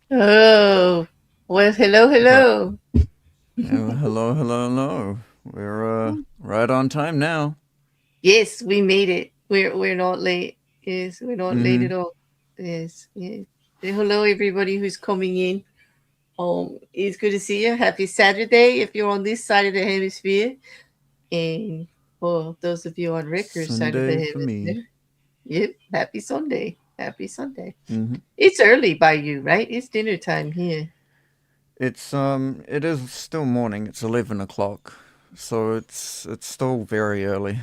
Oh, well, hello, hello. Hello. We're right on time now. Yes, we made it. We're not late. Yes, we're not late Mm-hmm. at all. Yes, yes. Hello, everybody who's coming in. It's good to see you. Happy Saturday if you're on this side of the hemisphere, and for those of you on Rekkr's side of the Sunday for me. hemisphere, yep. Happy Sunday. Happy Sunday. Mm-hmm. It's early by you, right? It's dinner time here. It is still morning. It's 11 o'clock, so it's still very early.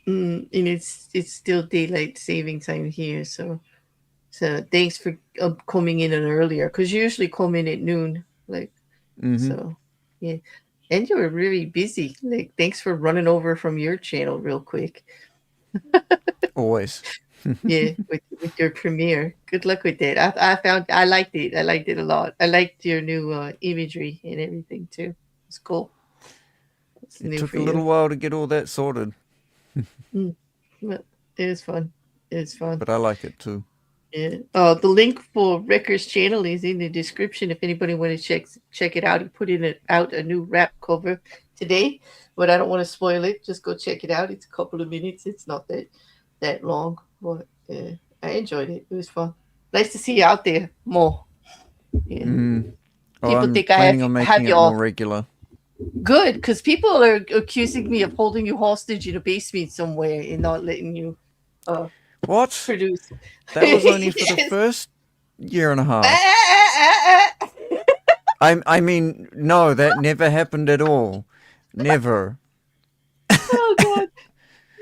And it's still daylight saving time here, so thanks for coming in an earlier because you usually come in at noon, like Mm-hmm. so. Yeah, and you were really busy. Like thanks for running over from your channel real quick. Always. Yeah, with your premiere. Good luck with that. I found I liked it. I liked it a lot. I liked your new imagery and everything too. It's cool. It's It new took for a little you. while to get all that sorted, Mm. But it was fun. It was fun. but I like it too. Yeah. The link for Rekkr's channel is in the description. If anybody want to check it out, he put out a new rap cover today, but I don't want to spoil it. Just go check it out. It's a couple of minutes. It's not that long, but I enjoyed it. It was fun. Nice to see you out there more. Yeah. Mm. Oh, People I'm think I planning on have making you it more all regular. good because people are accusing me of holding you hostage in a basement somewhere and not letting you uh, What? produce. That was only for the Yes. first year and a half. Ah, ah, ah, ah. I mean, no, that never happened at all. Never. Oh God.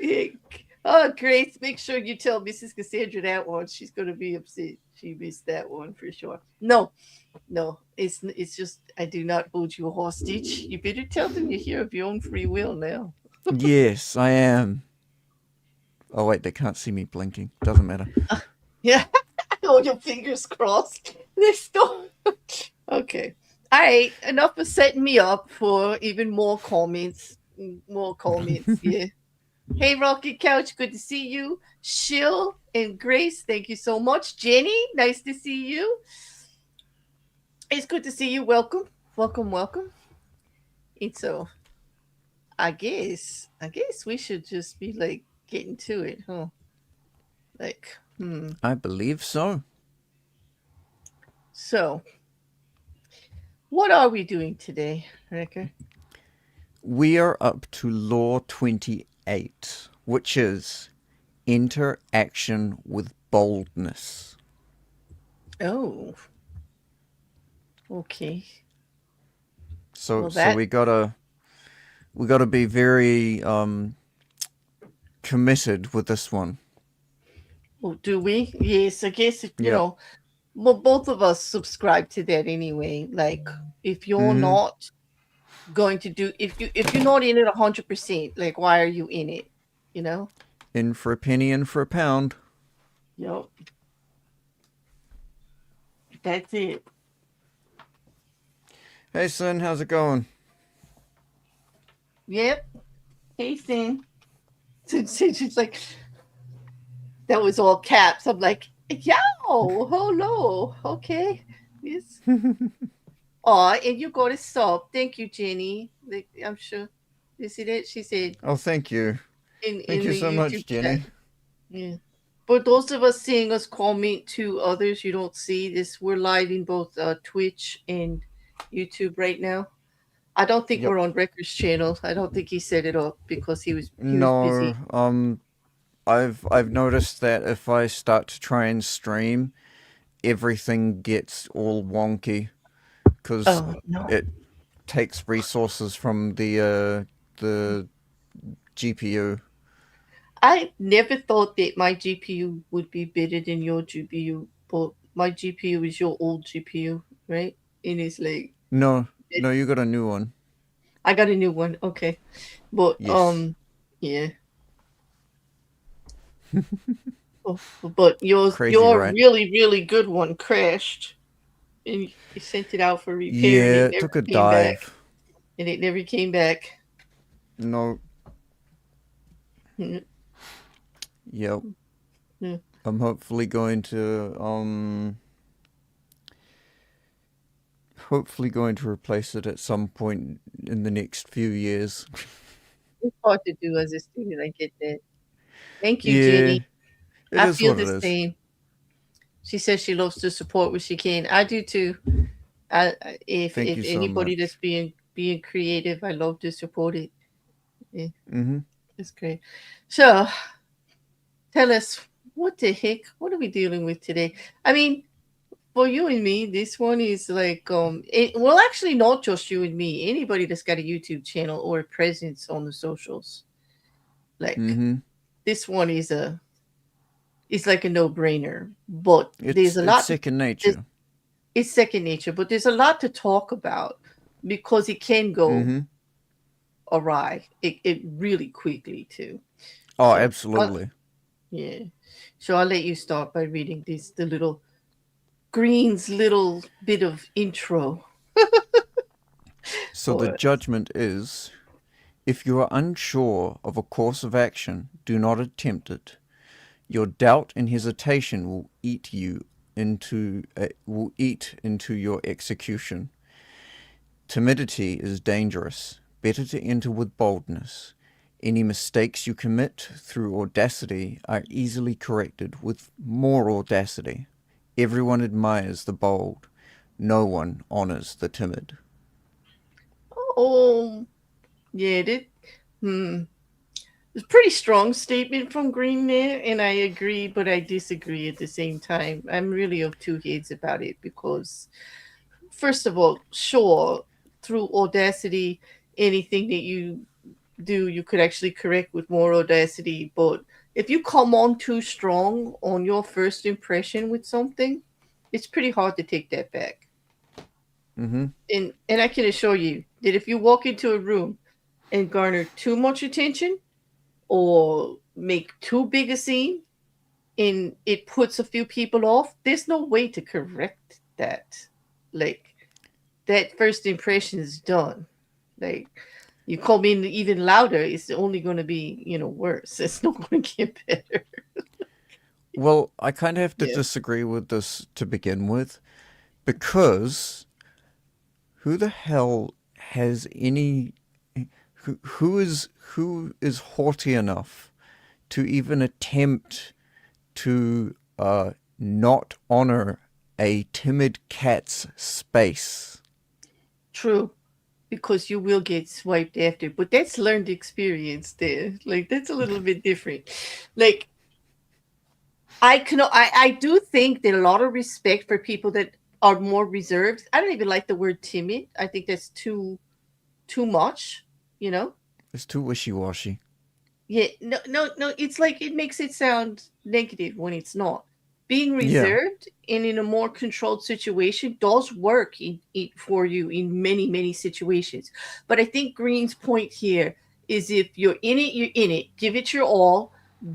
Yeah. Oh, Grace, make sure you tell Mrs. Cassandra that one. She's going to be upset. She missed that one for sure. No, no, it's just I do not hold you hostage. You better tell them you're here of your own free will now. Yes, I am. Oh wait, they can't see me blinking. Doesn't matter. Yeah. Oh, your fingers crossed. They're still okay. All right, enough of setting me up for even more comments. More comments. Yeah. Hey, Rocky Couch, good to see you. Shill and Grace, thank you so much. Jenny, nice to see you. It's good to see you. Welcome, welcome, welcome. And so, I guess we should just be like getting to it, huh? Like, I believe so. So, what are we doing today, Rekkr? We are up to Law 28, which is enter action with boldness. Oh, okay. So Well, so that. we gotta be very committed with this one. Well, do we? Yes, I guess Yep. well, both of us subscribe to that anyway. Like, if you're Mm-hmm. not going to do, if you're not in it 100%, like, why are you in it? You know? In for a penny, in for a pound. Yep. That's it. Hey son, how's it going? Yep. Hey, Sin. She's like, that was all caps. I'm like, yo, oh no, okay. Yes. Oh, and you got a sub. Thank you, Jenny. Like, I'm sure. You see that? She said Oh, thank you. Thank in you the so much, YouTube chat. Jenny. Yeah. For those of us seeing us comment to others, you don't see this. We're live in both Twitch and YouTube right now. I don't think Yep. we're on Rekkr's channel. I don't think he set it up because he was No, busy. I've noticed that if I start to try and stream, everything gets all wonky because Oh no. it takes resources from the GPU. I never thought that my GPU would be better than your GPU, but my GPU is your old GPU, right? And it's like No, it, no, you got a new one. I got a new one. Okay, but Yes. yeah. Oh, but Crazy, your right? really good one crashed, and you sent it out for repair, and Yeah, it it never took a came back. dive. And it never came back. No, Mm, yep. mm. I'm hopefully going to replace it at some point in the next few years. It's hard to do as a student. I get that. Thank you, Yeah, Jenny. it I is feel what the it is. same. She says she loves to support what she can. I do too. Thank If you so anybody that's much. being creative, I love to support it. Yeah, Mm-hmm. it's great. So tell us, what the heck? What are we dealing with today? I mean, for you and me, this one is like well, actually, not just you and me. Anybody that's got a YouTube channel or a presence on the socials, like, Mm-hmm. this one is a it's like a no brainer. But there's a It's lot. second There's, nature. it's second nature, but there's a lot to talk about because it can go Mm-hmm. awry. It really quickly too. Oh, So absolutely. yeah. So I'll let you start by reading this the little Green's little bit of intro So the for us. judgment is: if you are unsure of a course of action, do not attempt it. Your doubt and hesitation will eat into your execution. Timidity is dangerous. Better to enter with boldness. Any mistakes you commit through audacity are easily corrected with more audacity. Everyone admires the bold. No one honors the timid. Oh, yeah, it's a pretty strong statement from Green there, and I agree, but I disagree at the same time. I'm really of two heads about it because, first of all, sure, through Audacity, anything that you do, you could actually correct with more Audacity. But if you come on too strong on your first impression with something, it's pretty hard to take that back. Mm-hmm. And I can assure you that if you walk into a room and garner too much attention or make too big a scene and it puts a few people off, there's no way to correct that. Like, that first impression is done. Like, You come in even louder, it's only going to be, worse. It's not going to get better. Well, I kind of have to Yeah. disagree with this to begin with because who the hell has any who is haughty enough to even attempt to not honor a timid cat's space? True. Because you will get swiped after. But that's learned experience there. Like that's a little bit different. Like I do think that a lot of respect for people that are more reserved. I don't even like the word timid. I think that's too much, you know? It's too wishy-washy. Yeah, no, no, no. It's like it makes it sound negative when it's not. Being Yeah. reserved and in a more controlled situation does work for you in many, many situations. But I think Green's point here is if you're in it, you're in it. Give it your all.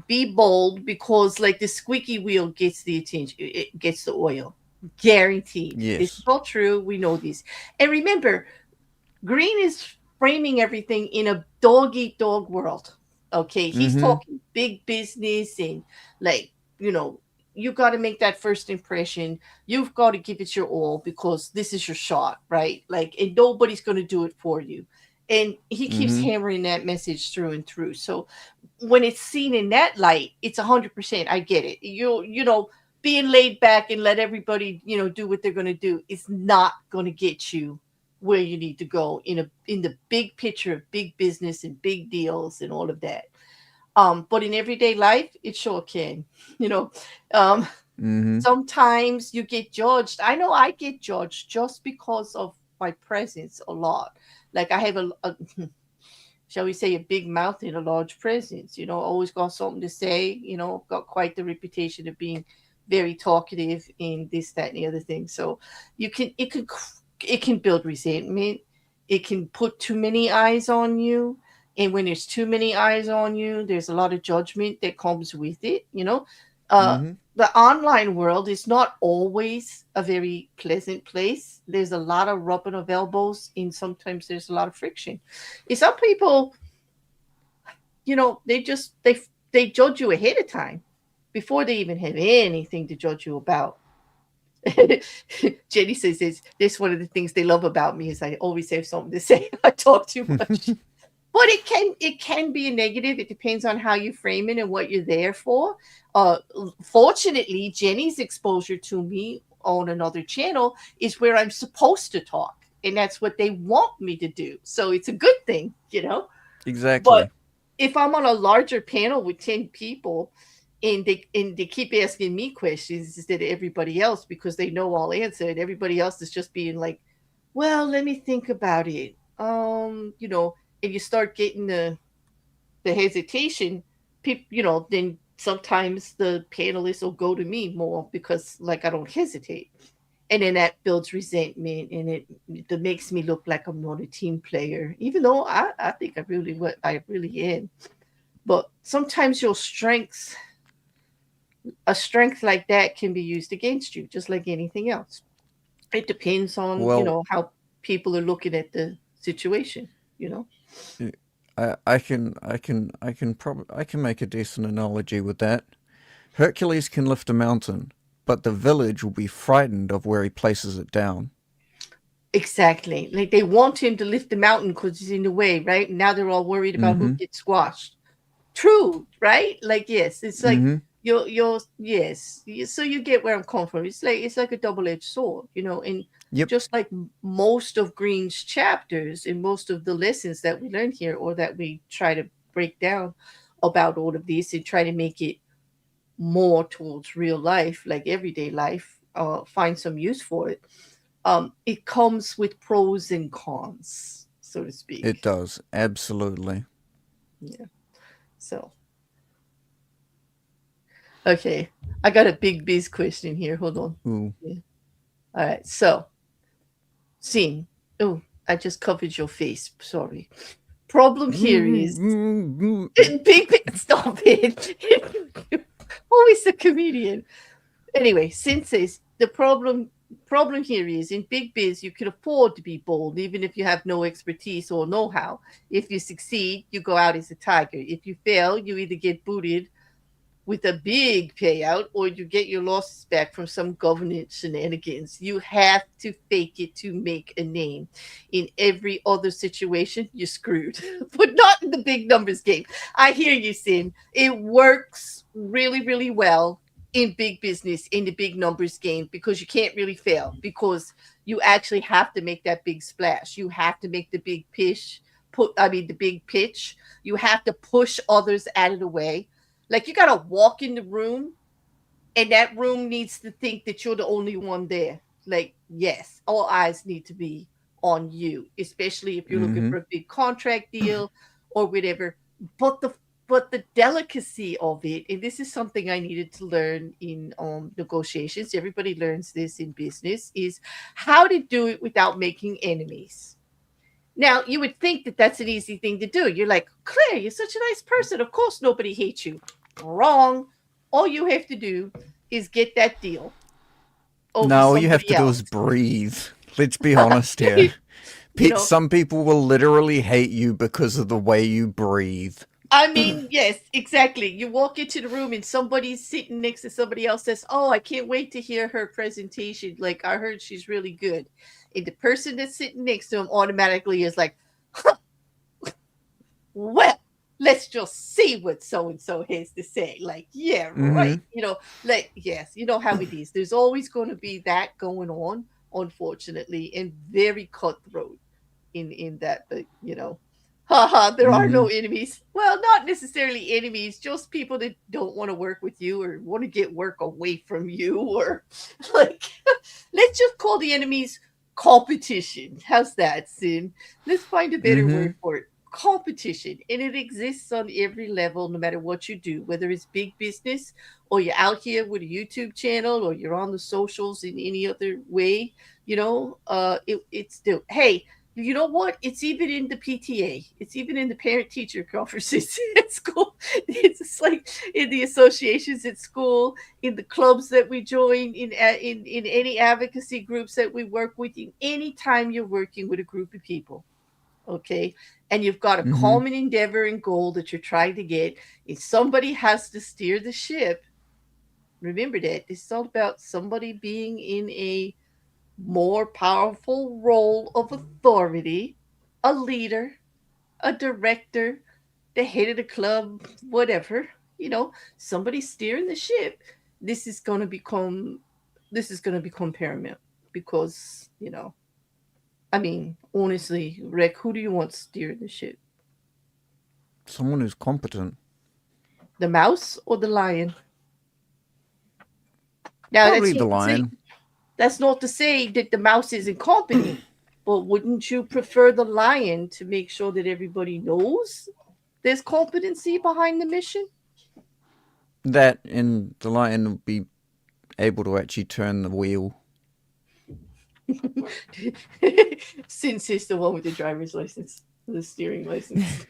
Be bold because, like, the squeaky wheel gets the attention, it gets the oil. Guaranteed. This is Yes. all true. We know this. And remember, Green is framing everything in a dog eat dog world. Okay, he's Mm-hmm. talking big business and like, you know, you got to make that first impression. You've got to give it your all because this is your shot, right? Like, and nobody's going to do it for you. And he keeps Mm-hmm. hammering that message through and through. So when it's seen in that light, it's 100%. I get it. Being laid back and let everybody, do what they're going to do is not going to get you where you need to go in the big picture of big business and big deals and all of that. But in everyday life, it sure can. You know, um, Mm-hmm. sometimes you get judged. I know I get judged just because of my presence a lot. Like I have a shall we say, a big mouth and a large presence. Always got something to say. Got quite the reputation of being very talkative and this, that, and the other thing. So it can build resentment. It can put too many eyes on you. And when there's too many eyes on you, there's a lot of judgment that comes with it. Uh, Mm-hmm. the online world is not always a very pleasant place. There's a lot of rubbing of elbows, and sometimes there's a lot of friction. Some people, they judge you ahead of time before they even have anything to judge you about. Jenny says this one of the things they love about me is I always have something to say. I talk too much. But it can be a negative. It depends on how you frame it and what you're there for. Uh, Fortunately, Jenny's exposure to me on another channel is where I'm supposed to talk, and that's what they want me to do. So it's a good thing. But Exactly. if I'm on a larger panel with 10 people and they keep asking me questions instead of everybody else because they know I'll answer, and everybody else is just being like, well, let me think about it. And you start getting the hesitation, then sometimes the panelists will go to me more because like I don't hesitate. And then that builds resentment and it makes me look like I'm not a team player, even though I think I really am. But sometimes a strength like that can be used against you, just like anything else. It depends on, Well, how people are looking at the situation. I can make a decent analogy with that. Hercules can lift a mountain, but the village will be frightened of where he places it down. Exactly. Like they want him to lift the mountain because he's in the way, right? Now they're all worried about who Mm-hmm. gets squashed. True, right? Like yes, it's like Mm-hmm. you're yes. So you get where I'm coming from. It's like a double-edged sword. And Yep. just like most of Green's chapters and most of the lessons that we learn here, or that we try to break down about all of these and try to make it more towards real life, like everyday life, find some use for it. It comes with pros and cons, so to speak. It does. Absolutely. Yeah. So, okay. I got a big biz question here. Hold on. Ooh. Yeah. All right. So, scene. Oh, I just covered your face. Sorry. Problem here is stop it. Always the comedian. Anyway, Sin says the problem here is in big biz, you can afford to be bold, even if you have no expertise or know how. If you succeed, you go out as a tiger. If you fail, you either get booted with a big payout or you get your losses back from some government shenanigans. You have to fake it to make a name. In every other situation, you're screwed, but not in the big numbers game. I hear you, Sin. It works really, really well in big business, in the big numbers game, because you can't really fail, because you actually have to make that big splash. You have to make the big pitch. The big pitch. You have to push others out of the way. Like, you gotta walk in the room, and that room needs to think that you're the only one there. Like, yes, all eyes need to be on you, especially if you're looking Mm-hmm. for a big contract deal or whatever. But the delicacy of it, and this is something I needed to learn in negotiations. Everybody learns this in business, is how to do it without making enemies. Now, you would think that that's an easy thing to do. You're like, Claire, you're such a nice person. Of course, nobody hates you. Wrong. All you have to do is get that deal over No, all you have somebody to do is else. breathe. Let's be honest here. you know, Some people will literally hate you because of the way you breathe. I mean, yes, exactly. You walk into the room and somebody's sitting next to somebody else says, "Oh, I can't wait to hear her presentation. Like, I heard she's really good." And the person that's sitting next to him automatically is like, huh, well, let's just see what so and so has to say. Like, yeah, right. Mm-hmm. Like, yes, you know how it is. There's always going to be that going on, unfortunately, and very cutthroat in that. But haha, there are Mm-hmm. no enemies. Well, not necessarily enemies, just people that don't want to work with you or want to get work away from you, or like, let's just call the enemies competition. How's that, Sin? Let's find a better Mm-hmm. word for it. Competition, and it exists on every level, no matter what you do, whether it's big business or you're out here with a YouTube channel or you're on the socials in any other way. It's still, hey, you know what? It's even in the PTA. It's even in the parent teacher conferences at school. It's just like in the associations at school, in the clubs that we join, in any advocacy groups that we work with, in any time you're working with a group of people. Okay. And you've got a Mm-hmm. common endeavor and goal that you're trying to get. If somebody has to steer the ship, remember that this is all about somebody being in a more powerful role of authority, a leader, a director, the head of the club, whatever, you know, somebody steering the ship. This is going to become this is going to become paramount, because, I mean, honestly, Rick, who do you want steering the ship? Someone who's competent. The mouse or the lion? Now, Probably the lion. that's not to say that the mouse is incompetent, but wouldn't you prefer the lion to make sure that everybody knows there's competency behind the mission? That and the lion would be able to actually turn the wheel. Since it's the one with the driver's license, the steering license.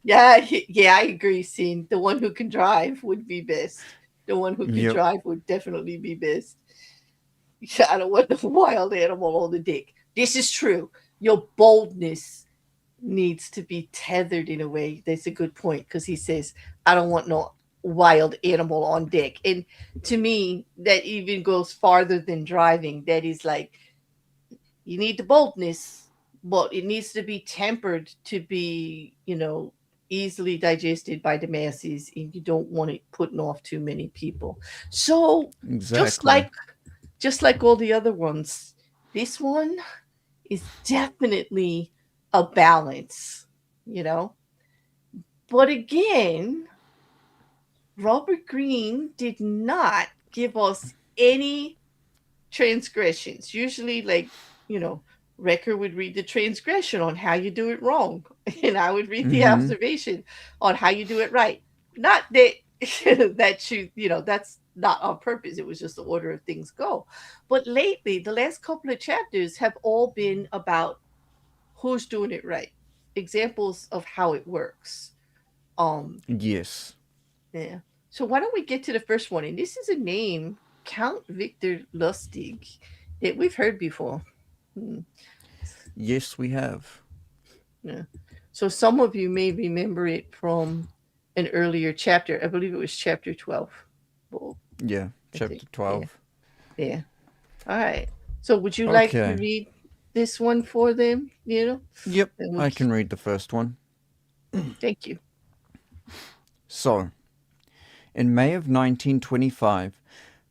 Yeah, yeah, I agree. Sin, the one who can drive would be best. The one who can Yep. drive would definitely be best. I don't want the wild animal on the deck. This is true. Your boldness needs to be tethered in a way. That's a good point, because he says, I don't want no wild animal on deck. And to me, that even goes farther than driving. That is like, you need the boldness, but it needs to be tempered to be, easily digested by the masses, and you don't want it putting off too many people. So just Exactly. like just like all the other ones, this one is definitely a balance, you know. But again, Robert Greene did not give us any transgressions. Usually, like, you know, Rekkr would read the transgression on how you do it wrong, and I would read the Mm-hmm. observation on how you do it right. Not that that's not on purpose. It was just the order of things go. But lately, the last couple of chapters have all been about who's doing it right, examples of how it works. Um, Yes. yeah. So why don't we get to the first one? And this is a name. Count Victor Lustig that we've heard before. Hmm. Yes, we have. Yeah. So some of you may remember it from an earlier chapter. I believe it was chapter 12. Well, Yeah, I think. chapter Yeah. 12. Yeah. All right. So would you like to Okay. read this one for them? Yep, And I can read the first one. thank you. So, in May of 1925,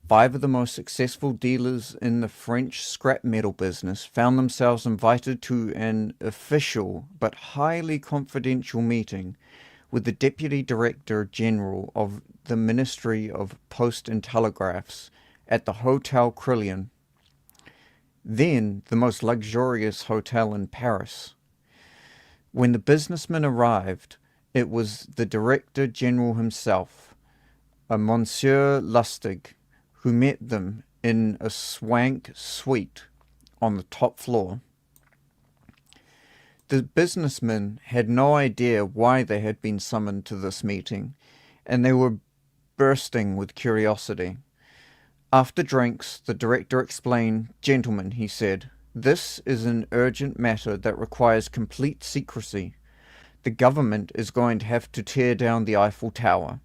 five of the most successful dealers in the French scrap metal business found themselves invited to an official but highly confidential meeting with the Deputy Director General of the Ministry of Post and Telegraphs at the Hotel Crillon, then the most luxurious hotel in Paris. When the businessmen arrived, it was the Director General himself, a Monsieur Lustig, who met them in a swank suite on the top floor. The businessmen had no idea why they had been summoned to this meeting, and they were bursting with curiosity. After drinks, the director explained, "Gentlemen," he said, "this is an urgent matter that requires complete secrecy. The government is going to have to tear down the Eiffel Tower."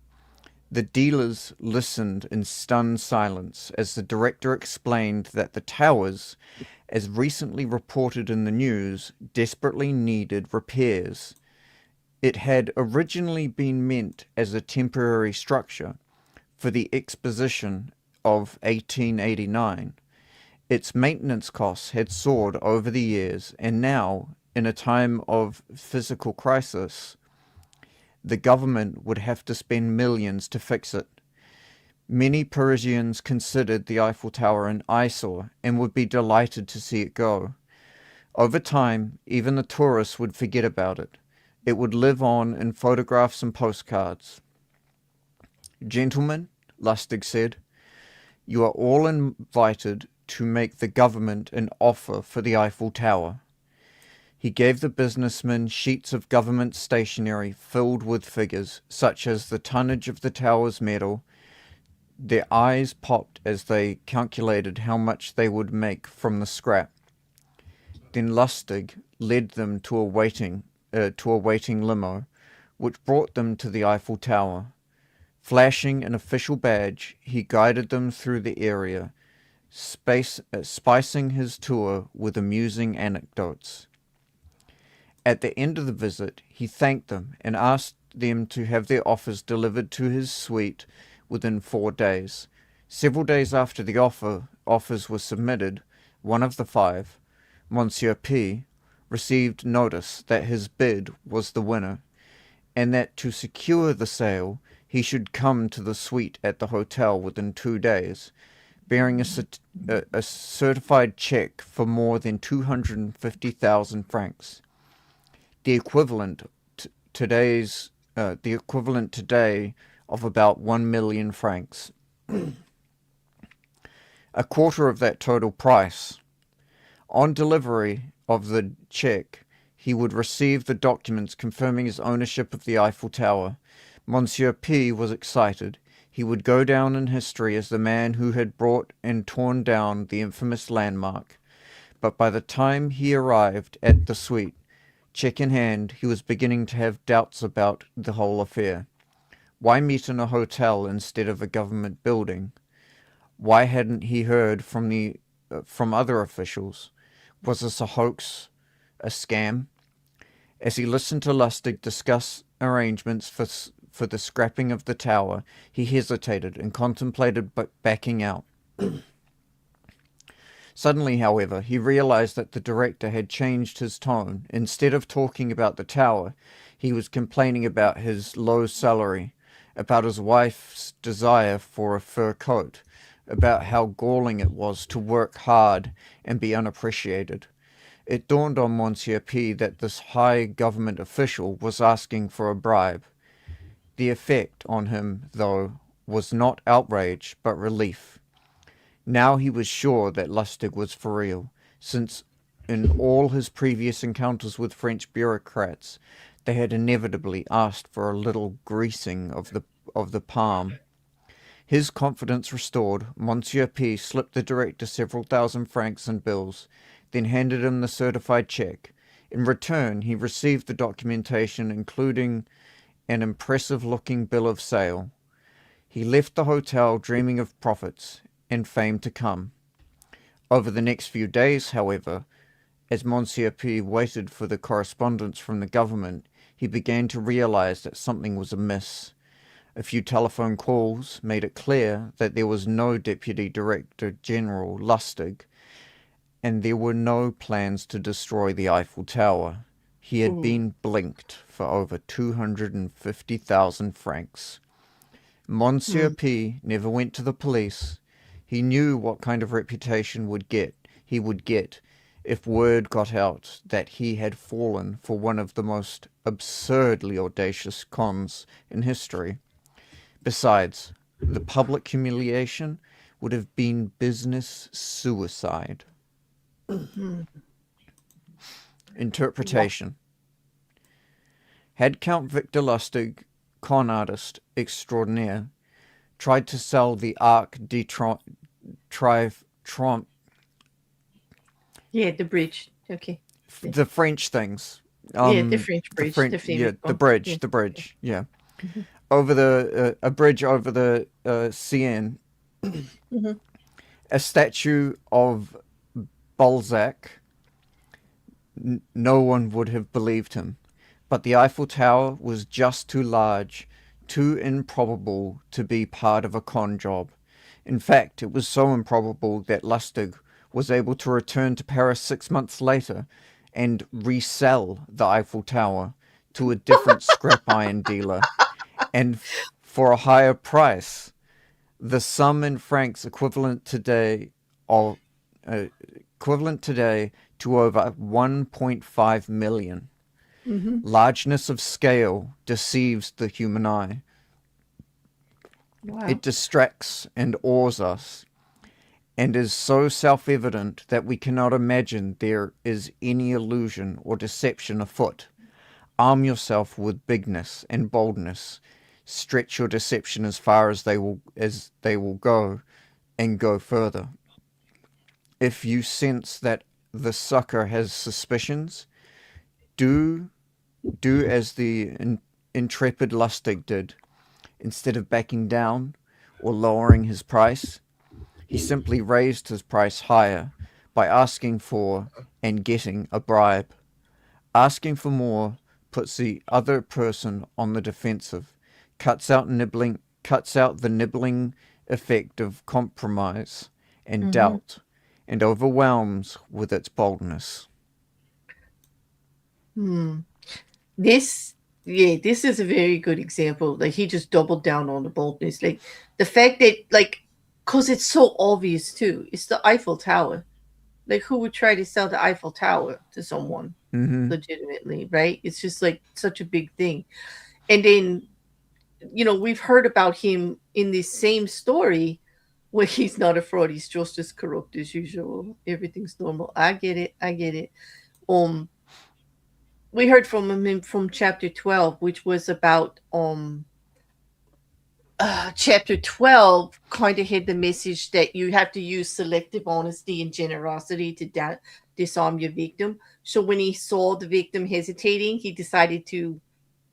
The dealers listened in stunned silence as the director explained that the towers, as recently reported in the news, desperately needed repairs. It had originally been meant as a temporary structure for the Exposition of 1889. Its maintenance costs had soared over the years, and now, in a time of physical crisis, the government would have to spend millions to fix it. Many Parisians considered the Eiffel Tower an eyesore and would be delighted to see it go. Over time, even the tourists would forget about it. It would live on in photographs and postcards. "Gentlemen," Lustig said, "you are all invited to make the government an offer for the Eiffel Tower." He gave the businessmen sheets of government stationery filled with figures, such as the tonnage of the tower's metal. Their eyes popped as they calculated how much they would make from the scrap. Then Lustig led them to a waiting limo, which brought them to the Eiffel Tower. Flashing an official badge, he guided them through the area, spicing his tour with amusing anecdotes. At the end of the visit, he thanked them and asked them to have their offers delivered to his suite within 4 days. Several days after the offers were submitted, one of the five, Monsieur P., received notice that his bid was the winner, and that to secure the sale he should come to the suite at the hotel within 2 days, bearing a certified check for more than 250,000 francs. The equivalent today of about 1 million francs. A quarter of that total price. On delivery of the check, he would receive the documents confirming his ownership of the Eiffel Tower. Monsieur P. was excited. He would go down in history as the man who had brought and torn down the infamous landmark. But by the time he arrived at the suite, check in hand, he was beginning to have doubts about the whole affair. Why meet in a hotel instead of a government building? Why hadn't he heard from other officials? Was this a hoax? A scam? As he listened to Lustig discuss arrangements for the scrapping of the tower, he hesitated and contemplated backing out. Suddenly, however, he realized that the director had changed his tone. Instead of talking about the tower, he was complaining about his low salary, about his wife's desire for a fur coat, about how galling it was to work hard and be unappreciated. It dawned on Monsieur P. that this high government official was asking for a bribe. The effect on him, though, was not outrage, but relief. Now he was sure that Lustig was for real, since in all his previous encounters with French bureaucrats, they had inevitably asked for a little greasing of the palm. His confidence restored, Monsieur P slipped the director several thousand francs in bills, then handed him the certified check. In return, he received the documentation, including an impressive-looking bill of sale. He left the hotel dreaming of profits and fame to come. Over the next few days, however, as Monsieur P waited for the correspondence from the government, he began to realize that something was amiss. A few telephone calls made it clear that there was no Deputy Director General Lustig, and there were no plans to destroy the Eiffel Tower. He had Ooh. been blinked for over 250,000 francs. Monsieur Mm. P never went to the police. He knew what kind of reputation he would get if word got out that he had fallen for one of the most absurdly audacious cons in history. Besides, the public humiliation would have been business suicide. Mhm. Wow. Interpretation. Had Count Victor Lustig, con artist extraordinaire, tried to sell the Arc de Triomphe, Yeah, the bridge. Okay. Yeah. the French things, Yeah, the French the bridge, French, the yeah, famous one. Yeah. the bridge, yeah, Mhm. over the a bridge over the Seine, Mhm. a statue of Balzac, no one would have believed him. But the Eiffel Tower was just too large, too improbable to be part of a con job. In fact, it was so improbable that Lustig was able to return to Paris 6 months later and resell the Eiffel Tower to a different scrap iron dealer, and for a higher price. The sum in francs of uh, equivalent today to over 1.5 million. Mhm. Largeness of scale deceives the human eye. Wow. It distracts and awes us, and is so self-evident that we cannot imagine there is any illusion or deception afoot. Arm yourself with bigness and boldness. Stretch your deception as far as they will go, and go further. If you sense that the sucker has suspicions, do do as the intrepid Lustig did. Instead of backing down or lowering his price, he simply raised his price higher by asking for and getting a bribe. Asking for more puts the other person on the defensive, cuts out the nibbling effect of compromise and Mhm. doubt, and overwhelms with its boldness. Hmm. This, yeah, this is a very good example. Like he just doubled down on the boldness. Like the fact that, like, because it's so obvious too. It's the Eiffel Tower. Like who would try to sell the Eiffel Tower to someone Mm-hmm. legitimately, right? It's just like such a big thing. And then, we've heard about him in this same story where he's not a fraud. He's just as corrupt as usual. Everything's normal. I get it. I get it. Um, we heard from him from chapter 12, which was about chapter 12 kind of had the message that you have to use selective honesty and generosity to disarm your victim. So when he saw the victim hesitating, he decided to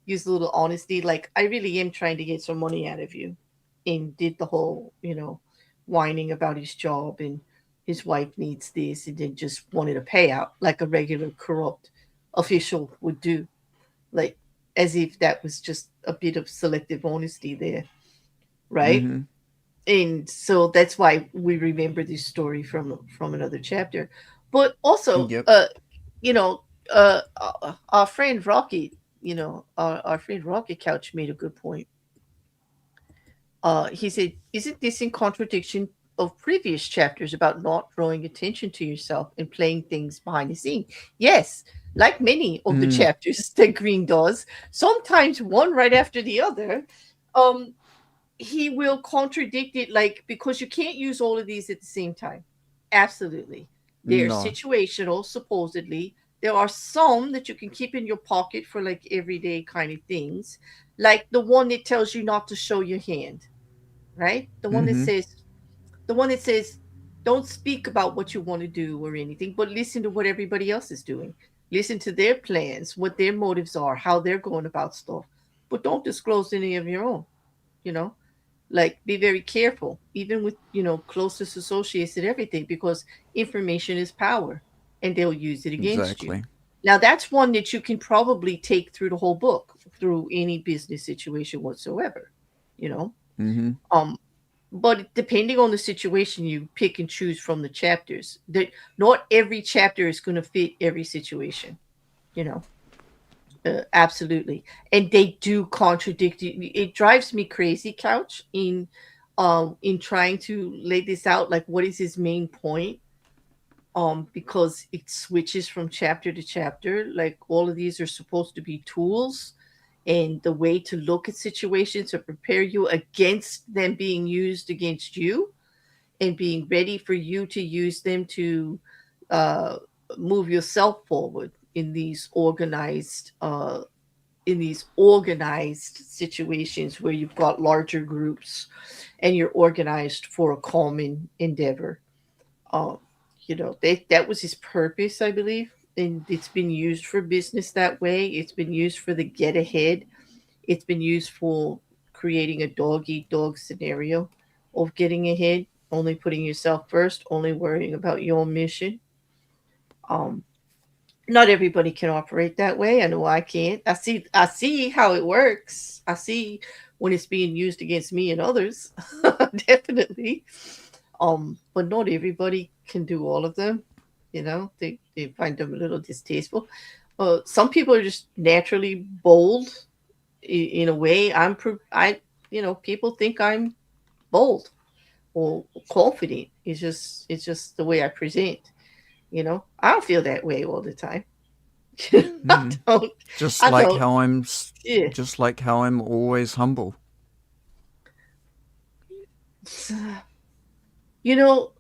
use a little honesty, like, I really am trying to get some money out of you. And did the whole, whining about his job and his wife needs this, and then just wanted a payout like a regular corrupt official would do. Like, as if that was just a bit of selective honesty there, right? Mm-hmm. And so that's why we remember this story from another chapter. But also, Yep. you know, our friend Rocky, our friend Rocket Couch made a good point. He said, "Isn't this in contradiction of previous chapters about not drawing attention to yourself and playing things behind the scene?" Yes, like many of the Mm. chapters that Green does, sometimes one right after the other. Um, he will contradict it, like, because you can't use all of these at the same time. Absolutely. They're No. situational, supposedly. There are some that you can keep in your pocket for like everyday kind of things, like the one that tells you not to show your hand. right? Mm-hmm. The one that says, don't speak about what you want to do or anything, but listen to what everybody else is doing. Listen to their plans, what their motives are, how they're going about stuff, but don't disclose any of your own, you know? Like, be very careful, even with, closest associates and everything, because information is power and they'll use it against you. Exactly. Now, that's one that you can probably take through the whole book, through any business situation whatsoever, you know? Mm-hmm. Um, but depending on the situation, you pick and choose from the chapters. That not every chapter is going to fit every situation, you know. Absolutely, and they do contradict you. It drives me crazy, Couch, in trying to lay this out. Like, what is his main point? Because it switches from chapter to chapter. Like, all of these are supposed to be tools, and the way to look at situations to prepare you against them being used against you, and being ready for you to use them to uh, move yourself forward in these organized situations where you've got larger groups and you're organized for a common endeavor. Um, that was his purpose, I believe, and it's been used for business that way. It's been used for the get ahead. It's been used for creating a dog eat dog scenario of getting ahead, only putting yourself first, only worrying about your mission. Um, Not everybody can operate that way. I know I can't. I see how it works. I see when it's being used against me and others. Definitely. But not everybody can do all of them. They find them a little distasteful. Some people are just naturally bold in a way. People think I'm bold or confident. It's just the way I present. I don't feel that way all the time. I Mm-hmm. don't. Just I like don't. how Yeah. just like how I'm always humble. You know,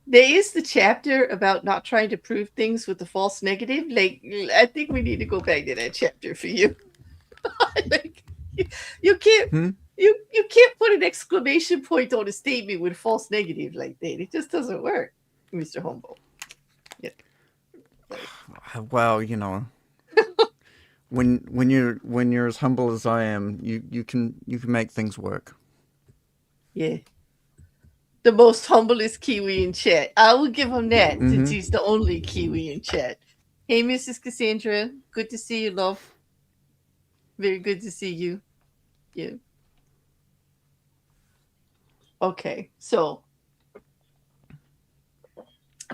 there is the chapter about not trying to prove things with the false negative. Like, I think we need to go back to that chapter for you. Like, you can't. Hmm? You can't put an exclamation point on a statement with false negative like that. It just doesn't work, Mr. Humble. Yeah, like, Well, when you're as humble as I am, you can make things work. yeah. The most humblest Kiwi in chat. I will give him that since Mm-hmm. he's the only Kiwi in chat. Hey, Mrs. Cassandra. Good to see you, love. Very good to see you. Yeah. Okay. So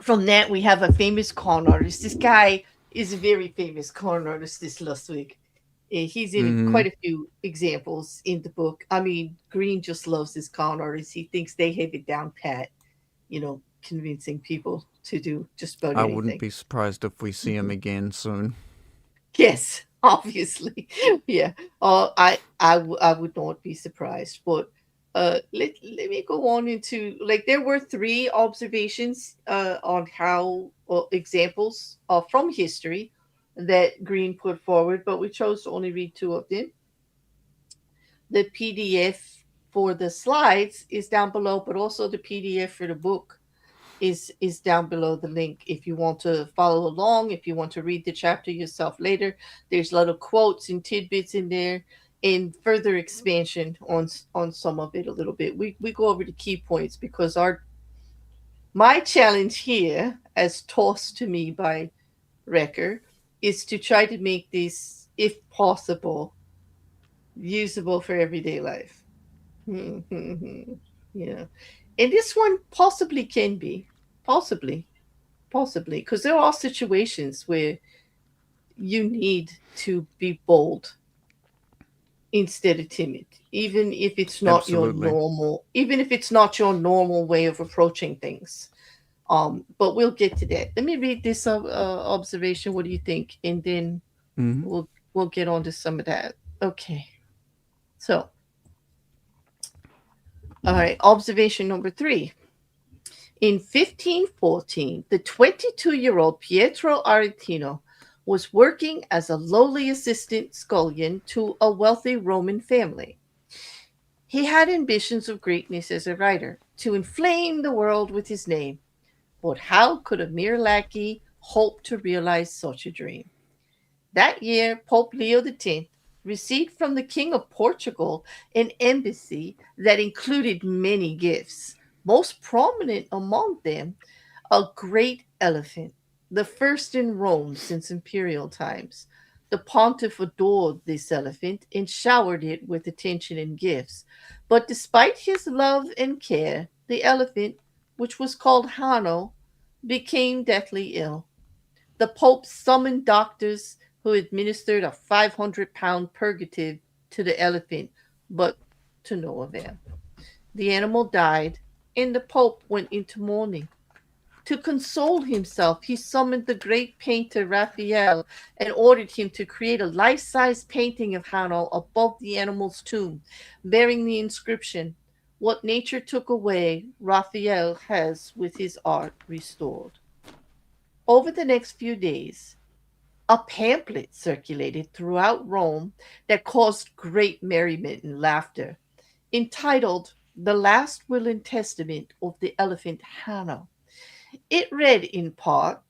from that, we have a famous con artist. This guy is a very famous con artist this last week. He's in Mm-hmm. quite a few examples in the book. I mean, Green just loves his con artists. He thinks they have it down pat, convincing people to do just about I wouldn't anything. be surprised if we see him Mhm. again soon. Yes, obviously. Yeah. I would not be surprised. But let me go on into, like, there were three observations on how examples from history that Green put forward, but we chose to only read two of them. The PDF for the slides is down below, but also the PDF for the book is down below the link if you want to follow along, if you want to read the chapter yourself later. There's little quotes and tidbits in there and further expansion on some of it a little bit. We go over the key points because our my challenge here, as tossed to me by Rekkr, is to try to make this, if possible, usable for everyday life. Yeah. And this one possibly can be. Possibly. Possibly. Because there are situations where you need to be bold instead of timid. Absolutely. Even if it's not your normal way of approaching things. But we'll get to that. Let me read this observation. What do you think? And then Mm-hmm. we'll get on to some of that. Okay. So, all right. Observation number 3. In 1514, the 22-year-old Pietro Aretino was working as a lowly assistant scullion to a wealthy Roman family. He had ambitions of greatness as a writer, to inflame the world with his name. But how could a mere lackey hope to realize such a dream? That year, Pope Leo X received from the King of Portugal an embassy that included many gifts. Most prominent among them, a great elephant, the first in Rome since imperial times. The pontiff adored this elephant and showered it with attention and gifts. But despite his love and care, the elephant, which was called Hanno, became deathly ill. The Pope summoned doctors who administered a 500-pound purgative to the elephant, but to no avail. The animal died, and the Pope went into mourning. To console himself, he summoned the great painter Raphael and ordered him to create a life size painting of Hanno above the animal's tomb, bearing the inscription, "What nature took away, Raphael has with his art restored." Over the next few days, a pamphlet circulated throughout Rome that caused great merriment and laughter, entitled "The Last Will and Testament of the Elephant Hanno." It read in part,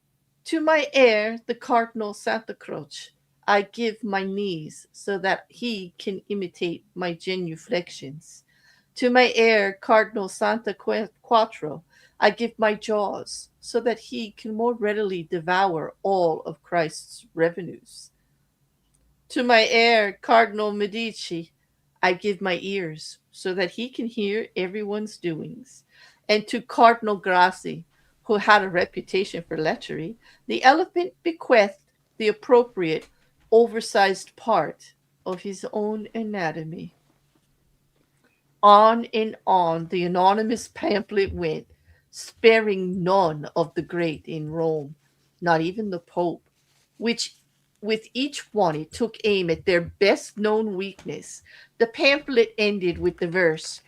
"To my heir, the Cardinal Santa Croce, I give my knees so that he can imitate my genuflections. To my heir, Cardinal Santa Quattro, I give my jaws so that he can more readily devour all of Christ's revenues. To my heir, Cardinal Medici, I give my ears so that he can hear everyone's doings. And to Cardinal Grassi, who had a reputation for lechery, the elephant bequeathed the appropriate, oversized part of his own anatomy." On and on the anonymous pamphlet went, sparing none of the great in Rome, not even the Pope, which with each one it took aim at their best known weakness. The pamphlet ended with the verse,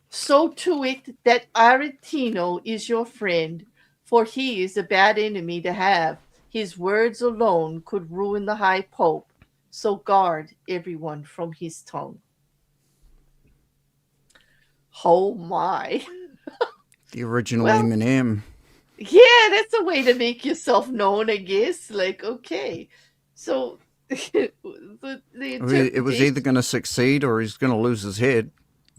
"So to it that Aretino is your friend, for he is a bad enemy to have. His words alone could ruin the high Pope, so guard everyone from his tongue." Oh my. The original Well, Eminem. yeah, that's a way to make yourself known, I guess. Like, okay. So the It was either interpretation, going to succeed or he's going to lose his head.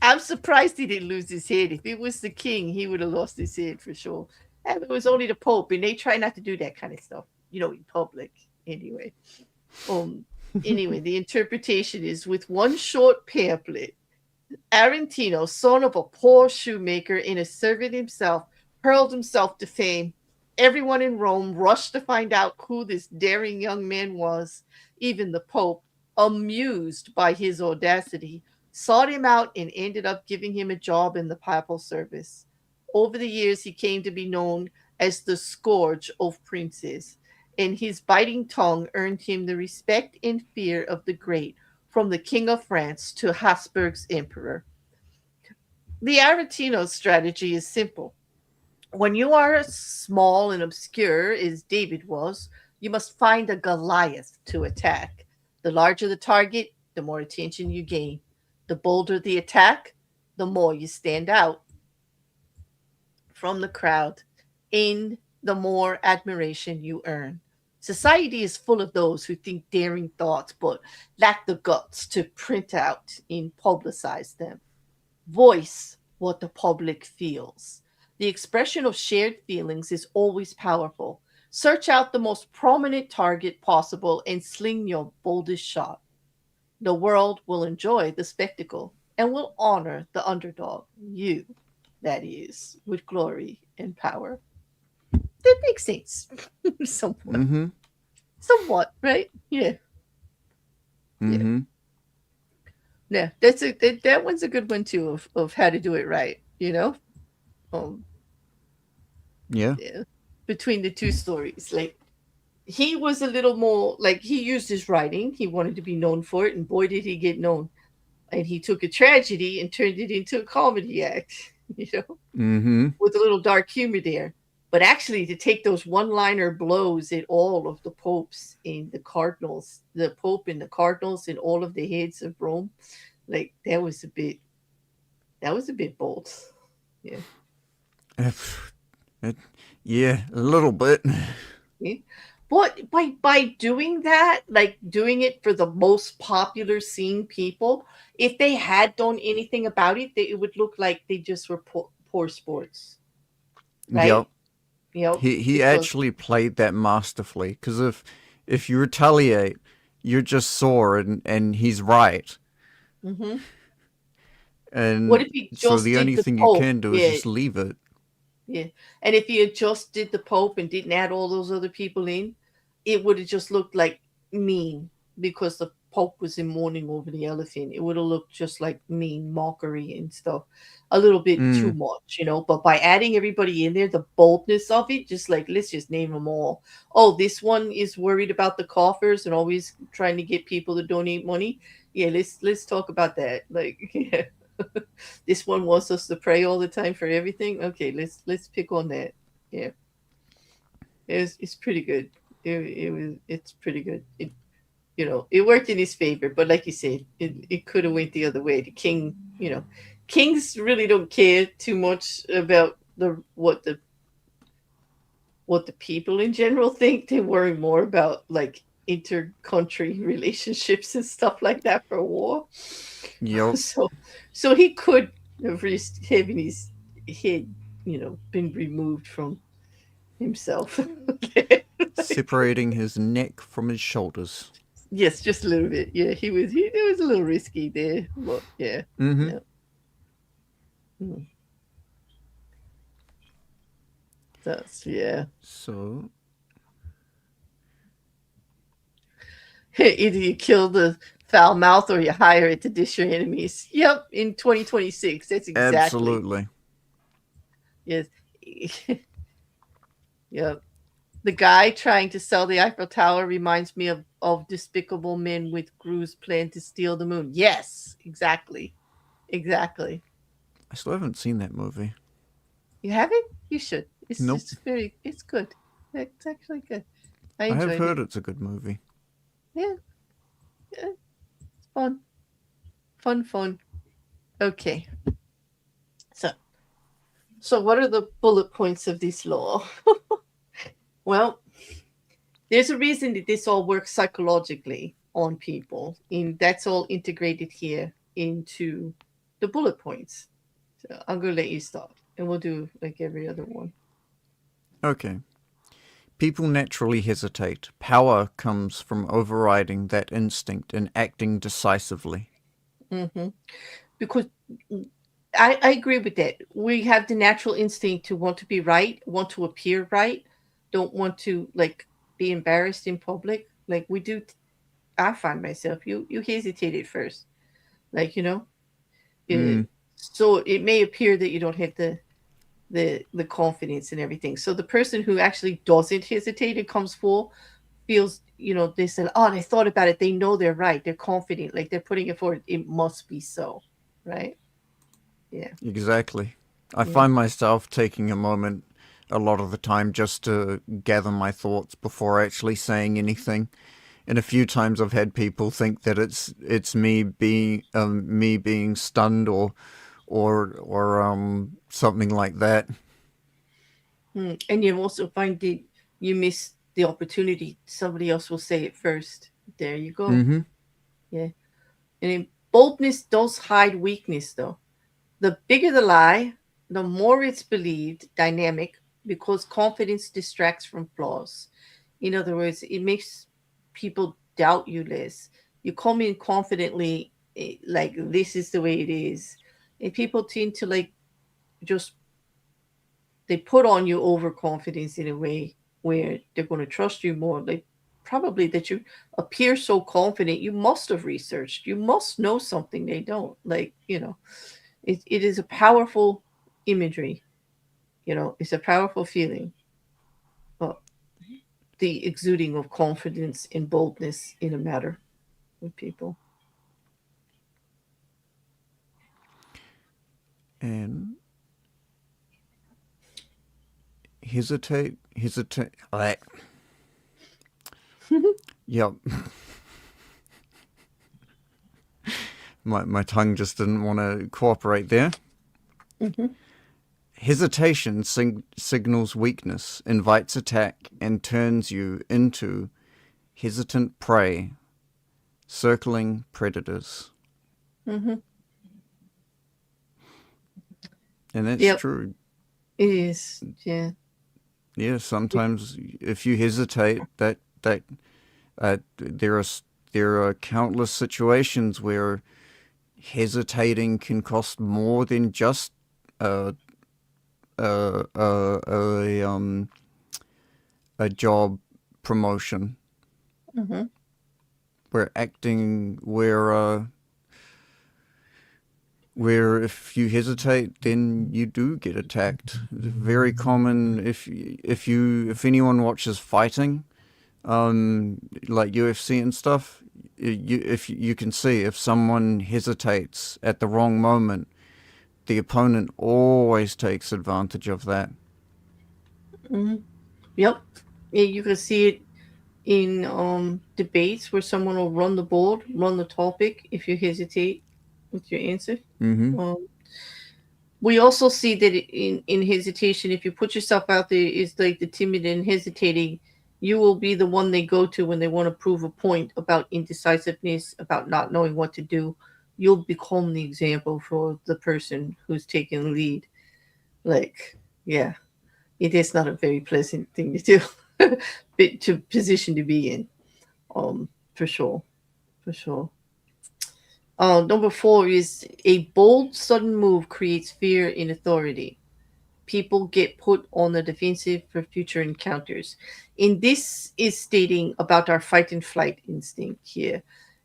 I'm surprised he didn't lose his head. If it was the king, he would have lost his head for sure. And it was only the Pope, and they try not to do that kind of stuff, in public anyway. Um, anyway, the interpretation is, with one short pamphlet, Arentino, son of a poor shoemaker and a servant himself, hurled himself to fame. Everyone in Rome rushed to find out who this daring young man was. Even the Pope, amused by his audacity, sought him out and ended up giving him a job in the papal service. Over the years, he came to be known as the Scourge of Princes, and his biting tongue earned him the respect and fear of the great, from the King of France to Habsburg's emperor. The Aretino strategy is simple. When you are as small and obscure as David was, you must find a Goliath to attack. The larger the target, the more attention you gain. The bolder the attack, the more you stand out from the crowd, and the more admiration you earn. Society is full of those who think daring thoughts but lack the guts to print out and publicize them. Voice what the public feels. The expression of shared feelings is always powerful. Search out the most prominent target possible and sling your boldest shot. The world will enjoy the spectacle and will honor the underdog, you, that is, with glory and power. That makes sense. Somewhat. Mm-hmm. Somewhat, right? Yeah. Yeah. Mm-hmm. Yeah. That one's a good one too, of how to do it right, you know? Um Yeah. yeah. Between the two stories. Like, he was a little more, like, he used his writing. He wanted to be known for it, and boy did he get known. And he took a tragedy and turned it into a comedy act, you know, Mm-hmm. with a little dark humor there. But actually, to take those one-liner blows at all of the popes and the cardinals, the pope and the cardinals and all of the heads of Rome, like, that was a bit. That was a bit bold. Yeah. It, yeah, a little bit. Yeah. But by doing that, like doing it for the most popular scene people, if they had done anything about it, it would look like they just were poor sports, right? Yep. You know, He because actually played that masterfully. Because if you retaliate, you're just sore, and he's right. hmm what And if he so just the did only the thing you Pope? can do is Yeah, just leave it. yeah. And if he had just did the Pope and didn't add all those other people in, it would have just looked like mean because the Pope was in mourning over the elephant. It would have looked just like mean mockery and stuff. A little bit too Mm, much, you know. But by adding everybody in there, the boldness of it, just like let's just name them all. Oh, this one is worried about the coffers and always trying to get people to donate money. Yeah, let's talk about that. Like, yeah. This one wants us to pray all the time for everything. Okay, let's pick on that. Yeah, it's pretty good. It's pretty good. It worked in his favor, but like you said, it could have went the other way. The king, kings really don't care too much about what the people in general think. They worry more about like inter-country relationships and stuff like that for war. yep. so so he could have risked having his head, been removed from himself. Separating his neck from his shoulders. Yes, just a little bit. Yeah, it was a little risky there, but yeah. Mm-hmm. Yeah. Hmm. That's yeah. So, Either you kill the foul mouth or you hire it to dish your enemies. Yep, in 2026. That's exactly. absolutely. Yes. Yep. The guy trying to sell the Eiffel Tower reminds me of Despicable Men with Gru's plan to steal the moon. Yes, exactly. Exactly. I still haven't seen that movie. You haven't? You should. Nope. It's good. It's actually good. I I have enjoyed it. heard it's a good movie. Yeah, yeah, it's fun. Fun, fun. Okay. So, so what are the bullet points of this law? Well, there's a reason that this all works psychologically on people, and that's all integrated here into the bullet points. So I'm gonna let you start, and we'll do like every other one. Okay. People naturally hesitate. Power comes from overriding that instinct and acting decisively. hmm Because I agree with that. We have the natural instinct to want to be right, want to appear right, don't want to like be embarrassed in public. Like we do. I find myself. You hesitated first, like Uh, Mm, so it may appear that you don't have the confidence and everything. So the person who actually doesn't hesitate and comes full feels, they said, oh, they thought about it. They know they're right. They're confident. Like they're putting it forward. It must be so, right? Yeah, exactly. I yeah. find myself taking a moment a lot of the time just to gather my thoughts before actually saying anything. And a few times I've had people think that it's me being stunned or something like that. And you also find that you miss the opportunity. Somebody else will say it first. There you go. Mm-hmm. Yeah. And boldness does hide weakness, though. The bigger the lie, the more it's believed, dynamic, because confidence distracts from flaws. In other words, it makes people doubt you less. You come in confidently, like this is the way it is. And people tend to like just, they put on you overconfidence in a way where they're going to trust you more. Like, probably that you appear so confident, you must have researched, you must know something they don't. Like, it is a powerful imagery. It's a powerful feeling. uh, the exuding of confidence and boldness in a matter with people. And hesitate. Like, yep. My tongue just didn't want to cooperate there. Mm-hmm. Hesitation signals weakness, invites attack, and turns you into hesitant prey, circling predators. Mm-hmm. And that's Yep, true. it is. Yeah. Yeah, sometimes if you hesitate, there are countless situations where hesitating can cost more than just a a a, a job promotion. Mm-hmm. Where if you hesitate, then you do get attacked. Very common if anyone watches fighting, like UFC and stuff. If you can see if someone hesitates at the wrong moment, the opponent always takes advantage of that. Mm-hmm. Yep. Yeah, you can see it in debates where someone will run the board, run the topic if you hesitate with your answer. Mm-hmm. Um, we also see that in hesitation, if you put yourself out there, it's like the timid and hesitating. You will be the one they go to when they want to prove a point about indecisiveness, about not knowing what to do. You'll become the example for the person who's taking the lead. Like, yeah, it is not a very pleasant thing to do, to position to be in. For sure, for sure. Number four is a bold, sudden move creates fear in authority. People get put on the defensive for future encounters. And this is stating about our fight and flight instinct here.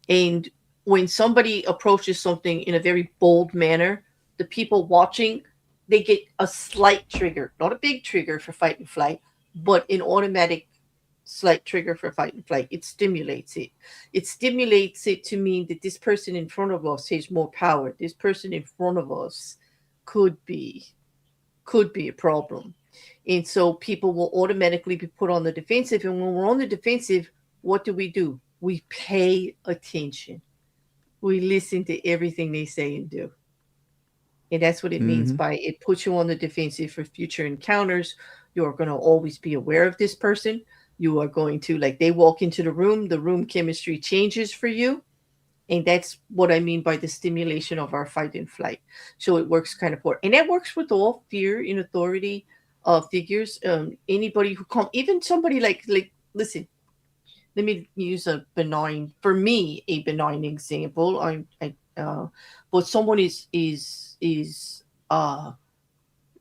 And when somebody approaches something in a very bold manner, the people watching, they get a slight trigger, not a big trigger for fight and flight, but an automatic slight trigger for fight and flight. It stimulates it. It stimulates it to mean that this person in front of us has more power. This person in front of us could be could be a problem. And so people will automatically be put on the defensive. And when we're on the defensive, what do? We pay attention. We listen to everything they say and do. And that's what it means Mm-hmm. by it puts you on the defensive for future encounters. You're going to always be aware of this person. You are going to, like, they walk into the room chemistry changes for you. And that's what I mean by the stimulation of our fight and flight. So it works kind of for, and that works with all fear in authority figures. Anybody who come, even somebody like, listen, let me use a benign, for me, a benign example. But someone uh,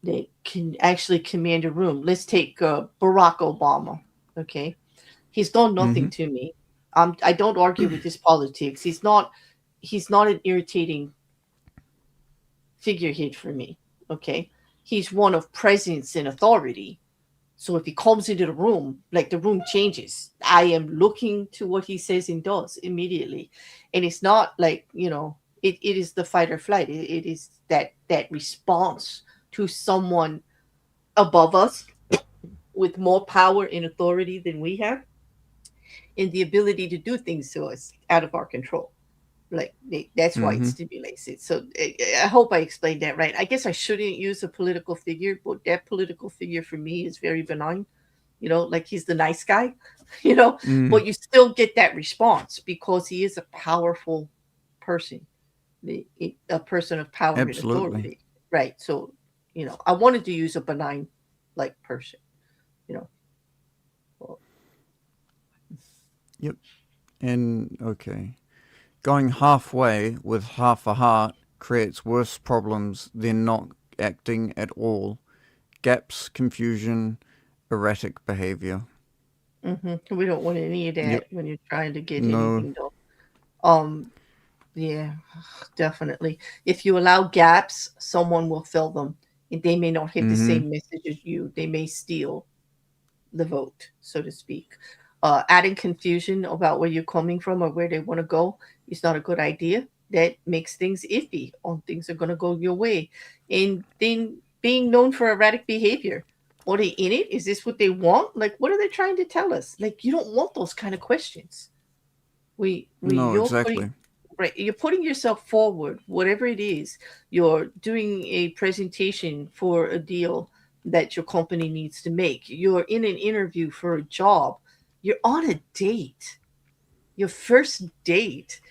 that can actually command a room. Let's take Barack Obama. Okay, he's done nothing Mm-hmm. to me. I don't argue with his politics. He's not an irritating figurehead for me. Okay, he's one of presence and authority. So if he comes into the room, like the room changes. I am looking to what he says and does immediately, and it's not like it is the fight or flight. It is that response to someone above us with more power and authority than we have, and the ability to do things to us out of our control. Like that's why it Mm-hmm. stimulates it. So I hope I explained that right. I guess I shouldn't use a political figure, but that political figure for me is very benign. Like he's the nice guy, you know, Mm-hmm. but you still get that response because he is a powerful person, a person of power and Absolutely. authority, right? So, I wanted to use a benign, like person, you know. Well, Yep. And okay. Going halfway with half a heart creates worse problems than not acting at all. Gaps, confusion, erratic behavior. we don't want any of that Yep. when you're trying to get No. anything done. Um, Yeah, definitely. If you allow gaps, someone will fill them. And they may not have the Mm-hmm. same message as you. They may steal the vote, so to speak. Adding confusion about where you're coming from or where they want to go is not a good idea. That makes things iffy on things are going to go your way. And then being known for erratic behavior. Are they in it? Is this what they want? Like, what are they trying to tell us? Like, you don't want those kind of questions. No, You're putting exactly. right, you're putting yourself forward, whatever it is. You're doing a presentation for a deal that your company needs to make. You're in an interview for a job. You're on a date, your first date.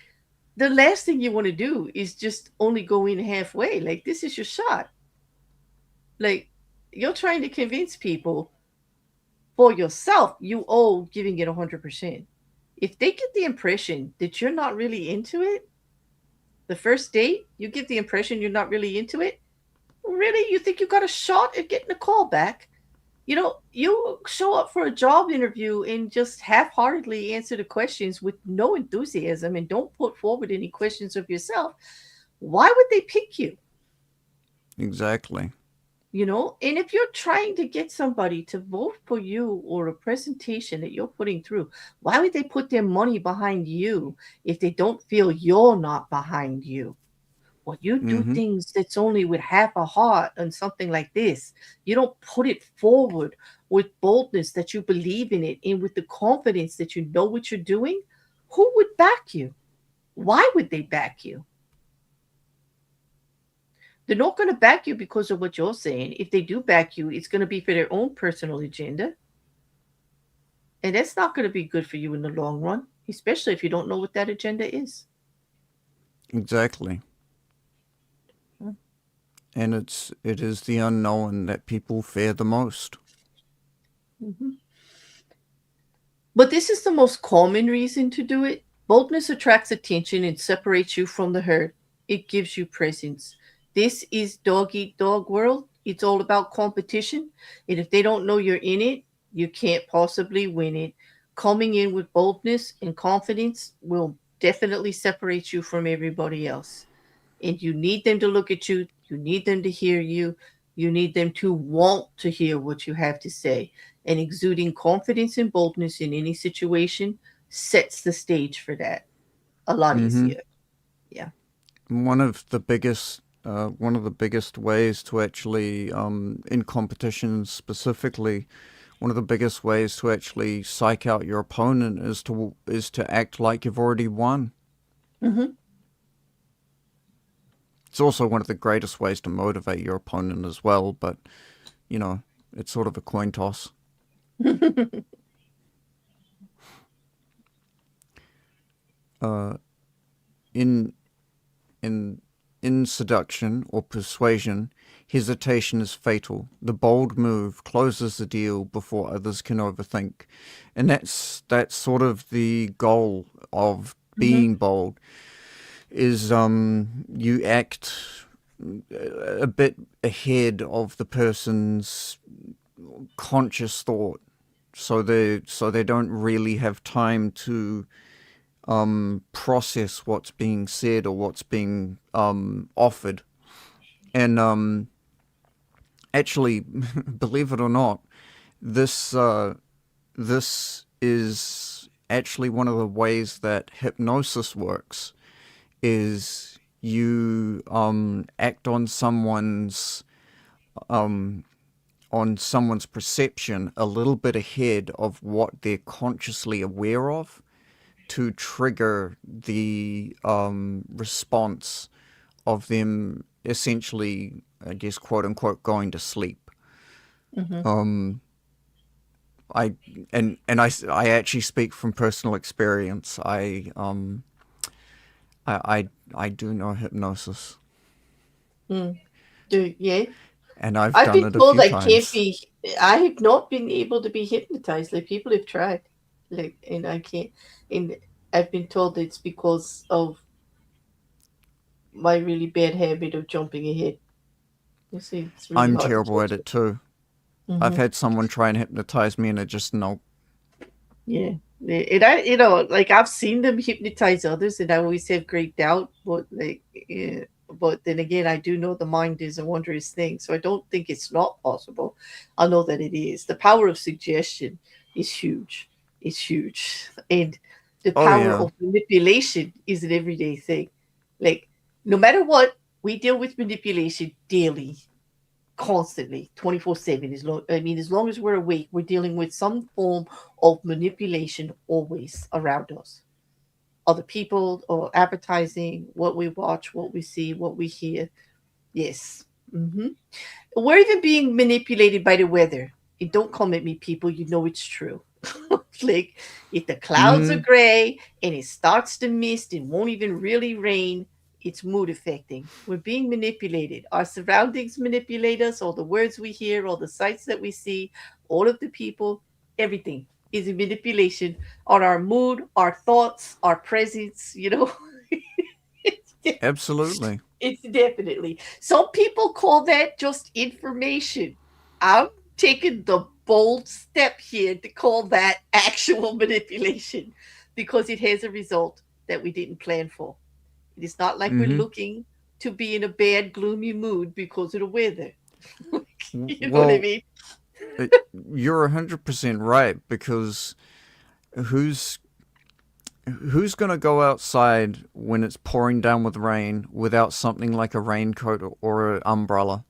The last thing you want to do is just only go in halfway. Like, this is your shot. Like, you're trying to convince people for yourself you owe giving it 100%. If they get the impression that you're not really into it, the first date, you give the impression you're not really into it, really, you think you got a shot at getting a call back? You show up for a job interview and just half-heartedly answer the questions with no enthusiasm and don't put forward any questions of yourself. Why would they pick you? Exactly. And if you're trying to get somebody to vote for you or a presentation that you're putting through, why would they put their money behind you if they don't feel you're not behind you? Well, you do Mm-hmm. things that's only with half a heart and something like this. You don't put it forward with boldness that you believe in it and with the confidence that you know what you're doing. Who would back you? Why would they back you? They're not going to back you because of what you're saying. If they do back you, it's going to be for their own personal agenda. And that's not going to be good for you in the long run, especially if you don't know what that agenda is. Exactly. And it is the unknown that people fear the most. Mm-hmm. But this is the most common reason to do it. Boldness attracts attention and separates you from the herd. It gives you presence. This is dog eat dog world. It's all about competition. And if they don't know you're in it, you can't possibly win it. Coming in with boldness and confidence will definitely separate you from everybody else. And you need them to look at you. You need them to hear you. You need them to want to hear what you have to say. And exuding confidence and boldness in any situation sets the stage for that a lot Mm-hmm. easier. Yeah. One of the biggest ways to actually, in competitions specifically, one of the biggest ways to actually psych out your opponent is to act like you've already won. Mm-hmm. It's also one of the greatest ways to motivate your opponent as well, but you know, it's sort of a coin toss. Uh, in in in seduction or persuasion, hesitation is fatal. The bold move closes the deal before others can overthink, and that's sort of the goal of Mm-hmm. being bold. Is you act a bit ahead of the person's conscious thought, so they don't really have time to process what's being said or what's being offered. And actually, believe it or not, this this is actually one of the ways that hypnosis works. Is you act um, on someone's perception a little bit ahead of what they're consciously aware of, to trigger the response of them essentially, I guess, quote unquote, going to sleep. Mm-hmm. Um, I and I actually speak from personal experience. I do know hypnosis, Mm. Yeah. and I've I've done been it a told few I can't times. be, I have not been able to be hypnotized. Like, people have tried. Like, and I can't. And I've been told it's because of my really bad habit of jumping ahead. You see, it's really I'm hard to terrible at catch it too. it. I've Mm-hmm. had someone try and hypnotize me, and it just no. Yeah. And like, I've seen them hypnotize others, and I always have great doubt. But like, yeah, but then again, I do know the mind is a wondrous thing, so I don't think it's not possible. I know that it is. The power of suggestion is huge. It's huge, and the Oh power yeah. of manipulation is an everyday thing. Like, no matter what, we deal with manipulation daily, constantly, 24/7. As long as we're awake, we're dealing with some form of manipulation always around us, other people or advertising, what we watch, what we see, what we hear. Yes. hmm We're even being manipulated by the weather. And don't come at me, people. You know it's true. Like, if the clouds are Mm, gray and it starts to mist and won't even really rain, it's mood affecting. We're being manipulated. Our surroundings manipulate us, all the words we hear, all the sights that we see, all of the people, everything is a manipulation on our mood, our thoughts, our presence, you know. absolutely. It's definitely. Some people call that just information. I'm taking the bold step here to call that actual manipulation because it has a result that we didn't plan for. It is not like we're Mm-hmm. looking to be in a bad, gloomy mood because of the weather. You know what I Well, mean? it, you're 100% right, because who's who's going to go outside when it's pouring down with rain without something like a raincoat or an umbrella?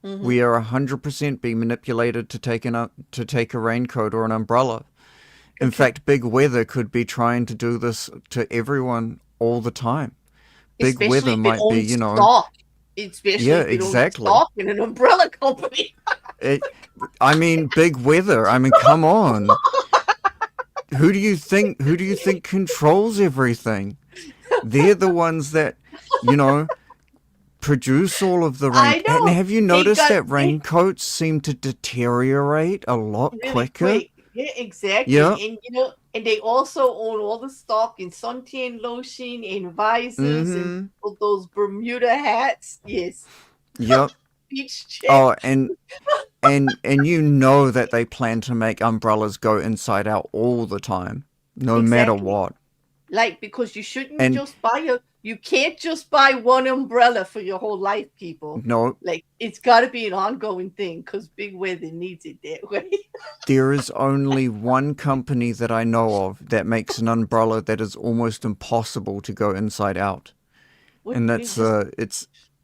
Mm-hmm. We are 100% being manipulated to take a raincoat or an umbrella. In Okay. fact, big weather could be trying to do this to everyone all the time. Big Especially weather if it might be, owns stock. Especially yeah, if it owns exactly. stock in an umbrella company. It, I mean, big weather. I mean, come on. Who do you think controls everything? They're the ones that, you know, produce all of the rain. I And know. have you They noticed got that they raincoats seem to deteriorate a lot really quicker? quick. Yeah, exactly. Yeah. And and they also own all the stock in suntan lotion and visors and Mm-hmm. all those Bermuda hats. Yes. Yep. Beach check. Oh, and you know that they plan to make umbrellas go inside out all the time, no matter Exactly. what. Like, because you shouldn't And just buy you can't just buy one umbrella for your whole life, people. no, Like, it's got to be an ongoing thing because big weather needs it that way. there is only one company that I know of that makes an umbrella that is almost impossible to go inside out. What And is just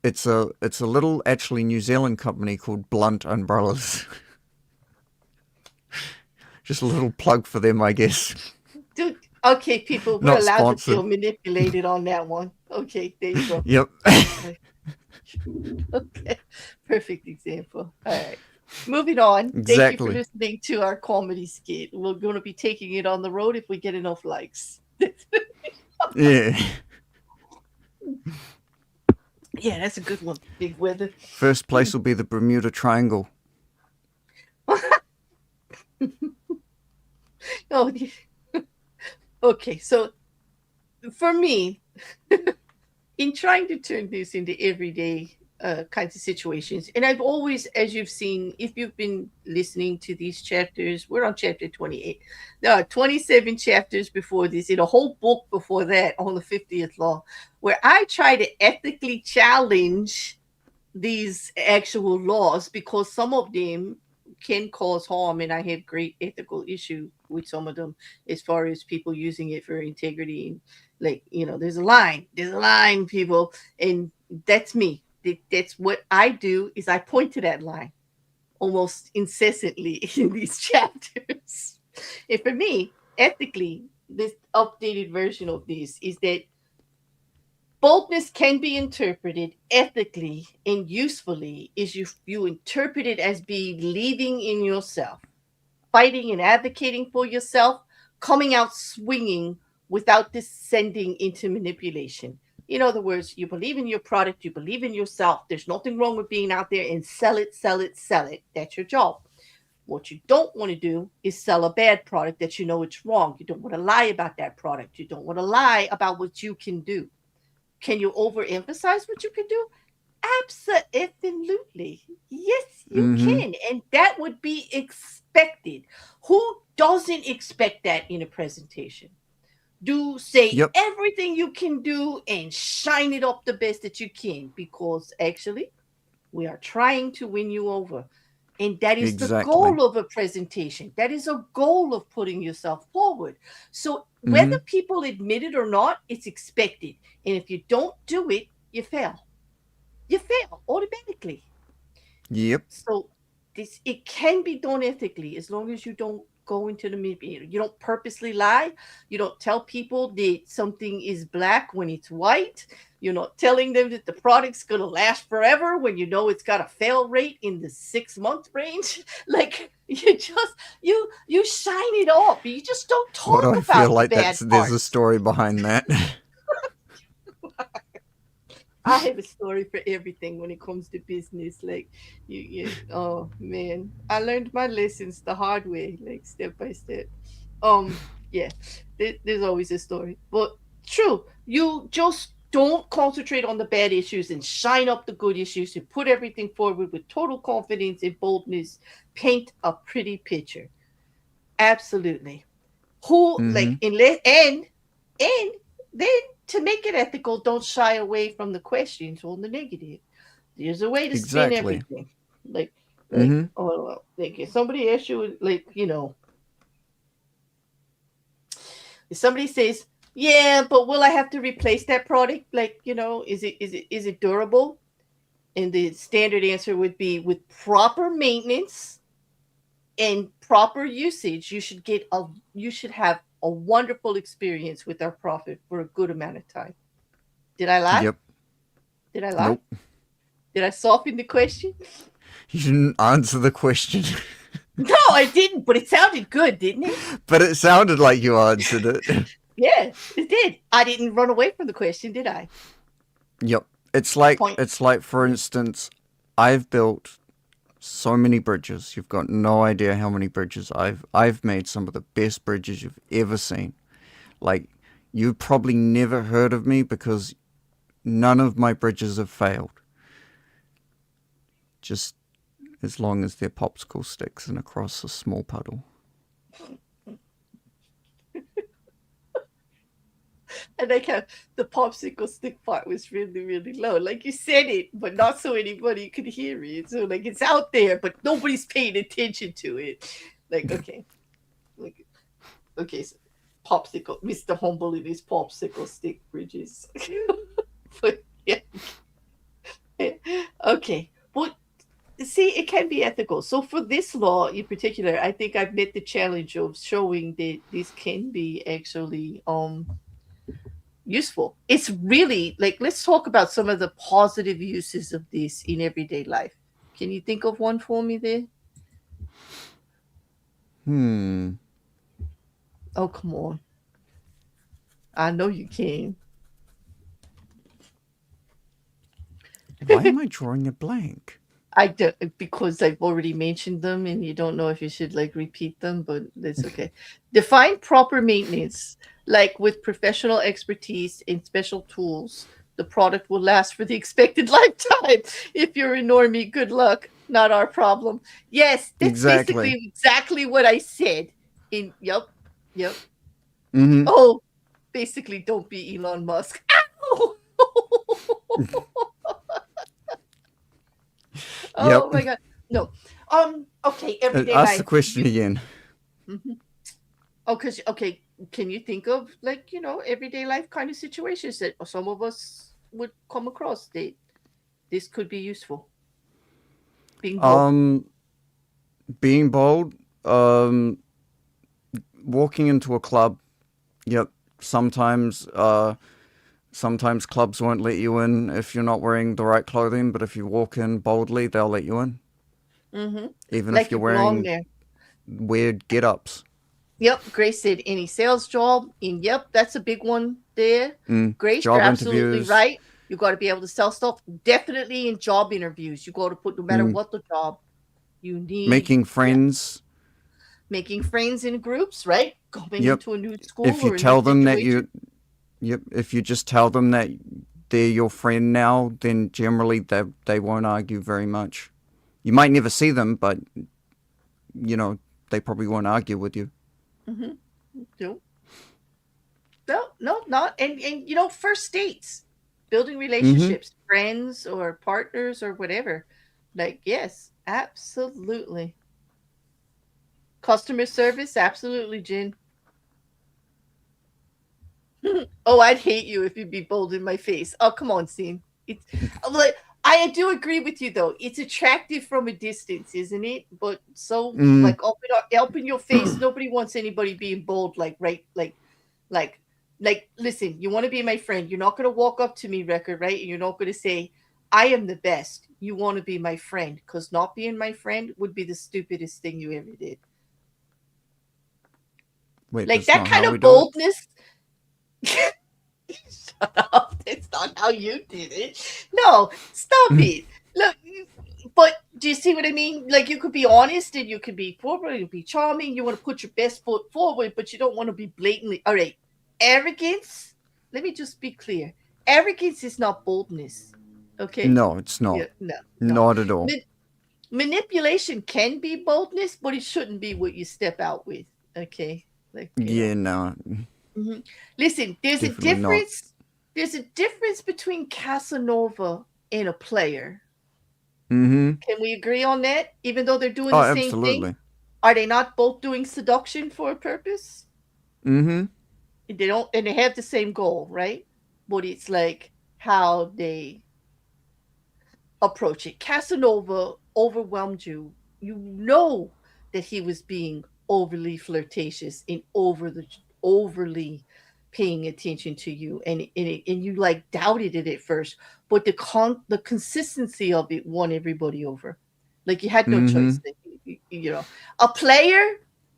it's a little, actually, New Zealand company called Blunt Umbrellas. Just a little plug for them, I guess. dude? Okay, people, we're Not allowed to feel sponsored. manipulated on that one. Okay, there you go. Yep. Okay, okay. Perfect example. All right. Moving on. Thank you for Exactly. listening to our comedy skit. We're going to be taking it on the road if we get enough likes. Yeah. Yeah, that's a good one. Big weather. First place will be the Bermuda Triangle. Oh, okay. So for me, in trying to turn this into everyday kinds of situations, and I've always, as you've seen, if you've been listening to these chapters, we're on chapter 28. There are 27 chapters before this, in a whole book before that on the 50th law, where I try to ethically challenge these actual laws because some of them can cause harm, and I have great ethical issue with some of them as far as people using it for integrity. And like, there's a line, people, and that's me. That's what I do, is I point to that line almost incessantly in these chapters. And for me, ethically, this updated version of this is that boldness can be interpreted ethically and usefully is you interpret it as believing in yourself, fighting and advocating for yourself, coming out swinging without descending into manipulation. In other words, you believe in your product, you believe in yourself. There's nothing wrong with being out there and sell it, sell it, sell it. That's your job. What you don't want to do is sell a bad product that you know it's wrong. You don't want to lie about that product. You don't want to lie about what you can do. Can you overemphasize what you can do? Absolutely. Yes, you Mm-hmm. can. And that would be expected. Who doesn't expect that in a presentation? Do say Yep. everything you can do and shine it up the best that you can, because actually we are trying to win you over. And that is the Exactly. goal of a presentation. That is a goal of putting yourself forward. So Mm-hmm. whether people admit it or not, it's expected. And if you don't do it, you fail. You fail automatically. Yep. So this, it can be done ethically as long as you don't go into the media. You don't purposely lie. You don't tell people that something is black when it's white. You're not telling them that the product's gonna last forever when you know it's got a fail rate in the 6 month range. Like you shine it off. You just don't What do talk I feel about the like bad there's a parts. story behind that? I have a story for everything when it comes to business. Like oh man, I learned my lessons the hard way, like step by step. Yeah, there's always a story, but true. You just don't concentrate on the bad issues and shine up the good issues. You put everything forward with total confidence and boldness. Paint a pretty picture. Absolutely. Who Mm-hmm. like and then to make it ethical, don't shy away from the questions on the negative. There's a way to spin Exactly. everything. Like Mm-hmm. oh well, like if somebody asks you like, if somebody says, yeah, but will I have to replace that product? Like, is it durable? And the standard answer would be with proper maintenance and proper usage, you should have a wonderful experience with our profit for a good amount of time. Did I lie? Yep. Did I lie? Nope. Did I soften the question? You didn't answer the question. No, I didn't, but it sounded good, didn't it? But it sounded like you answered it. Yeah, it did. I didn't run away from the question, did I? Yep. Point. It's like for instance, I've built so many bridges. You've got no idea how many bridges I've made some of the best bridges you've ever seen. Like you've probably never heard of me because none of my bridges have failed. Just as long as they're popsicle sticks and across a small puddle. And like how the popsicle stick part was really, really low. Like you said it, but not so anybody could hear it. So like it's out there, but nobody's paying attention to it. Like like so popsicle, Mr. Humble and his popsicle stick bridges. But yeah, okay. But see, it can be ethical. So for this law in particular, I think I've met the challenge of showing that this can be actually useful. It's really like let's talk about some of the positive uses of this in everyday life. Can you think of one for me there? Hmm. Oh, come on. I know you can. Why am I drawing a blank? I do, because I've already mentioned them and you don't know if you should like repeat them, but that's okay. Define proper maintenance, like with professional expertise and special tools. The product will last for the expected lifetime. If you're a normie, good luck. Not our problem. Yes, that's basically Exactly. exactly what I said. Yep. Mm-hmm. Oh, basically, don't be Elon Musk. Ow! Yep. Oh my god. No. Okay, everyday Ask the life. question again. Mhm. Oh, cause okay, can you think of like, everyday life kind of situations that some of us would come across that this could be useful? Being bold. Um, being bold. Um, walking into a club. Yep. Sometimes, sometimes clubs won't let you in if you're not wearing the right clothing. But if you walk in boldly, they'll let you in, Mm-hmm. even if Like you're you belong wearing there. weird get-ups. Yep, Grace said any sales job, and yep, that's a big one there. Grace, you're Job absolutely interviews. right. You got to be able to sell stuff. Definitely in job interviews, you got to put no matter Mm, what the job you need. making Yeah, friends. making friends in groups, right? Going Yep. into a new If school you or a new tell them that situation. you Yep. If you just tell them that they're your friend now, then generally they won't argue very much. You might never see them, but you know they probably won't argue with you. Mm-hmm. No, no, not and first dates, building Mm-hmm. relationships, friends or partners or whatever. Like yes, absolutely. Customer service, absolutely, Jen. Oh, I'd hate you if you'd be bold in my face. Oh, come on, scene. It's I'm like I do agree with you though. It's attractive from a distance, isn't it? But so Mm, like up in your face, nobody wants anybody being bold like right like like listen, you want to be my friend. You're not gonna walk up to me, Rekkr, right? And you're not gonna say, I am the best. You want to be my friend, because not being my friend would be the stupidest thing you ever did. wait, Like that's that not kind how of we do it? boldness. Shut up. That's not how you did it. No, stop it. Look, but do you see what I mean? Like you could be honest and you could be forward, you could be charming. You want to put your best foot forward, but you don't want to be blatantly. All right, arrogance. Let me just be clear. Arrogance is not boldness. Okay. No, it's Yeah. not. No. No. Not at all. Manipulation can be boldness, but it shouldn't be what you step out with. Okay. Like Yeah, no, Mhm. Listen, definitely not. there's a difference between Casanova and a player. Mm-hmm. Can we agree on that? Even though they're doing Oh, the same thing, absolutely. are they not both doing seduction for a purpose? Mm-hmm. They don't, and they have the same goal, right? But it's like how they approach it. Casanova overwhelmed you. You know that he was being overly flirtatious and overly paying attention to you, and you like doubted it at first, but the consistency of it won everybody over. Like you had no Mm-hmm. choice. Like, a player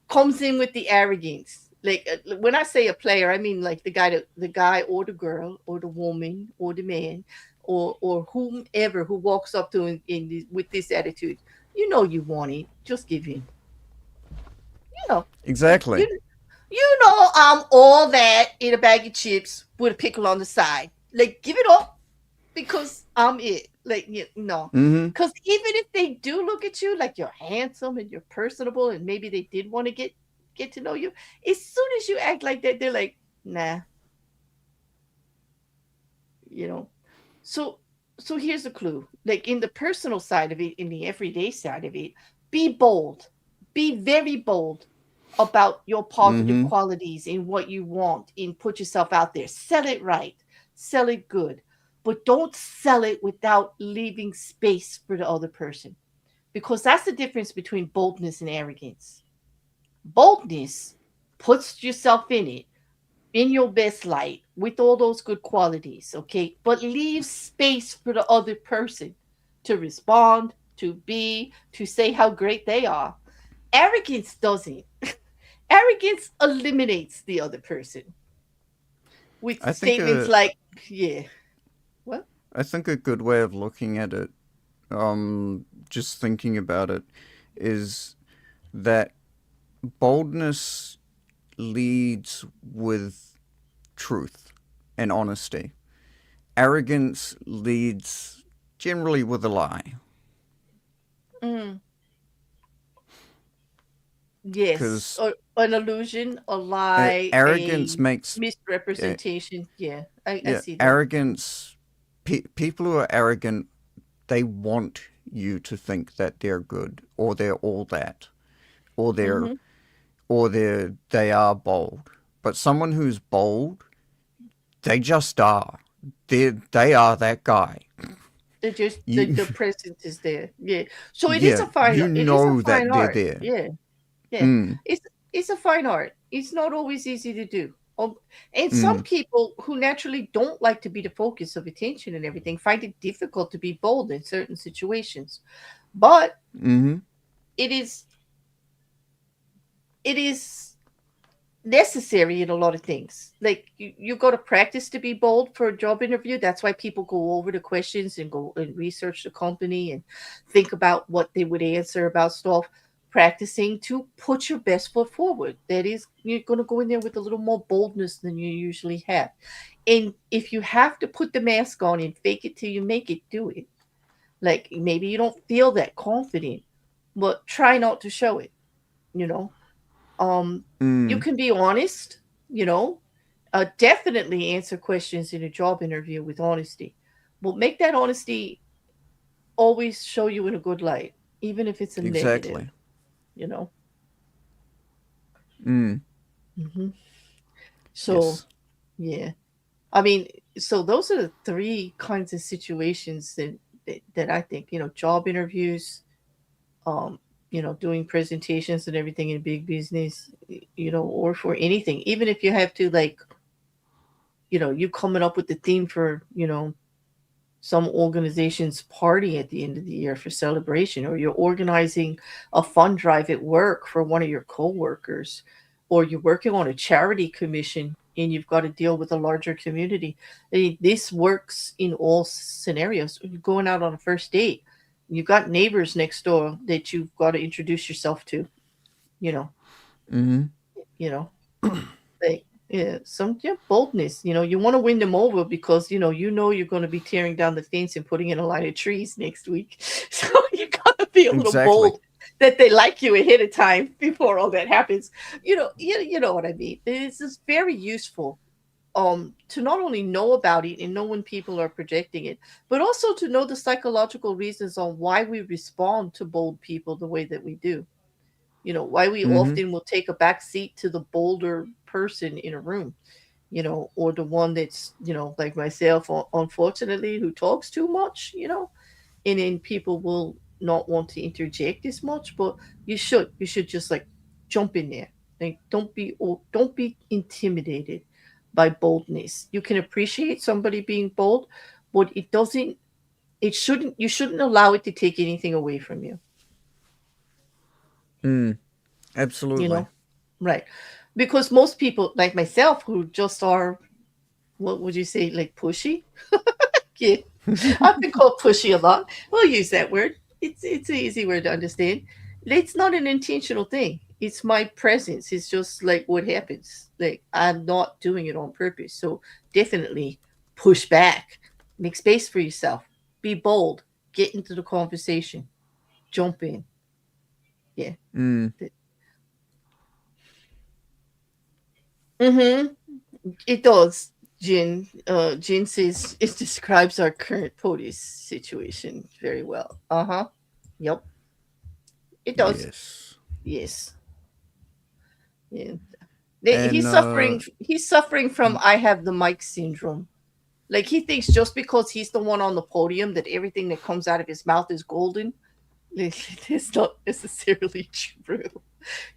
comes in with the arrogance. Like when I say a player, I mean like the guy or the girl or the woman or the man or whomever who walks up to him with this attitude. You know you want it. Just give in. You know, Exactly. you know I'm all that in a bag of chips with a pickle on the side. Like give it up because I'm it. Like no, Mm-hmm. because even if they do look at you like you're handsome and you're personable and maybe they did want to get to know you, as soon as you act like that, they're like, nah, you know. So so here's a clue. Like in the personal side of it, in the everyday side of it, be bold. Be very bold about your positive Mm-hmm. qualities in what you want and put yourself out there. Sell it right. Sell it good. But don't sell it without leaving space for the other person. Because that's the difference between boldness and arrogance. Boldness puts yourself in your best light with all those good qualities, okay? But leave space for the other person to respond, to say how great they are. Arrogance doesn't. Arrogance eliminates the other person with I think statements a like, yeah, what? I think a good way of looking at it, just thinking about it, is that boldness leads with truth and honesty. Arrogance leads generally with a lie. Mm, yes. Because Or an illusion, a lie, arrogance a makes, uh, misrepresentation. Yeah, I yeah, see that. arrogance, people who are arrogant, they want you to think that they're good or they're all that or Mm-hmm. they are bold. But someone who's bold, they just are. They are that guy. They just You the presence is there. Yeah. So yeah, you it is a know fine that they're art. there. Yeah. Yeah. Mm, It's it's a fine art. It's not always easy to do. And some mm, people who naturally don't like to be the focus of attention and everything find it difficult to be bold in certain situations. But mm-hmm. it is it is necessary in a lot of things. Like you go to practice to be bold for a job interview. That's why people go over the questions and go and research the company and think about what they would answer about stuff. Practicing to put your best foot forward. That is, you're going to go in there with a little more boldness than you usually have. And if you have to put the mask on and fake it till you make it, do it. Like maybe you don't feel that confident, but try not to show it, you know um, you Mm, can be honest, you know, definitely answer questions in a job interview with honesty, but make that honesty always show you in a good light, even if it's a negative, exactly. you know. Mm, hmm So, yes. yeah, I mean, so those are the three kinds of situations that I think, job interviews, um, doing presentations and everything in big business, or for anything, even if you have to, like, you coming up with the theme for, some organization's party at the end of the year for celebration, or you're organizing a fund drive at work for one of your coworkers, or you're working on a charity commission and you've got to deal with a larger community. This works in all scenarios. You're going out on a first date, you've got neighbors next door that you've got to introduce yourself to, you know, Mm-hmm. you know, like, yeah, some, yeah, boldness. You want to win them over because you're going to be tearing down the fence and putting in a line of trees next week. So you got to be a little Exactly. bold that they like you ahead of time before all that happens. You know what I mean. This is very useful. To not only know about it and know when people are projecting it, but also to know the psychological reasons on why we respond to bold people the way that we do. Why we Mm-hmm. often will take a back seat to the bolder person in a room, or the one that's, like myself, unfortunately, who talks too much, and then people will not want to interject as much, but you should just like jump in there. Like, don't be intimidated by boldness. You can appreciate somebody being bold, but you shouldn't allow it to take anything away from you. Mm. You Absolutely. know, right? Because most people, like myself, who just are, what would you say, like pushy? Yeah, I've been called pushy a lot. We'll use that word. It's an easy word to understand. It's not an intentional thing. It's my presence. It's just like what happens. Like, I'm not doing it on purpose. So definitely push back. Make space for yourself. Be bold. Get into the conversation. Jump in. Yeah. Mm. Mm-hmm. It does. Jin says it describes our current POTUS situation very well. Uh huh. Yep. It does. Yes. Yes. Yeah. And He's suffering from "I have the mic" syndrome. Like, he thinks just because he's the one on the podium that everything that comes out of his mouth is golden. It's not necessarily true.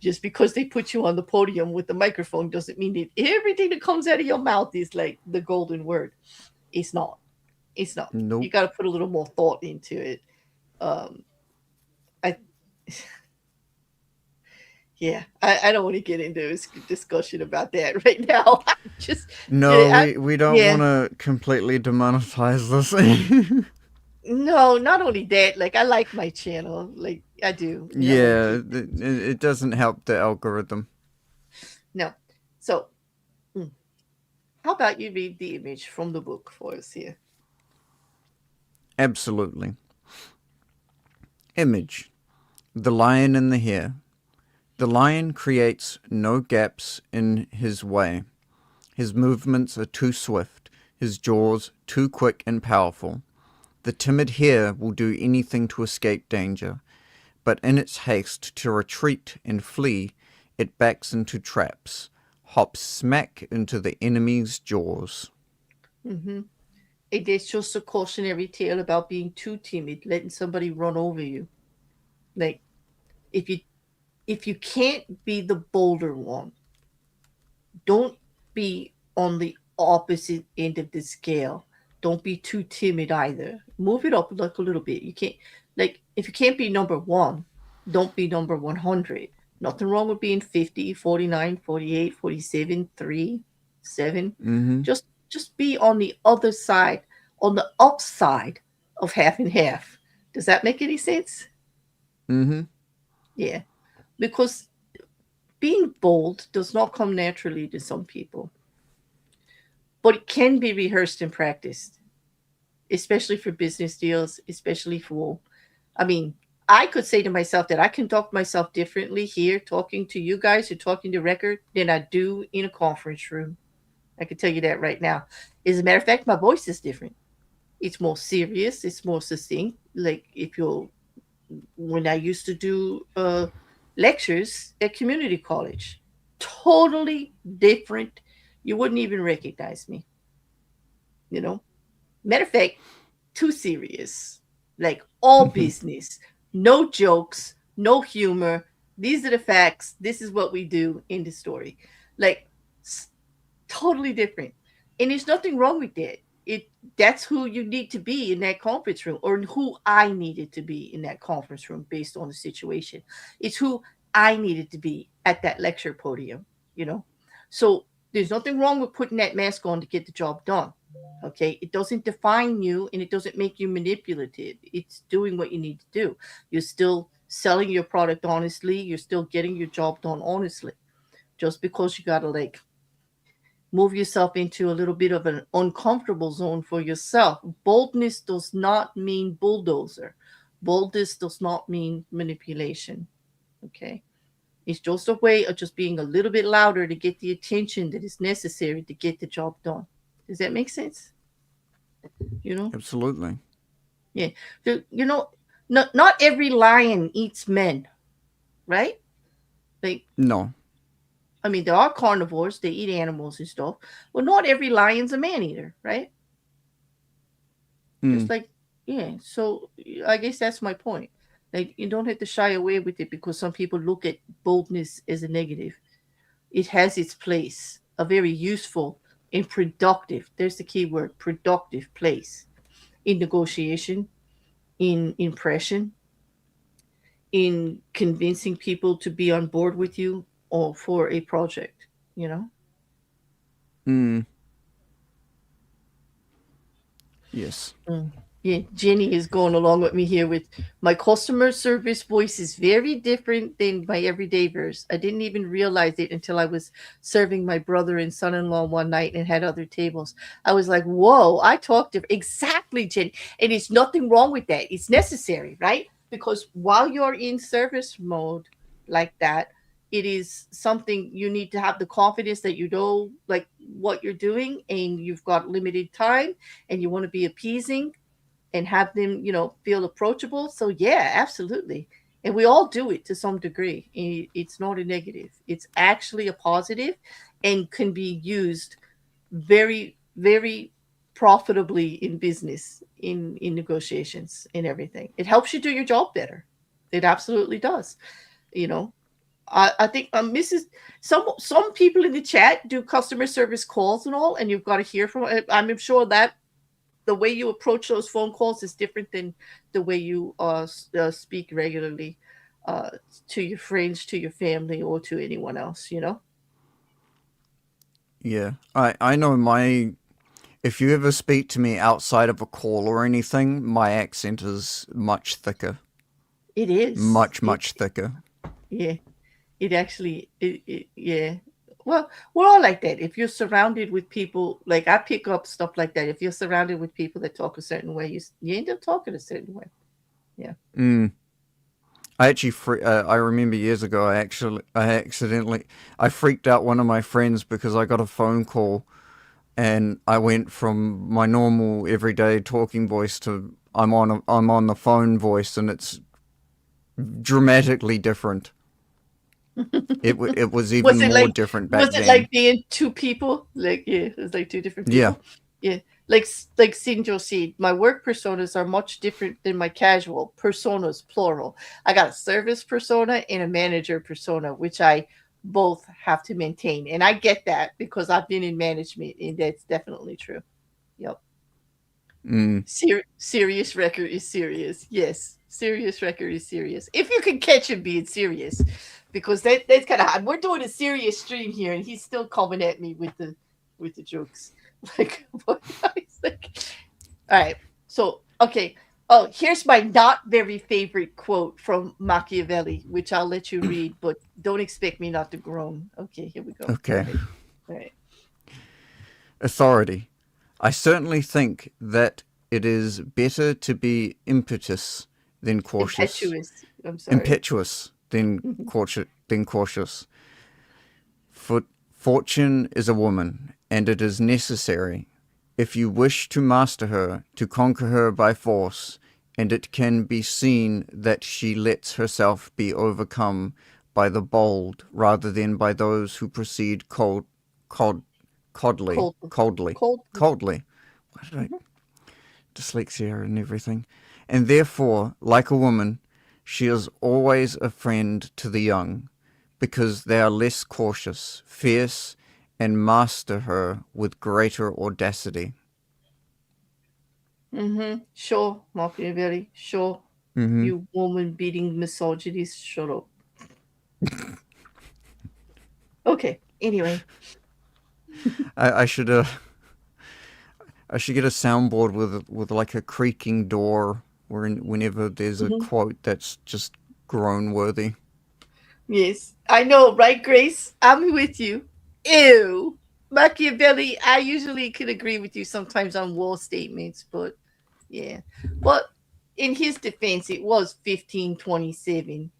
Just because they put you on the podium with the microphone doesn't mean that everything that comes out of your mouth is like the golden word. It's not. It's not. You nope. got to put a little more thought into it. Um, I Yeah, I don't want to get into a discussion about that right now. Just, No, yeah, we don't yeah. want to completely demonetize this. No, not only that. Like, I like my channel. Like, I do, and I want to Yeah, keep it. it doesn't help the algorithm. No, so mm, how about you read the image from the book for us here? Absolutely. Image: the lion and the hare. The lion creates no gaps in his way. His movements are too swift, his jaws too quick and powerful. The timid hare will do anything to escape danger, but in its haste to retreat and flee, it backs into traps, hops smack into the enemy's jaws. Mm-hmm. It is just a cautionary tale about being too timid, letting somebody run over you. Like, if you if you can't be the bolder one, don't be on the opposite end of the scale. Don't be too timid either. Move it up like a little bit. You can't, like, if you can't be number one, don't be number 100. Nothing wrong with being 50, 49, 48, 47, 3, 7. Mm-hmm. Just be on the other side, on the upside of half and half. Does that make any sense? Mm-hmm. Yeah. Because being bold does not come naturally to some people, but it can be rehearsed and practiced, especially for business deals, especially for, I mean, I could say to myself that I conduct myself differently here talking to you guys or talking to Rekkr than I do in a conference room. I can tell you that right now. As a matter of fact, my voice is different. It's more serious, it's more succinct. Like, if you're, when I used to do lectures at community college, totally different. You wouldn't even recognize me, you know? Matter of fact, too serious. Like all business, no jokes, no humor. These are the facts. This is what we do in the story. Like totally different. And there's nothing wrong with that. That's who you need to be in that conference room, or who I needed to be in that conference room based on the situation. It's who I needed to be at that lecture podium, you know. So there's nothing wrong with putting that mask on to get the job done. Okay. It doesn't define you and it doesn't make you manipulative. It's doing what you need to do. You're still selling your product honestly, you're still getting your job done honestly. Just because you gotta like move yourself into a little bit of an uncomfortable zone for yourself. Boldness does not mean bulldozer. Boldness does not mean manipulation. Okay. It's just a way of just being a little bit louder to get the attention that is necessary to get the job done. Does that make sense? You know? Absolutely. Yeah. You know, not every lion eats men, right? Like, No. I mean, there are carnivores, they eat animals and stuff. Well, not every lion's a man eater, right? Just like, yeah. So I guess that's my point. Like, you don't have to shy away with it because some people look at boldness as a negative. It has its place, a very useful and productive, there's the key word, productive place in negotiation, in impression, in convincing people to be on board with you or for a project, you know? Yes. Yeah, Jenny is going along with me here with my customer service voice is very different than my everyday verse. I didn't even realize it until I was serving my brother and son-in-law one night and had other tables. I was like, whoa, I talk different. Exactly, Jenny. And it's nothing wrong with that. It's necessary, right? Because while you're in service mode like that, it is something you need to have the confidence that you know like what you're doing and you've got limited time and you want to be appeasing and have them, you know, feel approachable. So yeah, absolutely. And we all do it to some degree. It's not a negative. It's actually a positive and can be used very, very profitably in business, in negotiations and everything. It helps you do your job better. It absolutely does. You know, I think Mrs. Some people in the chat do customer service calls and all, and you've got to hear from. I'm sure that the way you approach those phone calls is different than the way you speak regularly uh, to your friends, to your family, or to anyone else. You know. Yeah. I know my. If you ever speak to me outside of a call or anything, my accent is much thicker. It is. Much thicker. Yeah. It actually. Yeah. Well, we're all like that. If you're surrounded with people, like I pick up stuff like that. If you're surrounded with people that talk a certain way, you end up talking a certain way. Yeah. I actually, I remember years ago, I freaked out one of my friends because I got a phone call, and I went from my normal everyday talking voice to I'm on the phone voice, and it's dramatically different. It was even Was it more like different back was it then. like being two people? Like yeah, it was like two different Yeah. people. Yeah. Like Sinjo said, my work personas are much different than my casual personas, plural. I got a service persona and a manager persona, which I both have to maintain. And I get that because I've been in management and that's definitely true. Yep. Serious Rekkr is serious. Yes, serious Rekkr is serious. If you can catch him being serious, because that's kind of hard. We're doing a serious stream here, and he's still coming at me with the jokes. Like, what? Like, all right. So, okay. Oh, here's my not very favorite quote from Machiavelli, which I'll let you read, but don't expect me not to groan. Okay, here we go. Okay. All right. Authority. I certainly think that it is better to be impetuous than cautious. Impetuous. I'm sorry. Impetuous than cautious. Fortune is a woman, and it is necessary, if you wish to master her, to conquer her by force, and it can be seen that she lets herself be overcome by the bold rather than by those who proceed coldly. Cold. Why did I dyslexia and everything? And therefore, like a woman, she is always a friend to the young, because they are less cautious, fierce, and master her with greater audacity. Sure, Machiavelli. Sure. Hmm. You woman beating misogynist. Shut up. Okay. Anyway. I should I should get a soundboard with like a creaking door, whenever there's a Mhm. quote that's just groan worthy. Yes. I know, right, Grace? I'm with you. Ew. Machiavelli, I usually can agree with you sometimes on war statements, but yeah. But in his defense, it was 1527.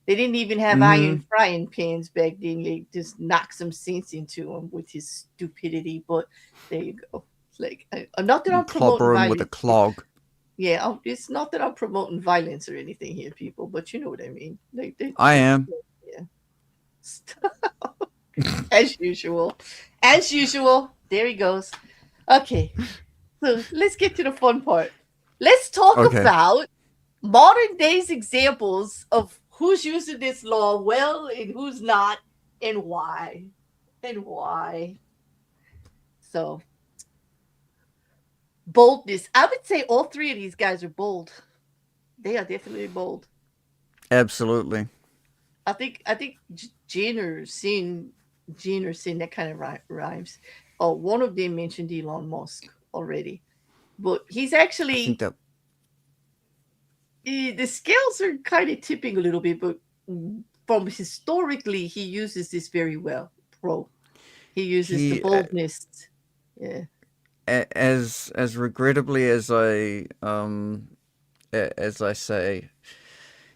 They didn't even have iron Hmm. frying pans back then. They just knocked some sense into him with his stupidity. But there you go. It's like, not that I'm promoting Clobber him with a violence. clog. Yeah, it's not that I'm promoting violence or anything here, people, but you know what I mean. I am. Yeah. As usual. As usual. There he goes. Okay. So let's get to the fun part. Let's talk Okay. about modern days examples of who's using this law well and who's not, and why. And why. So, boldness. I would say all three of these guys are bold. They are definitely bold. Absolutely. I think Jin or Sin, that kind of rhymes. Oh, one of them mentioned Elon Musk already, but he's I think actually that. the scales are kind of tipping a little bit, but from historically, he uses this very well. Pro, he uses the He, boldness. Yeah. as regrettably as I say,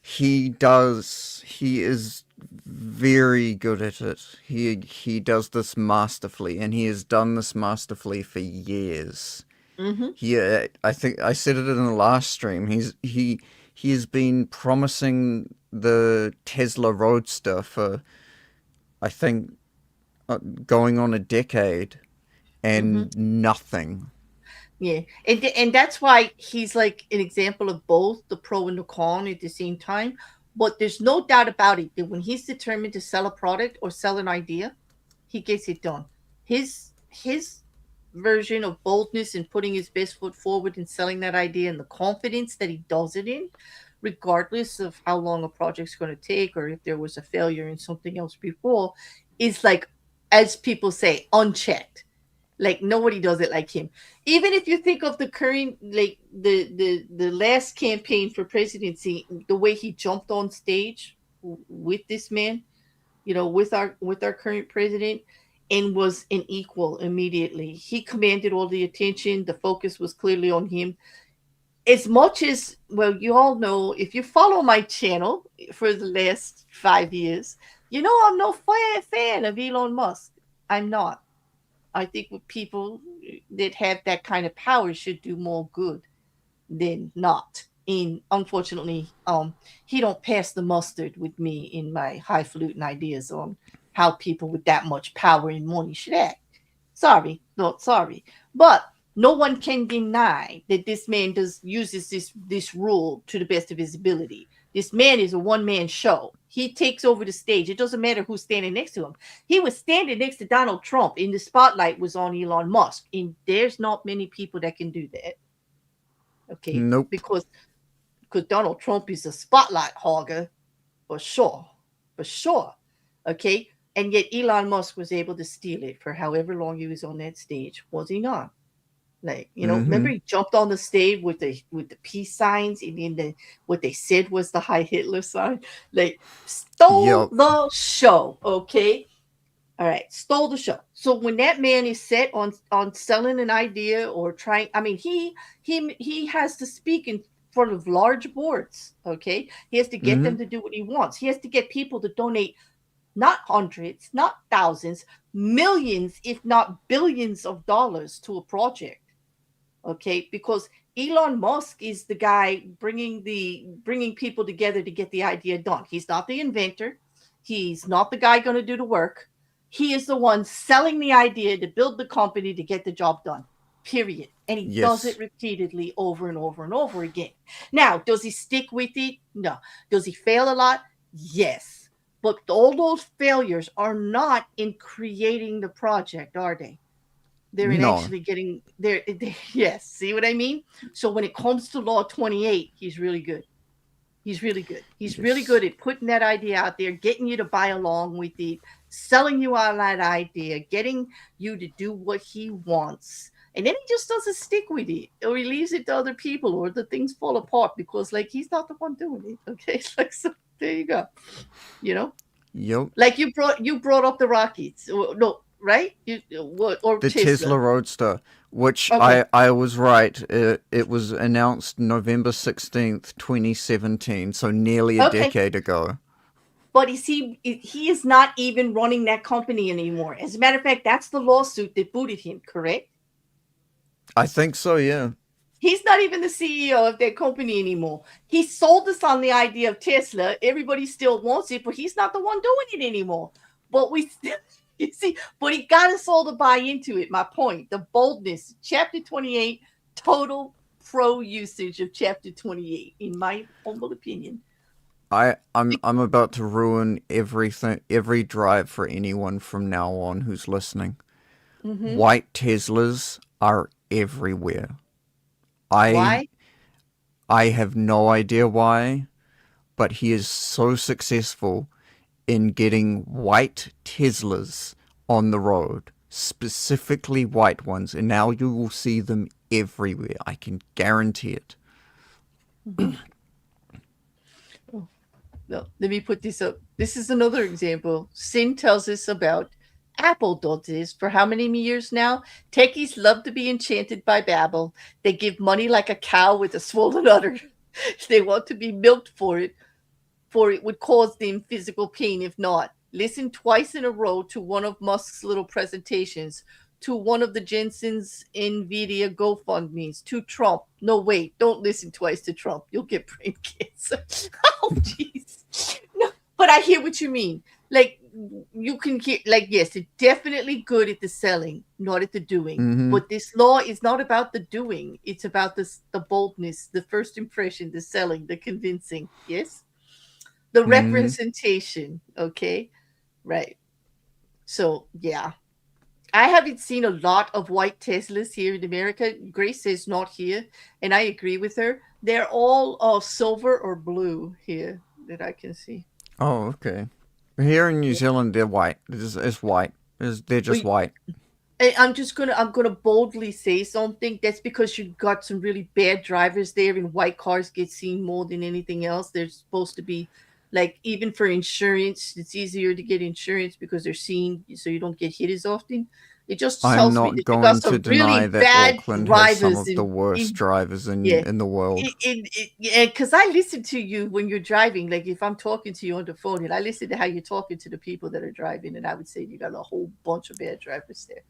he does. He is very good at it. He does this masterfully, and he has done this masterfully for years. Mm-hmm. I think I said it in the last stream. He has been promising the Tesla Roadster for, I think, going on a decade, Mm-hmm. and nothing. Yeah, and that's why he's like an example of both the pro and the con at the same time. But there's no doubt about it that when he's determined to sell a product or sell an idea, he gets it done. His version of boldness and putting his best foot forward and selling that idea and the confidence that he does it in, regardless of how long a project's going to take or if there was a failure in something else before, is like, as people say, unchecked. Like nobody does it like him. Even if you think of the current, like the last campaign for presidency, the way he jumped on stage with this man, with our current president, and was an equal immediately. He commanded all the attention. The focus was clearly on him. As much as, well, you all know, if you follow my channel for the last 5 years, I'm no fan of Elon Musk. I'm not. I think with people that have that kind of power should do more good than not. And unfortunately, he don't pass the mustard with me in my highfalutin ideas on how people with that much power and money should act. Sorry, not sorry, but no one can deny that this man uses this rule to the best of his ability. This man is a one man show. He takes over the stage. It doesn't matter who's standing next to him. He was standing next to Donald Trump, and the spotlight was on Elon Musk. And there's not many people that can do that. Okay, Nope. because Donald Trump is a spotlight hogger, for sure, for sure. Okay, and yet Elon Musk was able to steal it for however long he was on that stage, was he not? Like, remember Mm-hmm. he jumped on the stage with the peace signs, and then what they said was the Heil Hitler sign. Like, stole Yup. the show. Okay, all right, stole the show. So when that man is set on selling an idea or trying, I mean, he has to speak in front of large boards. Okay, he has to get Mm-hmm. them to do what he wants. He has to get people to donate not hundreds, not thousands, millions, if not billions of dollars to a project. Okay, because Elon Musk is the guy bringing people together to get the idea done. He's not the inventor. He's not the guy going to do the work. He is the one selling the idea to build the company to get the job done. period. And he does it Yes. repeatedly over and over and over again. Now, does he stick with it? No. Does he fail a lot? Yes. But all those failures are not in creating the project, are they? They're in No. actually getting there. Yes. See what I mean? So when it comes to Law 28, he's really good. He's really good. He's really Yes. good at putting that idea out there, getting you to buy along with it, selling you on that idea, getting you to do what he wants. And then he just doesn't stick with it, or he leaves it to other people, or the things fall apart because, like, he's not the one doing it. Okay, like so. There you go. You know, Yep. like you brought up the Rockets. No, right? You what or The Tesla Tesla? Roadster, which Okay, I was right. It was announced November 16th, 2017, so nearly a okay. decade ago. But he is not even running that company anymore. As a matter of fact, that's the lawsuit that booted him, correct? I think so, yeah. He's not even the CEO of that company anymore. He sold us on the idea of Tesla. Everybody still wants it, but he's not the one doing it anymore. But we still, you see, but he got us all to buy into it. My point, the boldness, chapter 28, total pro usage of chapter 28, in my humble opinion. I'm about to ruin everything, every drive for anyone from now on who's listening. Mm-hmm. White Teslas are everywhere. I Why? I have no idea why, but he is so successful in getting white Teslas on the road, specifically white ones, and now you will see them everywhere. I can guarantee it. Mm-hmm. Oh, no, let me put this up. This is another example. Sin tells us about Apple does this for how many years now? Techies love to be enchanted by Babel. They give money like a cow with a swollen udder. They want to be milked for it would cause them physical pain if not. Listen twice in a row to one of Musk's little presentations, to one of the Jensen's NVIDIA GoFundMe's, to Trump. No, wait, don't listen twice to Trump. You'll get brain cancer. Oh, jeez. No, but I hear what you mean. Like, you can hear, like, yes, it's definitely good at the selling, not at the doing. Mm-hmm. But this law is not about the doing. It's about the boldness, the first impression, the selling, the convincing. Yes? The Mm-hmm. representation. Okay, right. So yeah, I haven't seen a lot of white Teslas here in America. Grace says not here, and I agree with her. They're all silver or blue here that I can see. Oh, okay. Here in New Zealand, they're white. It's white. They're just We, white. I'm gonna boldly say something. That's because you've got some really bad drivers there, and white cars get seen more than anything else. They're supposed to be, like, even for insurance, it's easier to get insurance because they're seen, so you don't get hit as often. It just I'm tells me not that you got going to some deny really that bad Auckland has some drivers of the worst in drivers yeah. in the world. Yeah, because I listen to you when you're driving. Like, if I'm talking to you on the phone, and I listen to how you're talking to the people that are driving, and I would say you got a whole bunch of bad drivers there.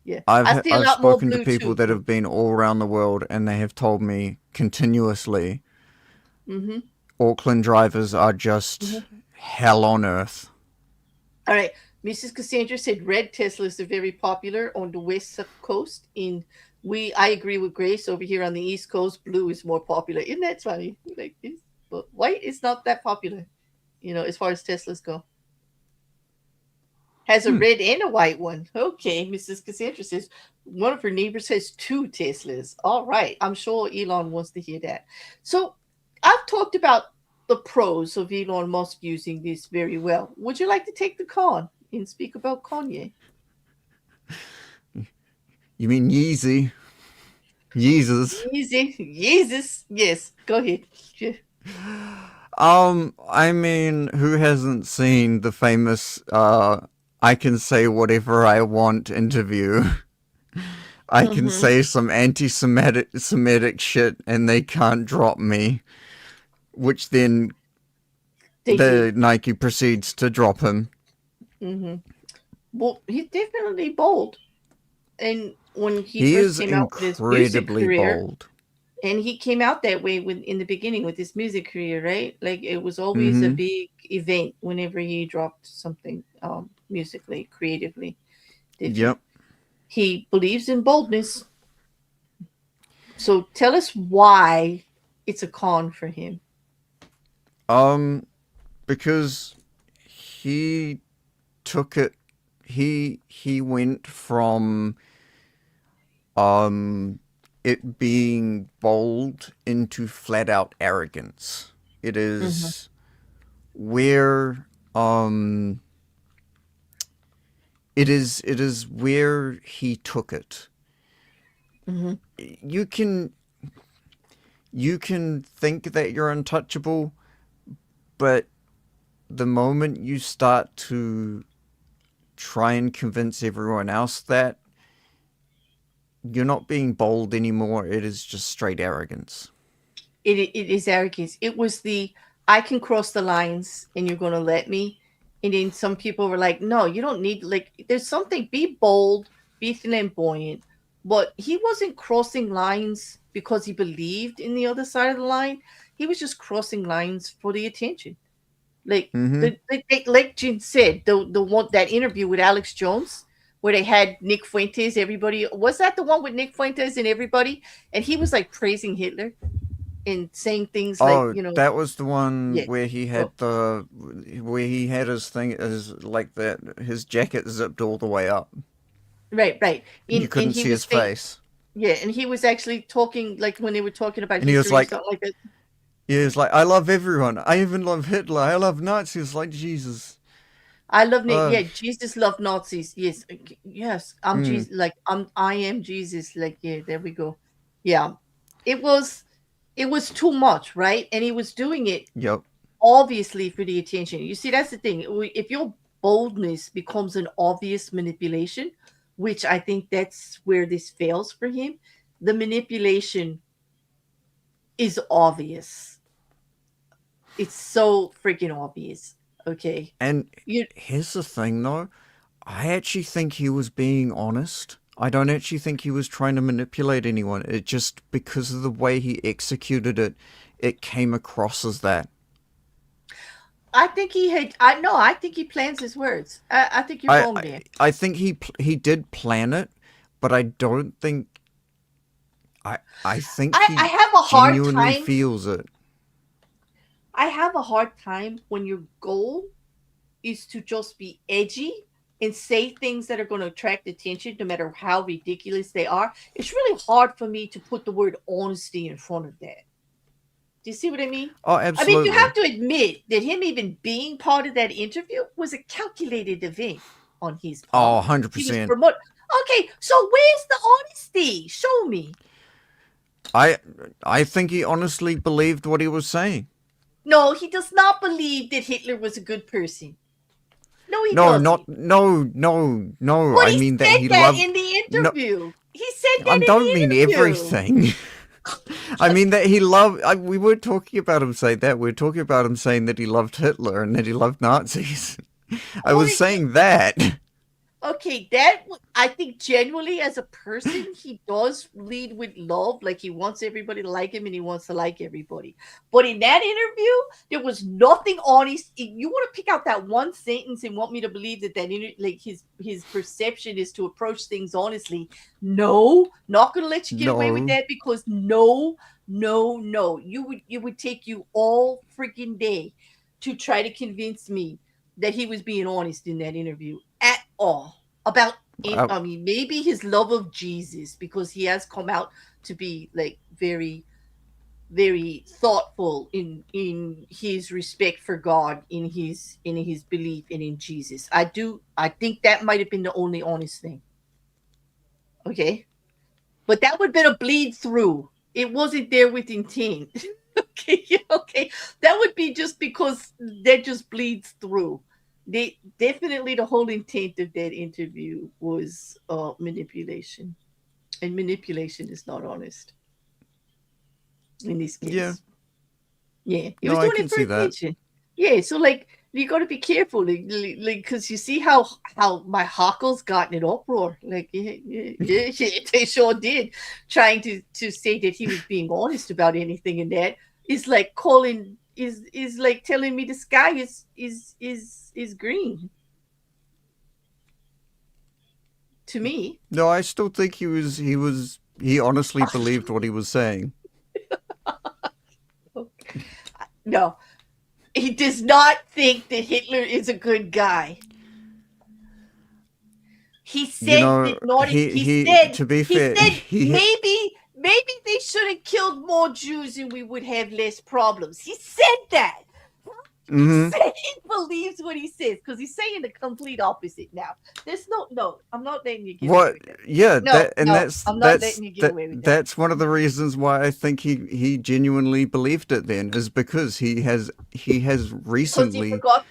Yeah, I see a I've lot more spoken to blue people too. that have been all around the world, and they have told me continuously Mm-hmm. Auckland drivers are Mm-hmm. just hell on earth. All right. Mrs. Cassandra said red Teslas are very popular on the west coast. I agree with Grace over here on the east coast. Blue is more popular. Isn't that funny? Like this, but white is not that popular. As far as Teslas go, has a Hmm. red and a white one. Okay, Mrs. Cassandra says one of her neighbors has two Teslas. All right, I'm sure Elon wants to hear that. So I've talked about the pros of Elon Musk using this very well. Would you like to take the con and speak about Kanye? You mean Yeezy? Yeezus? Easy, Jesus. Yes, go ahead. I mean, who hasn't seen the famous I can say whatever I want interview? I can Mm-hmm. say some anti-Semitic shit and they can't drop me, which then They the did. Nike proceeds to drop him. Mm-hmm. Well, he's definitely bold. And when he He first is came out with his music incredibly career, bold. and he came out that way in the beginning with his music career, right? Like, it was always a Mm-hmm. big event whenever he dropped something musically, creatively. Did you? Yep. He believes in boldness. So tell us why it's a con for him. Because he took it. He went from um it being bold into flat out arrogance. It Mm-hmm. is where it is where he took it. Mm-hmm. You can you can think that you're untouchable, but the moment you start to try and convince everyone else that, you're not being bold anymore. It is just straight arrogance. It is arrogance. It was the I can cross the lines and you're gonna let me. And then some people were like, no, you don't need like there's something, be bold, be flamboyant. But he wasn't crossing lines because he believed in the other side of the line. He was just crossing lines for the attention. Like Mm-hmm. like Jin said, the one that interview with Alex Jones where they had Nick Fuentes, everybody was that the one with Nick Fuentes and everybody, and he was like praising Hitler and saying things like, Oh, that was the one yeah, where he oh, had his thing is like that. His jacket zipped all the way up. right. You And couldn't he see was his saying, face, yeah, and he was actually talking like when they were talking about and he was history or like, something like that. he was like, "I love everyone. I even love Hitler. I love Nazis." Like Jesus. I love Nick. Uh, Yeah, Jesus loved Nazis. Yes, yes. I'm mm, Jesus. Like I am Jesus. Like yeah, there we go. Yeah, it was it was too much, right? And he was doing it yep. obviously for the attention. You see, that's the thing. If your boldness becomes an obvious manipulation, which I think that's where this fails for him, the manipulation is obvious. It's so freaking obvious. Okay. And You here's the thing, though. I actually think he was being honest. I don't actually think he was trying to manipulate anyone. It just because of the way he executed it, it came across as that. I think he had I know, I think he plans his words. I think you're I wrong I, there. I think he did plan it, but I don't think I think I he have a hard genuinely time. feels it. I have a hard time when your goal is to just be edgy and say things that are going to attract attention no matter how ridiculous they are. It's really hard for me to put the word honesty in front of that. Do you see what I mean? Oh, I mean, you have absolutely. to admit that him even being part of that interview was a calculated event on his Oh, part. He was 100%. promoted. Okay, so where's the honesty? Show me. I I think he honestly believed what he was saying. No, he does not believe that Hitler was a good person. No, he No, doesn't. not no. But I he mean that said he that loved in the no interview. He said I that in don't mean the interview. everything. I mean that he loved. We weren't talking about him saying that. We were talking about him saying that he loved Hitler and that he loved Nazis. I Well, was saying that. okay, I think genuinely as a person, he does lead with love. Like he wants everybody to like him and he wants to like everybody. But in that interview, there was nothing honest. You want to pick out that one sentence and want me to believe that like his perception is to approach things honestly. No, not going to let you get away with No. that because no. You would take you all freaking day to try to convince me that he was being honest in that interview at all about it. I, I mean, maybe his love of Jesus, because he has come out to be like very thoughtful in his respect for God, in his belief and in Jesus. I think that might have been the only honest thing. Okay. But that would have been a bleed through. It wasn't there with intent. Okay. That would be just because that just bleeds through. They definitely the whole intent of that interview was manipulation. And manipulation is not honest in this yeah. case. Yeah, he No, was I doing can it for see that. attention. Yeah, so like you got to be careful, like, because you see how my hackles got in an uproar. Like, yeah, they sure did, trying to say that he was being honest about anything, and that is like calling is like telling me the sky is green to me. No, I still think he was He honestly believed what he was saying. No, he does not think that Hitler is a good guy. He You said know, that not. he to be He fair, said he maybe they should have killed more Jews and we would have less problems. He said that. He mhm. said he believes what he says because he's saying the complete opposite now. There's no. I'm not letting you get away What? with that. Yeah, No, that and no, that's I'm not that's letting you get that away with that. that's one of the reasons why I think he genuinely believed it. Then is because he has Because he recently forgot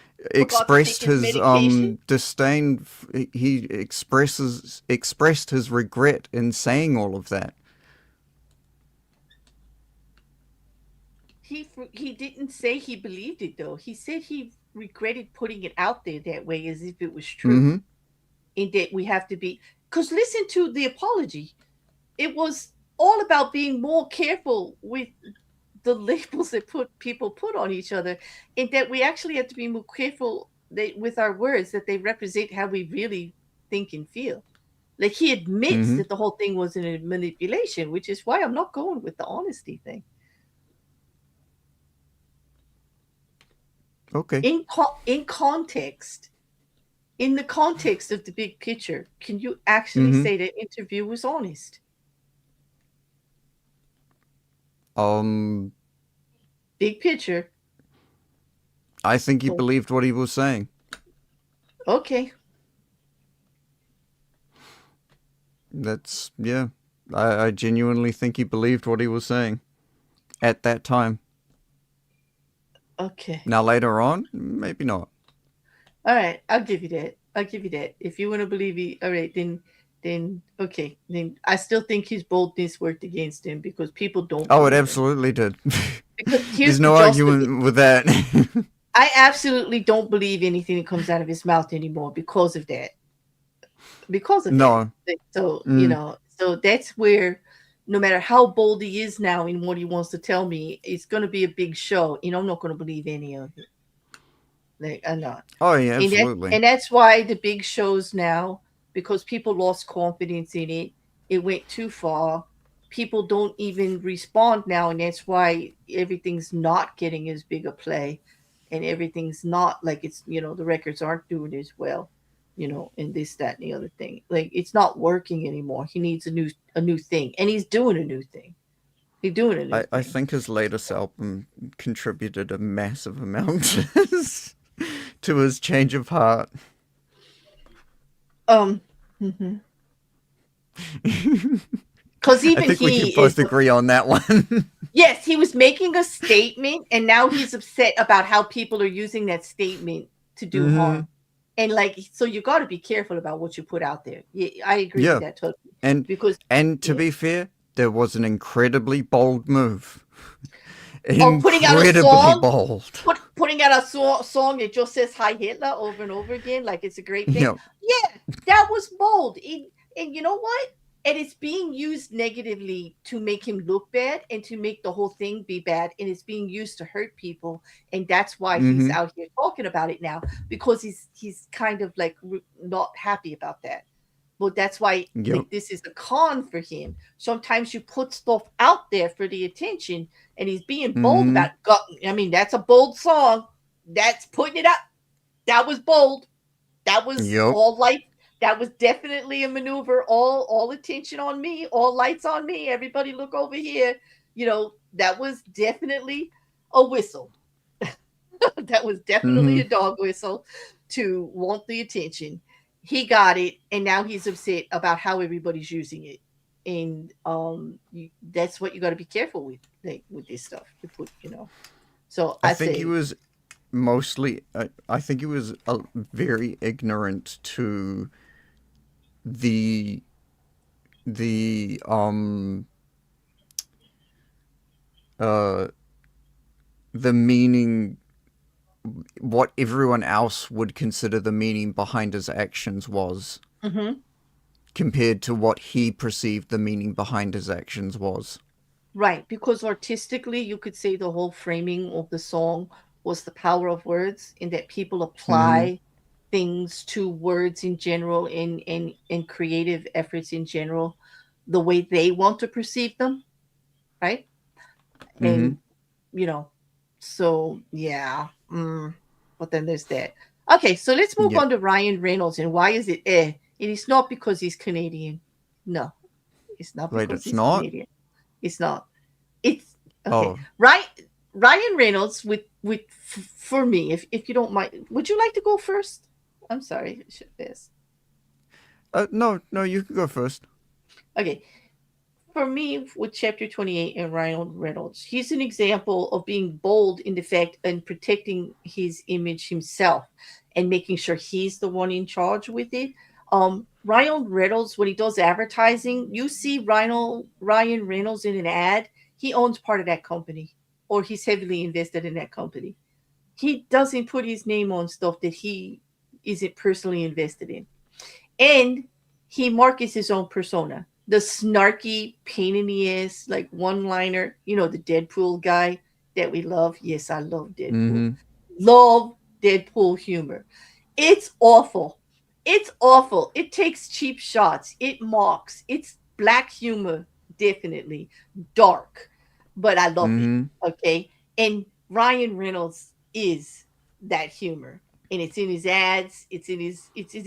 to take expressed his his medication. disdain. He expressed his regret in saying all of that. He didn't say he believed it though. He said he regretted putting it out there that way as if it was true. Mm-hmm. In that we have to be, because listen to the apology. It was all about being more careful with the labels that people put on each other, and that we actually have to be more careful with our words that they represent how we really think and feel. Like he admits Mm-hmm. that the whole thing was a manipulation, which is why I'm not going with the honesty thing. Okay. In context, in the context of the big picture, can you actually Mm-hmm. say that interview was honest? Um, Big picture. I think he So, believed what he was saying. okay. That's yeah. I genuinely think he believed what he was saying at that time. Okay. Now later on, maybe not. All right. I'll give you that. I'll give you that. If you want to believe me, all right, then okay. Then I still think his boldness worked against him because people don't Oh, it believe him. absolutely did. Because There's here's the no just of it. argument with that. I absolutely don't believe anything that comes out of his mouth anymore because of that. Because of that. No. So, Mm, so that's where no matter how bold he is now in what he wants to tell me, it's going to be a big show. I'm not going to believe any of it. Like I'm not. oh yeah, And that absolutely. and that's why the big shows now, because people lost confidence in it, it went too far. People don't even respond now, and that's why everything's not getting as big a play, and everything's not like it's the records aren't doing as well, and this, that, and the other thing. Like it's not working anymore. He needs a new thing, and he's doing a new thing. He's doing a new I thing. think his latest album contributed a massive amount to his change of heart. Um, because I even think we can he is both agree on that one. Yes, he was making a statement, and now he's upset about how people are using that statement to do hmm harm. And like, so you got to be careful about what you put out there. Yeah, I agree with Yeah, that totally. and Because and to yeah, be fair, there was an incredibly bold move. putting out a Incredibly song, bold. putting out a song that just says "Hi Hitler" over and over again, like it's a great thing. Yeah. Yeah, that was bold. And you know what? And it's being used negatively to make him look bad and to make the whole thing be bad. And it's being used to hurt people. And that's why he's hmm out here talking about it now, because he's kind of like not happy about that. But that's why, Yep. like, this is a con for him. Sometimes you put stuff out there for the attention, and he's being bold hmm about it. I mean, that's a bold song. That's putting it up. That was bold. That was Yep. all light. That was definitely a maneuver. All attention on me. All lights on me. Everybody look over here. That was definitely a whistle. That was definitely hmm a dog whistle to want the attention. He got it, and now he's upset about how everybody's using it. And that's what you got to be careful with, like, with this stuff. You put, So I I think he say, was mostly. I think he was very ignorant to the the uh the meaning, what everyone else would consider the meaning behind his actions was, mm-hmm. compared to what he perceived the meaning behind his actions was. Right, because artistically, you could say the whole framing of the song was the power of words, in that people hmm apply things to words in general, and creative efforts in general. the way they want to perceive them, right? Mm-hmm. And you know, so yeah. But then there's that. Okay, so let's move Yep. on to Ryan Reynolds and why is it eh? It is not because he's Canadian. No, it's not Wait, because it's he's not? Canadian. It's not. It's okay. Oh, Ryan Reynolds for me, if you don't mind, would you like to go first? I'm sorry, I should have asked. no, no, you can go first. Okay, for me, with Chapter 28 and Ryan Reynolds, he's an example of being bold in the fact and protecting his image himself and making sure he's the one in charge with it. Ryan Reynolds, when he does advertising, you see Ryan Reynolds in an ad, he owns part of that company or he's heavily invested in that company. He doesn't put his name on stuff that he isn't personally invested in. And he markets his own persona. The snarky, pain in the ass, like one liner, the Deadpool guy that we love. Yes, I love Deadpool. Mm-hmm. Love Deadpool humor. It's awful. It's awful. It takes cheap shots. It mocks. It's black humor, definitely. Dark. But I love it. Mm-hmm. Okay. And Ryan Reynolds is that humor. And it's in his ads, it's in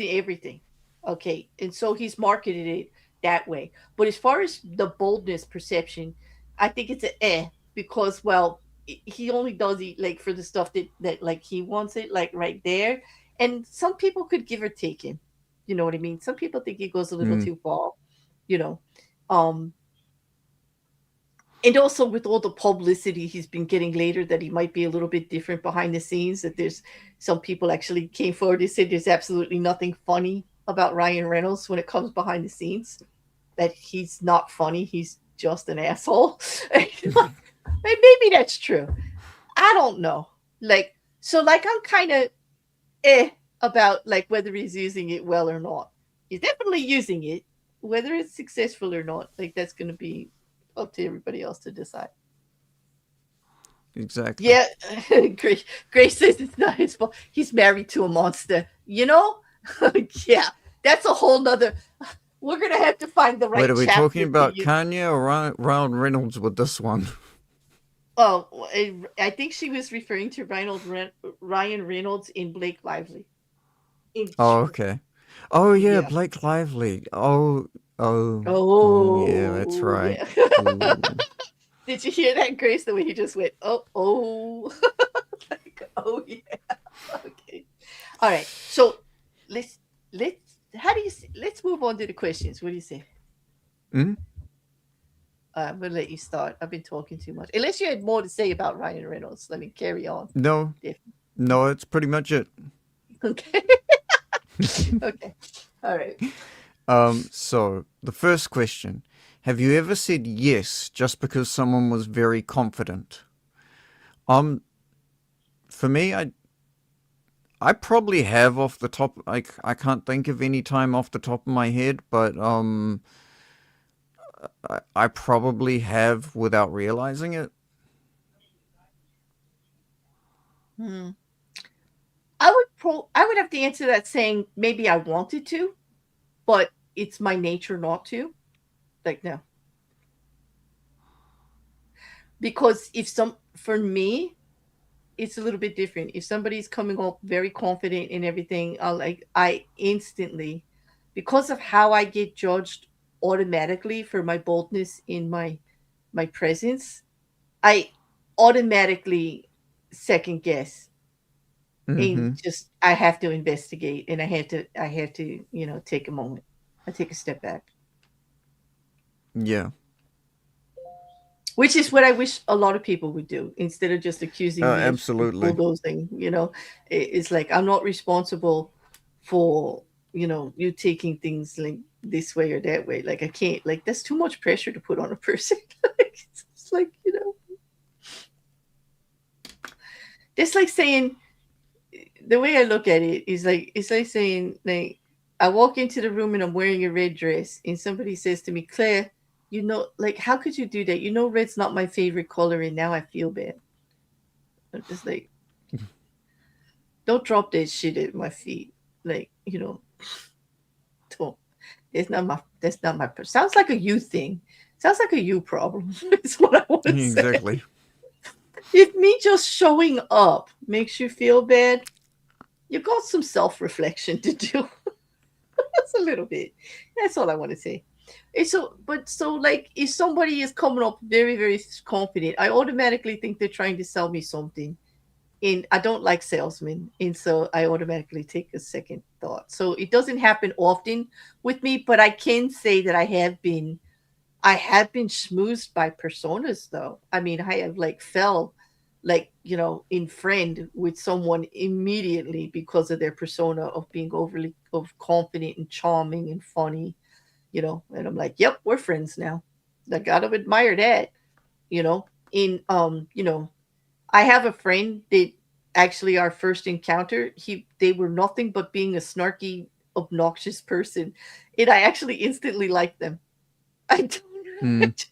everything. Okay. And so he's marketed it that way. But as far as the boldness perception, I think it's a because well, he only does it like for the stuff that like he wants it like right there. And some people could give or take him. You know what I mean? Some people think he goes a little Mm. too far, you know. Um and also with all the publicity he's been getting later that he might be a little bit different behind the scenes, that there's some people actually came forward and said there's absolutely nothing funny about Ryan Reynolds when it comes behind the scenes, that he's not funny, he's just an asshole. Maybe that's true. I don't know. Like, so like I'm kind of about like whether he's using it well or not. He's definitely using it. Whether it's successful or not, like that's going to be up to everybody else to decide. Exactly. Yeah, Grace says it's not his fault. He's married to a monster. Yeah, that's a whole nother. We're gonna have to find the Wait, right are we talking chapter to about use. Kanye or Ryan Reynolds with this one? Oh, I think she was referring to Ryan Reynolds in Blake Lively. In Oh, okay. Oh yeah, yeah. Blake Lively. Oh yeah, that's Oh right. yeah. Ooh. Did you hear that, Grace? The way he just went, oh, like, oh yeah. Okay. All right. So let's let's move on to the questions. What do you say? Mm? I'm gonna let you start. I've been talking too much. Unless you had more to say about Ryan Reynolds, let me carry on. No, If- no, it's pretty much it. Okay. Okay. All right. So the first question: have you ever said yes just because someone was very confident? Um, for me, I probably have off the top. I can't think of any time off the top of my head, but I probably have without realizing it. Hmm. I would have to answer that saying maybe I wanted to, but it's my nature not to. Like no, because if some for me, it's a little bit different. If somebody's coming off very confident in everything, I instantly, because of how I get judged automatically for my boldness in my presence, I automatically second guess and Mm-hmm. just I have to investigate and I have to take a moment. I take a step back. Yeah. Which is what I wish a lot of people would do instead of just accusing me of Absolutely. bulldozing. It's like I'm not responsible for you taking things like this way or that way. Like I can't, like that's too much pressure to put on a person. Like, it's like it's like saying, the way I look at it is like it's like saying, like, I walk into the room and I'm wearing a red dress and somebody says to me, Claire, like, how could you do that? Red's not my favorite color and now I feel bad. I'm just like, don't drop that shit at my feet. Like, don't. It's not my That's not my. Sounds like a you thing. Sounds like a you problem. Is what I want to say. Exactly. If me just showing up makes you feel bad, you got some self reflection to do. That's a little bit. That's all I want to say. It's so, but so like, if somebody is coming up very, very confident, I automatically think they're trying to sell me something. And I don't like salesmen, and so I automatically take a second thought. So it doesn't happen often with me, but I can say that I have been schmoozed by personas though. I mean, I have like fell like, in friend with someone immediately because of their persona of being overly of confident and charming and funny, and I'm like, yep, we're friends now. I gotta admire that, you know. In I have a friend that actually our first encounter, they were nothing but being a snarky, obnoxious person. And I actually instantly liked them. I don't know. Mm.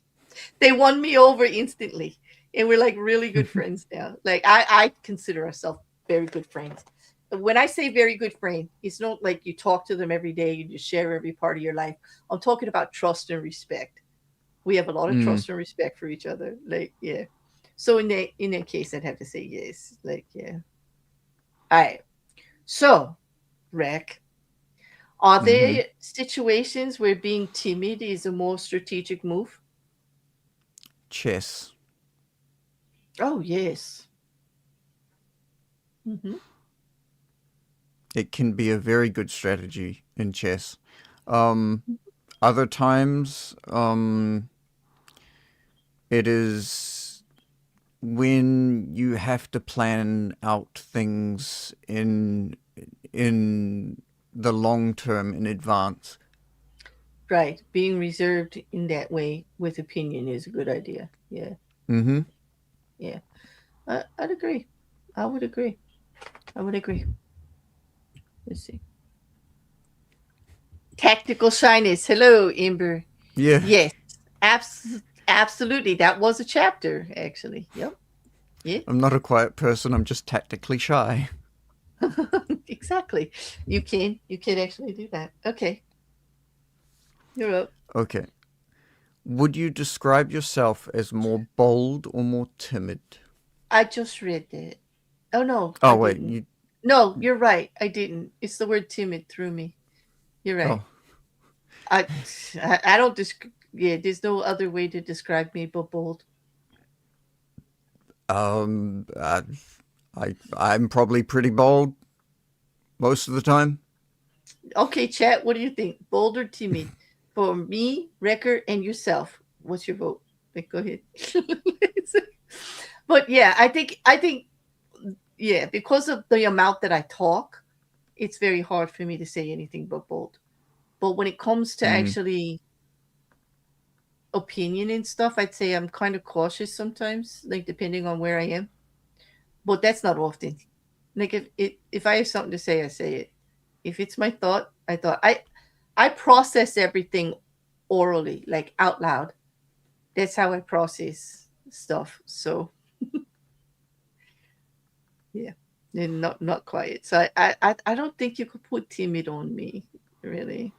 They won me over instantly. And we're like really good friends now. Like I consider ourselves very good friends. When I say very good friend, it's not like you talk to them every day, you just share every part of your life. I'm talking about trust and respect. We have a lot of Mm. trust and respect for each other. Like, yeah. So in that case, I'd have to say yes. Like, yeah. All right. So, Rec, are Mm-hmm. there situations where being timid is a more strategic move? Chess. Oh, yes. Mm-hmm. It can be a very good strategy in chess. Um, Other times, it is when you have to plan out things in the long term in advance. Right. Being reserved in that way with opinion is a good idea. Yeah. Mm-hmm. Yeah. I'd agree. I would agree. I would agree. Let's see. Tactical shyness. Hello, Ember. Yeah, Yes. Absolutely. That was a chapter, actually. Yep. Yeah. I'm not a quiet person. I'm just tactically shy. Exactly. You can actually do that. Okay. You're up. Okay. Would you describe yourself as more bold or more timid? I just read that. Oh no, I Oh wait, didn't. you. No, you're right. I didn't. It's the word timid threw me. You're right. Oh, I I don't yeah, there's no other way to describe me but bold. um, uh, I'm probably pretty bold most of the time. Okay, chat, what do you think? Bold or timid? For me, Rekkr, and yourself. What's your vote? Like, go ahead. But yeah, I think yeah, because of the amount that I talk, it's very hard for me to say anything but bold. But when it comes to Mm, actually opinion and stuff, I'd say I'm kind of cautious sometimes, like depending on where I am. But that's not often. Like if I have something to say, I say it. If it's my thought, I process everything orally, like out loud. That's how I process stuff. So yeah, and not quiet. So I don't think you could put timid on me, really.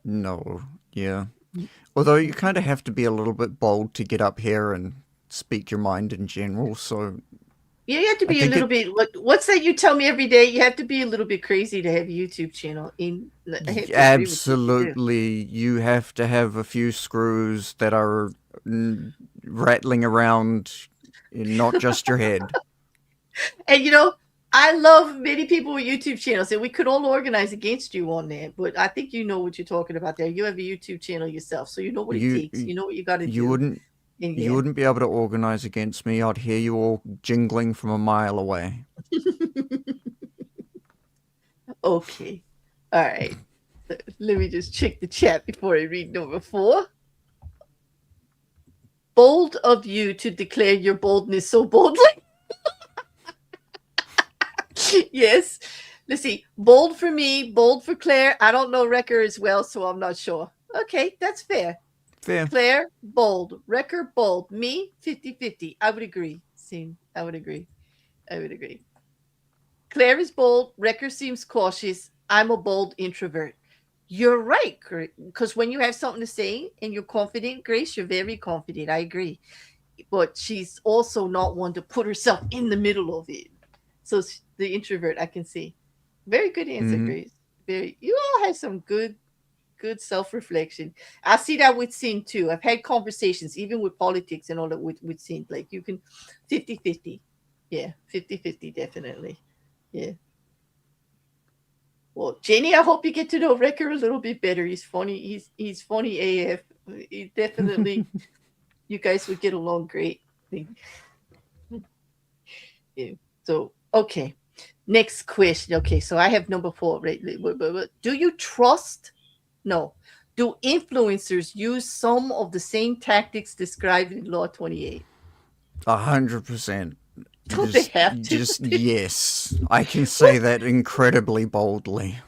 no, yeah. Although you kind of have to be a little bit bold to get up here and speak your mind in general. So Yeah, you have to I be a think little it bit. What's that you tell me every day? You have to be a little bit crazy to have a YouTube channel. In I have to agree with you. You do. absolutely you have to have a few screws that are rattling around, in not just your head. And I love many people with YouTube channels, and we could all organize against you on that. But I think you know what you're talking about there. You have a YouTube channel yourself, so you know what it You takes. You know what you got to you do. wouldn't And you yeah, wouldn't be able to organize against me. I'd hear you all jingling from a mile away. okay, all right. Let me just check the chat before I read number 4. Bold of you to declare your boldness so boldly. Yes. Let's see. Bold for me, bold for Claire. I don't know Rekkr as well, so I'm not sure. Okay, that's fair. Fair. Claire, bold. Rekkr, bold. Me, 50-50. I would agree. Scene. I would agree. I would agree. Claire is bold. Rekkr seems cautious. I'm a bold introvert. You're right, because when you have something to say and you're confident, Grace, you're very confident. I agree. But she's also not one to put herself in the middle of it. So the introvert, I can see. Very good answer, Mm-hmm. Grace. Very. You all have some good self reflection. I see that with Sin too. I've had conversations, even with politics and all that with Sin. Like you can 50-50. Yeah, 50-50, definitely. Yeah. Well, Jenny, I hope you get to know Rekkr a little bit better. He's funny. He's funny AF. He definitely, you guys would get along great. Yeah. So okay, next question. Okay, so I have number 4. Right? Do you trust? No. Do influencers use some of the same tactics described in Law 28? 100%. Don't they have to? Just yes. I can say that incredibly boldly.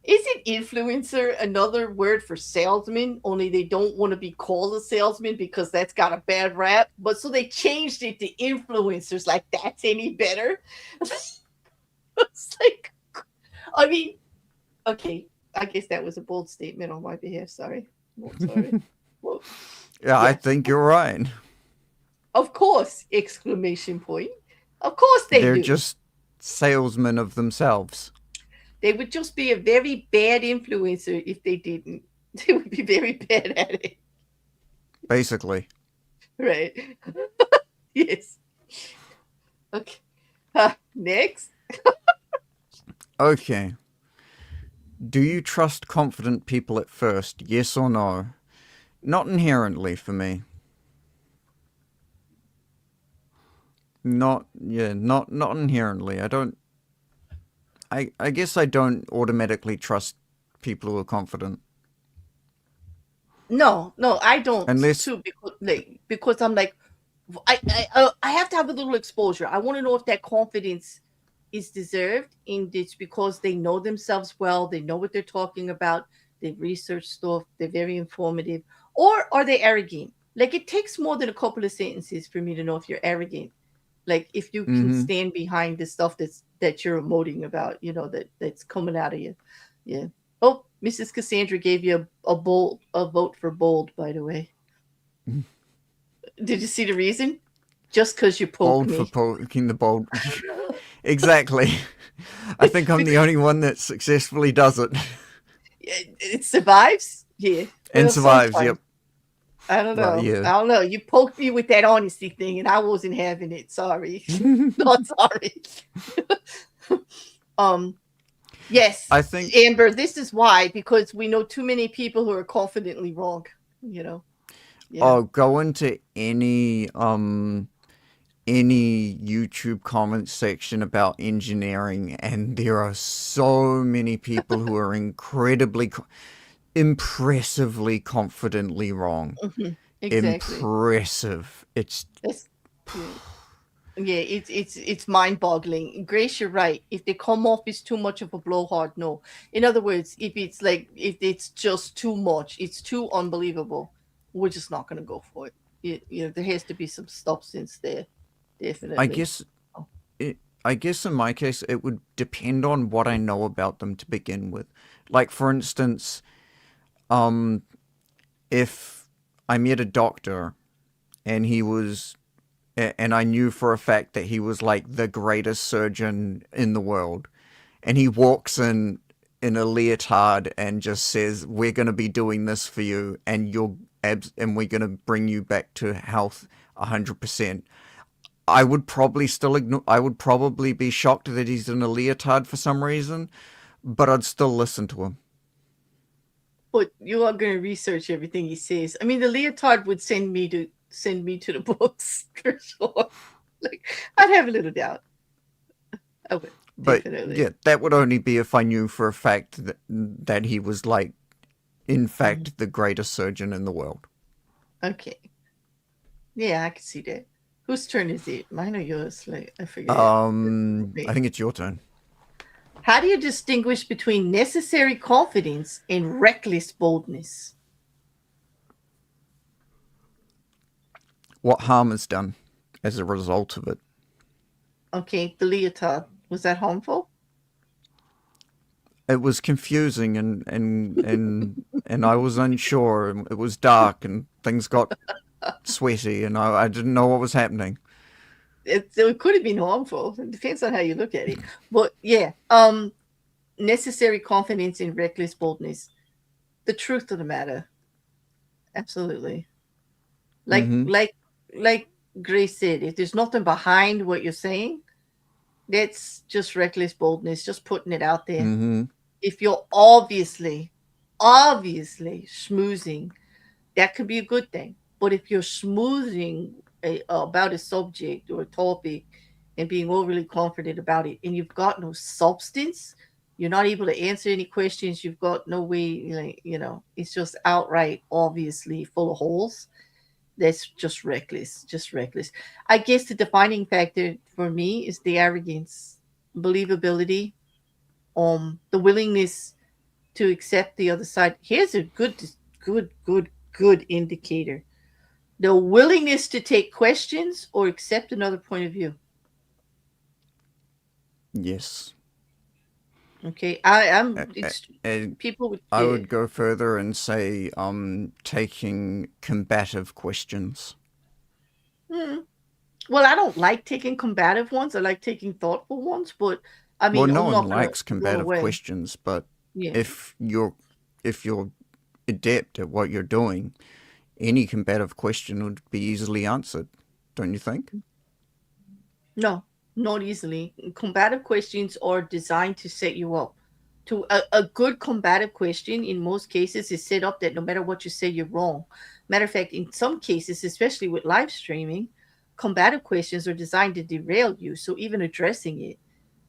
Isn't influencer another word for salesman? Only they don't want to be called a salesman because that's got a bad rap. But so they changed it to influencers. Like that's any better? It's like, I mean, okay. I guess that was a bold statement on my behalf. Sorry. Well, sorry. Well, Yeah, I yeah. think you're right. Of course! Exclamation point. Of course they They're do. just salesmen of themselves. They would just be a very bad influencer if they didn't. They would be very bad at it. Basically. Right. Yes. Okay. Next. Okay. Do you trust confident people at first? Yes or no? Not inherently for me. Not inherently. I guess I don't automatically trust people who are confident. No, no, I don't Unless too because I'm like I have to have a little exposure. I want to know if that confidence is deserved, and it's because they know themselves well, they know what they're talking about, they've researched stuff, they're very informative, or are they arrogant? Like it takes more than a couple of sentences for me to know if you're arrogant. Like if you can mm-hmm. stand behind the stuff that you're emoting about, that's coming out of you. Yeah. Oh, Mrs. Cassandra gave you a vote for bold, by the way. Did you see the reason? Just because you poke Bold for me. poking the bold. Exactly. I think I'm the only one that successfully does it. It survives. Yeah. And Well, survives, sometimes. yep. I don't But know. yeah. I don't know. You poked me with that honesty thing, and I wasn't having it. Sorry. Not sorry. um. Yes, I think Amber. This is why, because we know too many people who are confidently wrong. You know. Yeah. go into any YouTube comment section about engineering, and there are so many people who are impressively confidently wrong. Exactly. Impressive. It's That's yeah. Yeah, it's mind-boggling. Grace, you're right. If they come off as too much of a blowhard, no. In other words, if it's just too much, it's too unbelievable, we're just not going to go for it. There has to be some substance there, I definitely. guess Oh, I guess in my case it would depend on what I know about them to begin with. Like for instance, um if I met a doctor and and I knew for a fact that he was like the greatest surgeon in the world, and he walks in a leotard and just says, "We're going to be doing this for you, and and we're going to bring you back to health 100%." I would probably still ignore. I would probably be shocked that he's in a leotard for some reason, but I'd still listen to him. but you are going to research everything he says. I mean, the leotard would send me to the books for sure. Like, I'd have a little doubt. I would, But definitely. yeah, that would only be if I knew for a fact that he was like, in Mhm. fact, the greatest surgeon in the world. Okay. Yeah, I can see that. Whose turn is it? Mine or yours? Like, I forget. I Wait. think it's your turn. How do you distinguish between necessary confidence and reckless boldness? What harm is done as a result of it? Okay, the leotard. Was that harmful? it was confusing and I was unsure. And it was dark and things got sweaty and I didn't know what was happening. It could have been harmful. It depends on how you look at it. But yeah, necessary confidence in reckless boldness. The truth of the matter. Absolutely. Like Mm-hmm. like like Grace said, if there's nothing behind what you're saying, that's just reckless boldness, just putting it out there. Mm-hmm. If you're obviously schmoozing, that could be a good thing. But if you're smoothing about a subject or a topic and being overly confident about it, and you've got no substance, you're not able to answer any questions. You've got no way, like, it's just outright, obviously full of holes. That's just reckless, just reckless. I guess the defining factor for me is the arrogance, believability, the willingness to accept the other side. Here's a good indicator: the willingness to take questions or accept another point of view. Yes. Okay, I'm And people would, I yeah. would go further and say taking combative questions. Hmm. Well, I don't like taking combative ones. I like taking thoughtful ones, but I Well, mean, no I'm one not gonna likes run combative away. questions, but Yeah. if you're if you're adept at what you're doing, any combative question would be easily answered, don't you think? No, not easily. Combative questions are designed to set you up. A good combative question in most cases is set up that no matter what you say, you're wrong. Matter of fact, in some cases, especially with live streaming, combative questions are designed to derail you. So even addressing it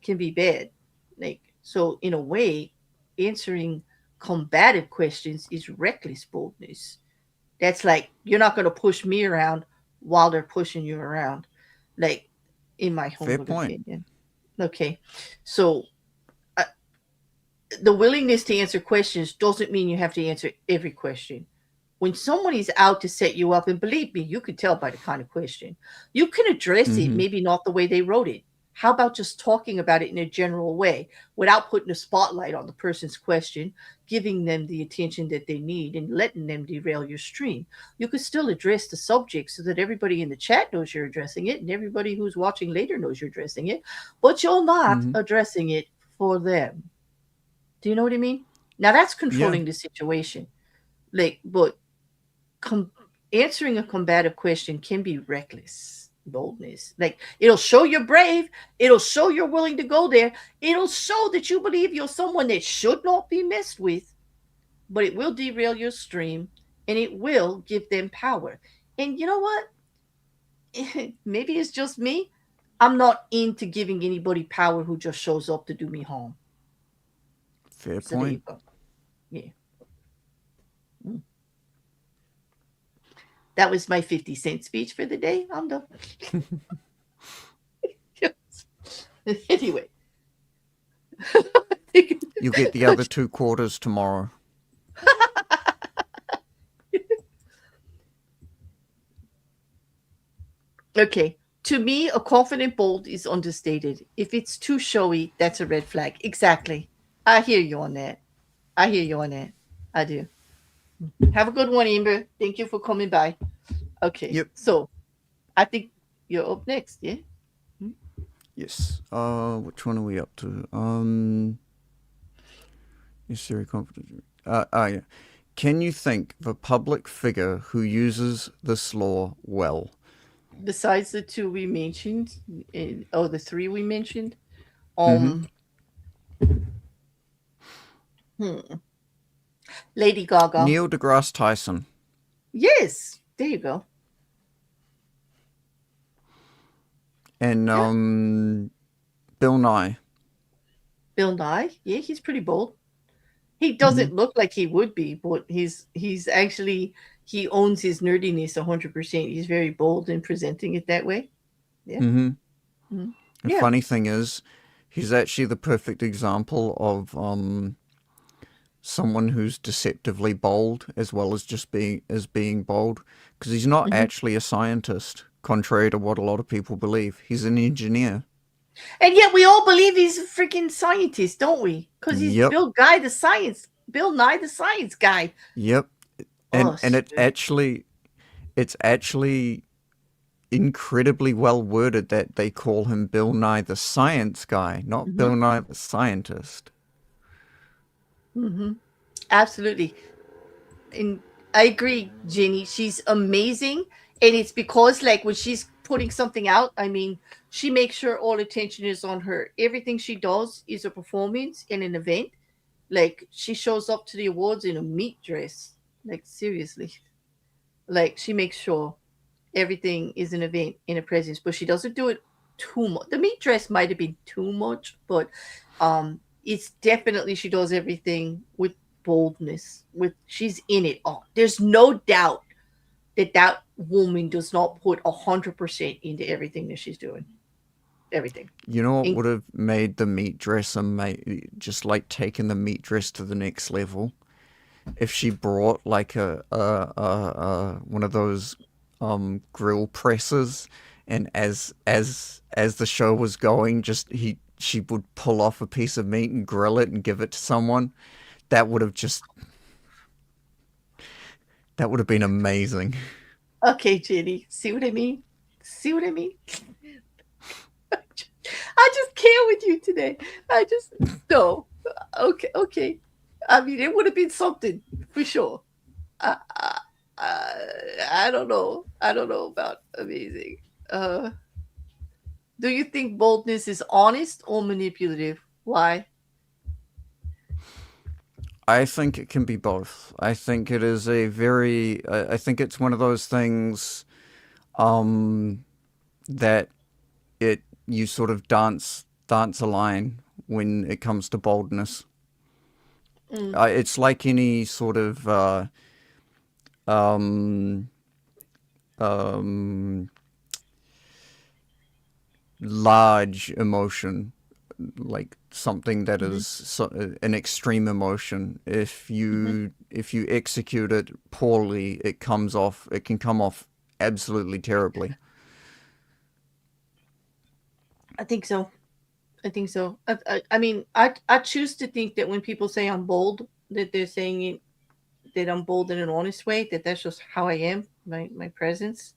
can be bad. Like, so in a way, answering combative questions is reckless boldness. That's like you're not going to push me around while they're pushing you around. Like, in my Fair humble point. opinion. Okay. So, uh, the willingness to answer questions doesn't mean you have to answer every question. When someone is out to set you up, and believe me, you can tell by the kind of question, you can address it, Mm-hmm. maybe not the way they wrote it. How about just talking about it in a general way without putting a spotlight on the person's question, giving them the attention that they need, and letting them derail your stream? You could still address the subject so that everybody in the chat knows you're addressing it and everybody who's watching later knows you're addressing it, but you're not Mm-hmm. addressing it for them. Do you know what I mean? Now that's Yeah. controlling the situation. Like, but com- answering a combative question can be reckless boldness. Like, it'll show you're brave, it'll show you're willing to go there, it'll show that you believe you're someone that should not be messed with, but it will derail your stream and it will give them power. And you know what? Maybe it's just me. I'm not into giving anybody power who just shows up to do me harm. Fair So there you point. go. Yeah. Mm. That was my 50-cent speech for the day. I'm done. Anyway. You get the other 2 quarters tomorrow. Okay. To me, a confident bold is understated. If it's too showy, that's a red flag. Exactly. I hear you on that. I hear you on that. I do. Have a good one, Amber. Thank you for coming by. Okay. Yep. So I think you're up next, yeah? Hmm? Yes. Which one are we up to? Is very confident. Yeah. Can you think of a public figure who uses this law well? Besides the two we mentioned, the three we mentioned, Mm-hmm. um, hmm, Lady Gaga. Neil deGrasse Tyson Yes, there you go. and Yeah, Bill Nye. Bill Nye. Yeah, he's pretty bold. He Mm-hmm. doesn't look like he would be, but he's actually he owns his nerdiness 100%. He's very bold in presenting it that way. Yeah. Mm-hmm. Mhm. The Yeah. funny thing is, he's actually the perfect example of someone who's deceptively bold as well as just being bold, because he's not Mhm. actually a scientist, contrary to what a lot of people believe. He's an engineer. And yet we all believe he's a freaking scientist, don't we? Because he's Yep, Bill Nye the Science Guy. yep. Oh, And shit. it's actually incredibly well worded that they call him Bill Nye the Science Guy, not Mm-hmm. Bill Nye the Scientist. Mm-hmm. Absolutely. And I agree, Jenny. She's amazing. And it's because, like, when she's putting something out, I mean, she makes sure all attention is on her. Everything she does is a performance in an event. Like, she shows up to the awards in a meat dress. Like, seriously. Like, she makes sure everything is an event in a presence, but she doesn't do it too much. The meat dress might have been too much, but it's definitely she does everything with boldness. With she's in it all. There's no doubt that that woman does not put 100% into everything that she's doing. Everything. You know what In- would have made the meat dress just like taking the meat dress to the next level? If she brought like a one of those grill presses, and as the show was going, just he she would pull off a piece of meat and grill it and give it to someone. That would have just that would have been amazing. okay, Jenny. See what I mean? See what I mean? I just can't with you today. I just no. Okay, okay. I mean, it would have been something for sure. I, I, I don't know. I don't know about amazing. Uh, do you think boldness is honest or manipulative? Why? I think it can be both. I think it is a very. I think it's one of those things um, that it you sort of dance a line when it comes to boldness. Mm, It's like any sort of um, um, large emotion, like something that mm-hmm, is an extreme emotion. mm-hmm. If you execute it poorly, it can come off absolutely terribly. I think so. I think so. I mean, I choose to think that when people say I'm bold, that they're saying it, that I'm bold in an honest way. That that's just how I am. My presence.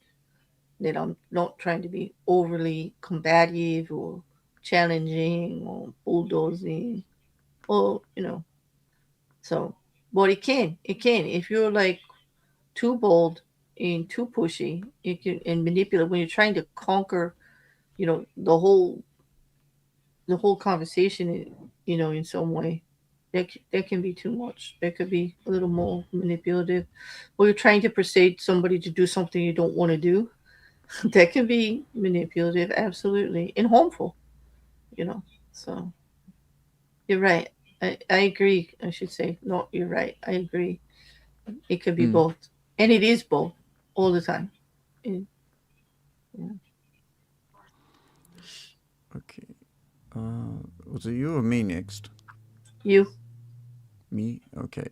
That I'm not trying to be overly combative or challenging or bulldozing or so, but it can if you're like too bold and too pushy, it can and manipulate when you're trying to conquer the whole conversation, in some way. That can be too much. That could be a little more manipulative, or you're trying to persuade somebody to do something you don't want to do. That can be manipulative, absolutely, and harmful. you know so you're right. I agree. I should say, no, you're right. I agree. It could be Mm, both, and it is both all the time. And, yeah. okay. Was it you or me next? You. Me. Okay.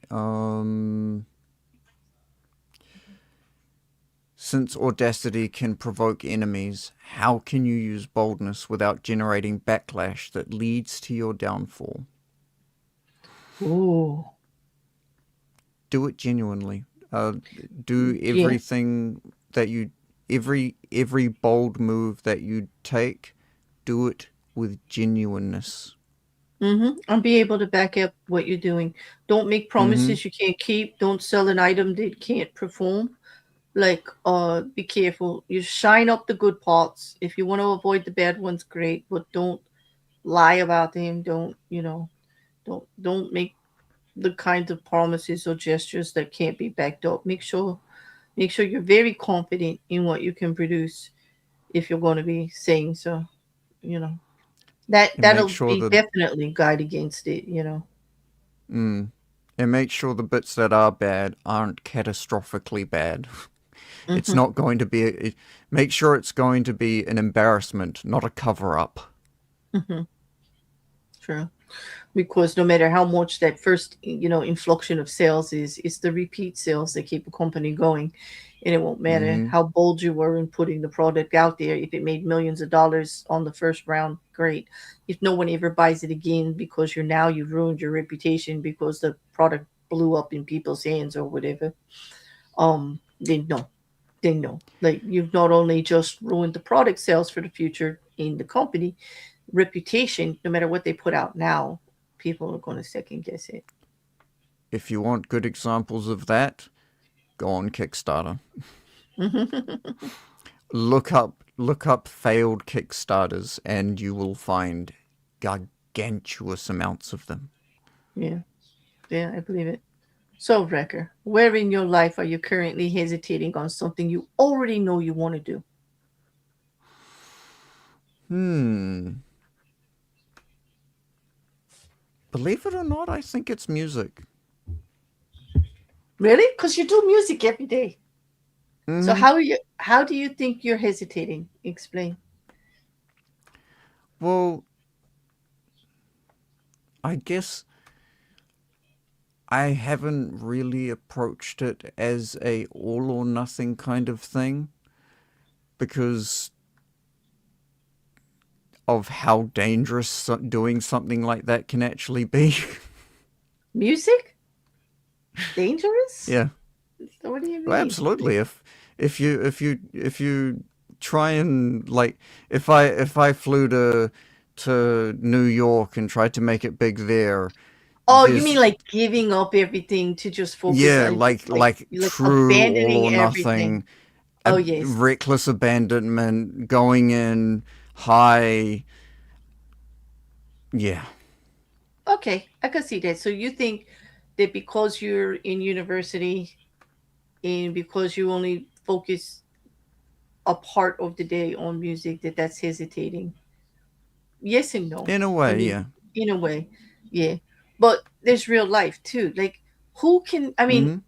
Since Audacity can provoke enemies, how can you use boldness without generating backlash that leads to your downfall? Ooh. Do it genuinely. Do Yeah. everything that you every bold move that you take, do it with genuineness. And be able to back up what you're doing. Don't make Mm-hmm. promises you can't keep. Don't sell an item that can't perform. Like, be careful. You shine up the good parts. If you want to avoid the bad ones, great. But don't lie about them. Don't make the kinds of promises or gestures that can't be backed up. Make sure you're very confident in what you can produce if you're going to be saying so. You know that And make that'll sure be that definitely guide against it. mm, and make sure the bits that are bad aren't catastrophically bad. It's Hmm. not going to be. Make sure it's going to be an embarrassment, not a cover up. Hmm. True. Because no matter how much that first inflection of sales is, it's the repeat sales that keep a company going. And it won't matter Mm-hmm. how bold you were in putting the product out there. If it made millions of dollars on the first round, great. If no one ever buys it again because you've ruined your reputation because the product blew up in people's hands or whatever, then no. Then no. Like, you've not only just ruined the product sales for the future in the company, reputation, no matter what they put out now, people are going to second guess it. If you want good examples of that, go on Kickstarter. Look up failed Kickstarters, and you will find gargantuous amounts of them. Yeah, yeah, I believe it. So, Rekkr, where in your life are you currently hesitating on something you already know you want to do? Hmm. Believe it or not, I think it's music. Really? Because you do music every day. So Mm-hmm. how do you think you're hesitating? Explain. Well, I guess I haven't really approached it as a all or nothing kind of thing because of how dangerous doing something like that can actually be. Music? Dangerous? Yeah. So what do you Well, mean? absolutely. If you try and like if I flew to New York and tried to make it big there, Oh, you mean there's like giving up everything to just focus yeah, on just like like true all abandoning or everything. nothing, Oh yes. reckless abandonment, going in high. Yeah. Okay, I can see that. So you think that because you're in university and because you only focus a part of the day on music, that's hesitating. Yes and no. In a I way, mean, yeah. in a way, yeah. But there's real life too. Like, who can? I mean,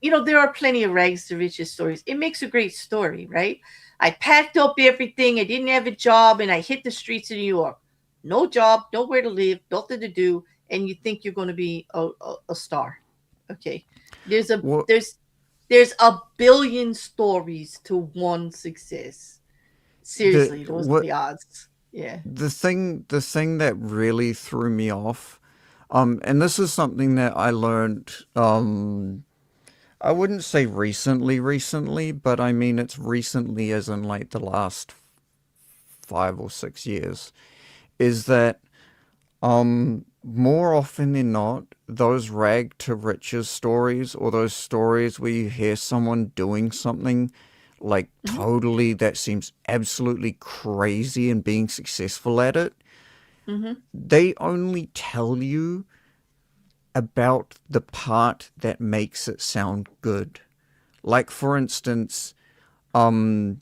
Mm-hmm. there are plenty of rags to riches stories. It makes a great story, right? I packed up everything. I didn't have a job, and I hit the streets of New York. No job, nowhere to live, nothing to do, and you think you're going to be a star. Okay, there's a What there's there's a billion stories to one success. the Seriously, those are what the odds. Yeah. the thing that really threw me off, and this is something that I learned. I wouldn't say recently, but I mean it's recently as in like the last 5 or 6 years. Is that more often than not, those rag to riches stories or those stories where you hear someone doing something like Mm-hmm. totally that seems absolutely crazy and being successful at it, Mm-hmm. they only tell you about the part that makes it sound good. Like for instance, um,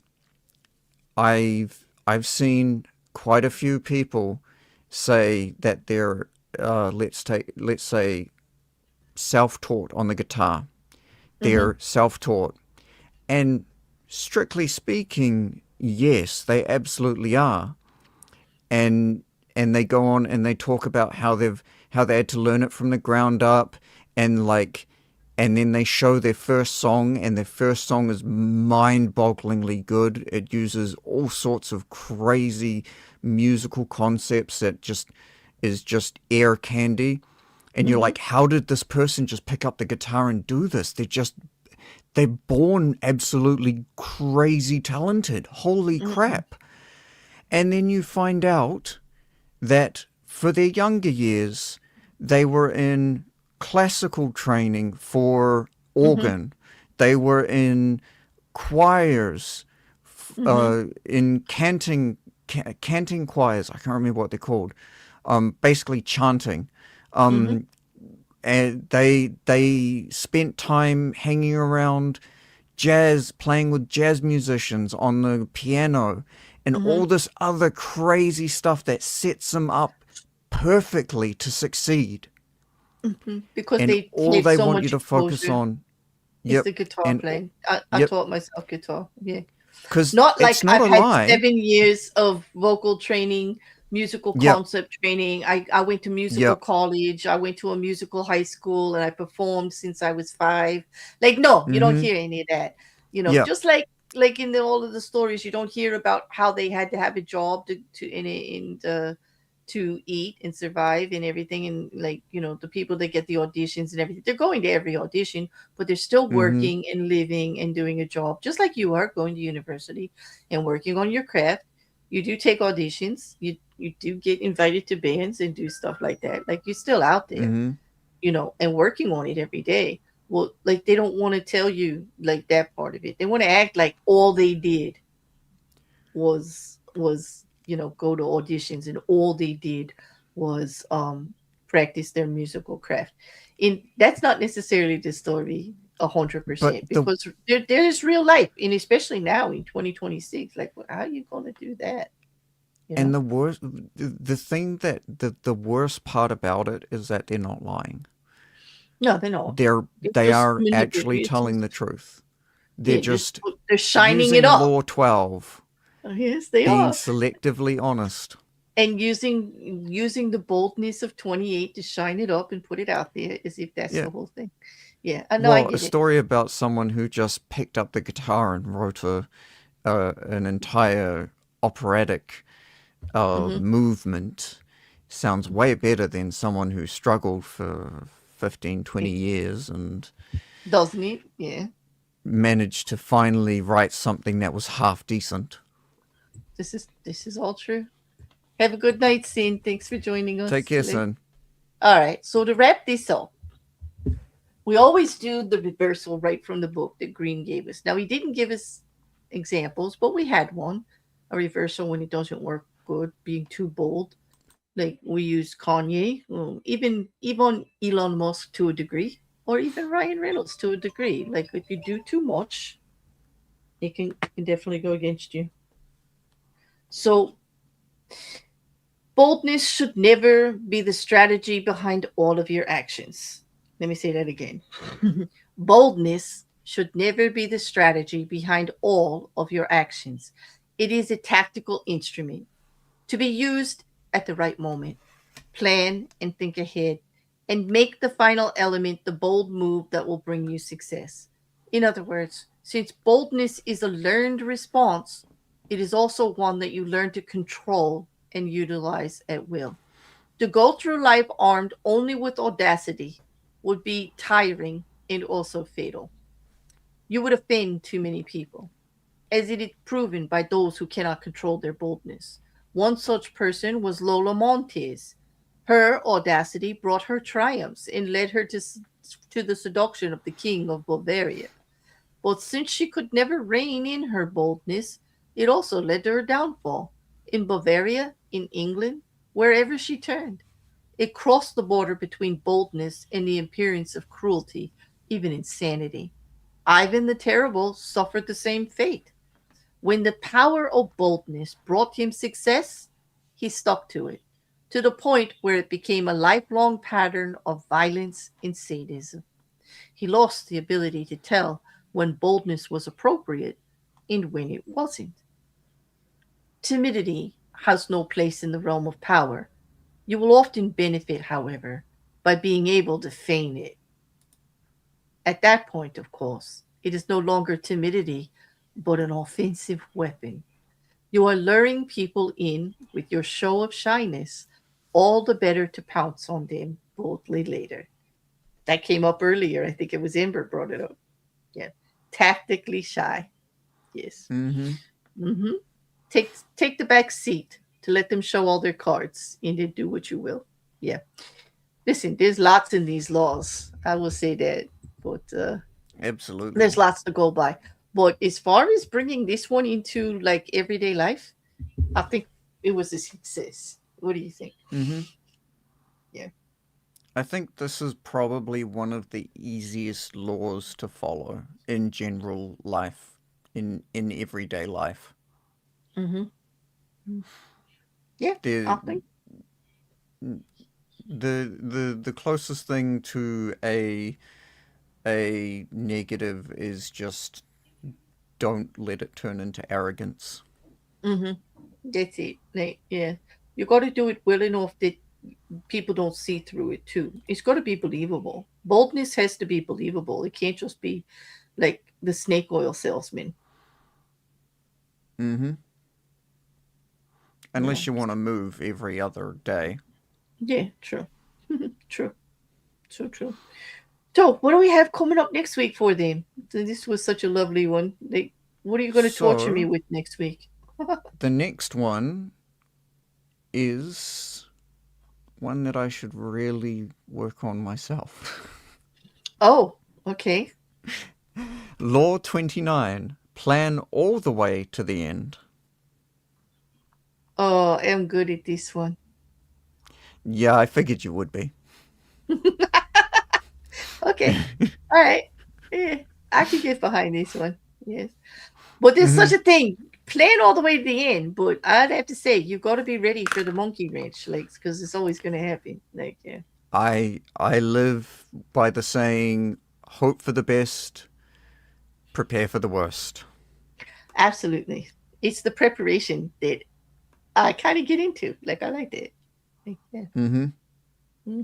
I've seen quite a few people say that they're let's say self-taught on the guitar. Mm-hmm. They're self-taught, and strictly speaking, yes, they absolutely are. And they go on and they talk about how they had to learn it from the ground up, and like and then they show their first song, and their first song is mind-bogglingly good. It uses all sorts of crazy musical concepts that just air candy. And you're Mm-hmm. like, how did this person just pick up the guitar and do this? They're born absolutely crazy talented. Holy Mm-hmm. crap. And then you find out that for their younger years, they were in classical training for Mm-hmm. organ. They were in choirs, Mm-hmm. in canting choirs. I can't remember what they're called. Basically chanting. Mm-hmm. And they spent time hanging around jazz, playing with jazz musicians on the piano, and Mm-hmm. all this other crazy stuff that sets them up perfectly to succeed. Mm-hmm. Because And they all had they so want you much to focus exposure. on, It's yep, the guitar and playing. I yep, taught myself guitar. Yeah. because Not like it's not I've a had lie. 7 years of vocal training, musical Yep. concept training. I went to musical Yep. college. I went to a musical high school, and I performed since I was 5. Like, no, you don't Mm-hmm. hear any of that. Yep. Just like in all of the stories, you don't hear about how they had to have a job to in the to eat and survive and everything. And like, the people that get the auditions and everything, they're going to every audition, but they're still Mm-hmm. working and living and doing a job, just like you are going to university and working on your craft. You do take auditions. You do get invited to bands and do stuff like that. Like, you're still out there, Mm-hmm. and working on it every day. Well, like, they don't want to tell you like that part of it. They want to act like all they did was go to auditions, and all they did was practice their musical craft. And that's not necessarily the story a hundred But percent, the because there is real life, and especially now in 2026. Like, how are you going to do that? You and know? the worst, the thing that the worst part about it is that they're not lying. No, they're not. It's They just are actually telling the truth. They're yeah, just they're shining it using up. Law 12, Yes, they being are. selectively honest. And using the boldness of 28 to shine it up and put it out there as if that's Yeah. the whole thing. Yeah, I know, I Well, a get it. story about someone who just picked up the guitar and wrote an entire operatic Hmm. movement sounds way better than someone who struggled for 15, 20 It years and doesn't it? Yeah. managed to finally write something that was half decent. This is all true. Have a good night, Sin. Thanks for joining Take us care, today. son. All right. So to wrap this up, we always do the reversal right from the book that Green gave us. Now, he didn't give us examples, but we had one. A reversal when it doesn't work good, being too bold. Like, we use Kanye, even Elon Musk to a degree, or even Ryan Reynolds to a degree. Like, if you do too much, it can definitely go against you. So boldness should never be the strategy behind all of your actions. Let me say that again. Boldness should never be the strategy behind all of your actions. It is a tactical instrument to be used at the right moment. Plan and think ahead, and make the final element the bold move that will bring you success. In other words, since boldness is a learned response, it is also one that you learn to control and utilize at will. To go through life armed only with audacity would be tiring and also fatal. You would offend too many people, as it is proven by those who cannot control their boldness. One such person was Lola Montez. Her audacity brought her triumphs and led her to the seduction of the king of Bavaria. But since she could never rein in her boldness, it also led to her downfall. In Bavaria, in England, wherever she turned, it crossed the border between boldness and the appearance of cruelty, even insanity. Ivan the Terrible suffered the same fate. When the power of boldness brought him success, he stuck to it, to the point where it became a lifelong pattern of violence and sadism. He lost the ability to tell when boldness was appropriate and when it wasn't. Timidity has no place in the realm of power. You will often benefit, however, by being able to feign it. At that point, of course, it is no longer timidity, but an offensive weapon. You are luring people in with your show of shyness, all the better to pounce on them boldly later. That came up earlier. I think it was Ember brought it up. Yeah. Tactically shy. Yes. Mm-hmm. Hmm. Take the back seat to let them show all their cards and then do what you will. Yeah. Listen, there's lots in these laws. I will say that. But there's Absolutely. lots to go by. But as far as bringing this one into like everyday life, I think it was a success. What do you think? Mm-hmm. Yeah. I think this is probably one of the easiest laws to follow in general life, in everyday life. Hmm. Yeah, I The think. the closest thing to a negative is just don't let it turn into arrogance. Hmm. That's it. Like, yeah. You got to do it well enough that people don't see through it too. It's got to be believable. Boldness has to be believable. It can't just be like the snake oil salesman. Mm-hmm. Yeah, Unless you want to move every other day. yeah, true, true, so true. So, what do we have coming up next week for them? This was such a lovely one. Like, what are you going to torture me So with next week? the next one is one that I should really work on myself. Oh, okay. Law 29. Plan all the way to the end. Oh, I'm good at this one. Yeah, I figured you would be. Okay, all right. Yeah, I could get behind this one. Yes, but there's Mm-hmm. such a thing. Plan all the way to the end, but I'd have to say you got to be ready for the monkey wrench, like, because it's always going to happen. Like, yeah, I live by the saying, hope for the best, prepare for the worst. absolutely. It's the preparation that I kind of get into. Like, I like that. Like, yeah. Mm-hmm. Hmm.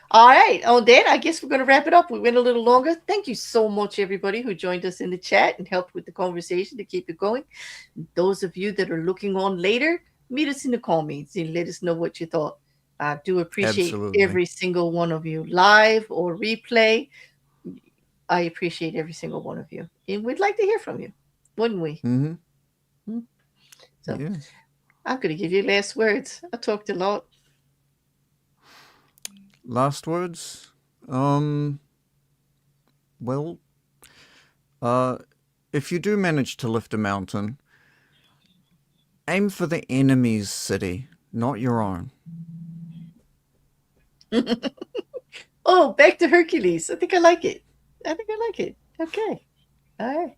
All right. On that, I guess we're going to wrap it up. We went a little longer. Thank you so much, everybody who joined us in the chat and helped with the conversation to keep it going. Those of you that are looking on later, meet us in the comments and let us know what you thought. I do appreciate Absolutely. every single one of you, live or replay. I appreciate every single one of you. And we'd like to hear from you, wouldn't we? Mm-hmm. Hmm? So Yeah. I'm going to give you last words. I talked a lot. Last words? Um, well, uh, if you do manage to lift a mountain, aim for the enemy's city, not your own. Oh, back to Hercules. I think I like it. I think I like it. Okay. All right.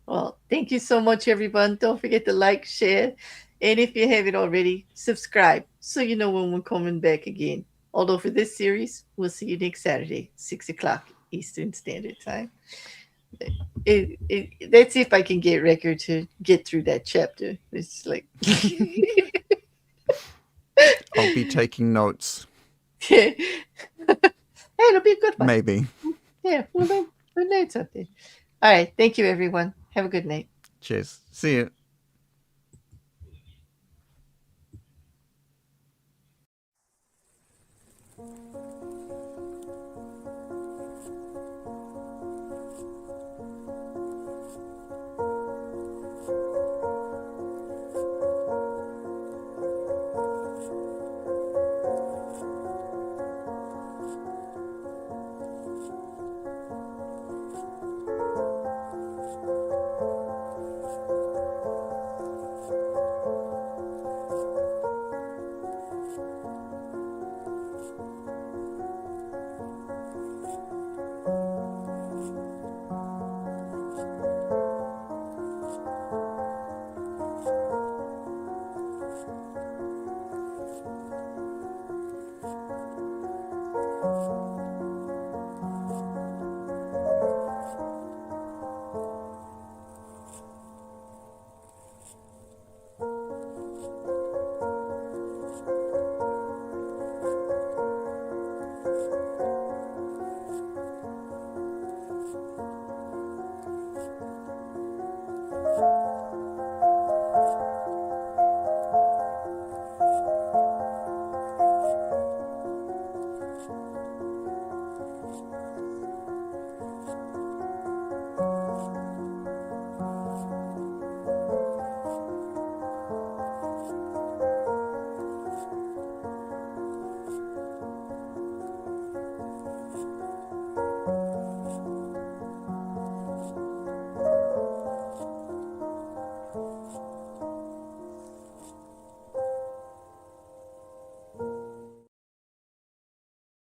Well, thank you so much, everyone. Don't forget to like, share, and if you haven't already, subscribe so you know when we're coming back again. Although for this series, we'll see you next Saturday, 6 o'clock Eastern Standard Time. That's if I can get Rekkr to get through that chapter. It's like, I'll be taking notes. hey, it'll be a good one. Maybe. Yeah, we'll learn something. All right. Thank you, everyone. Have a good night. Cheers. See you.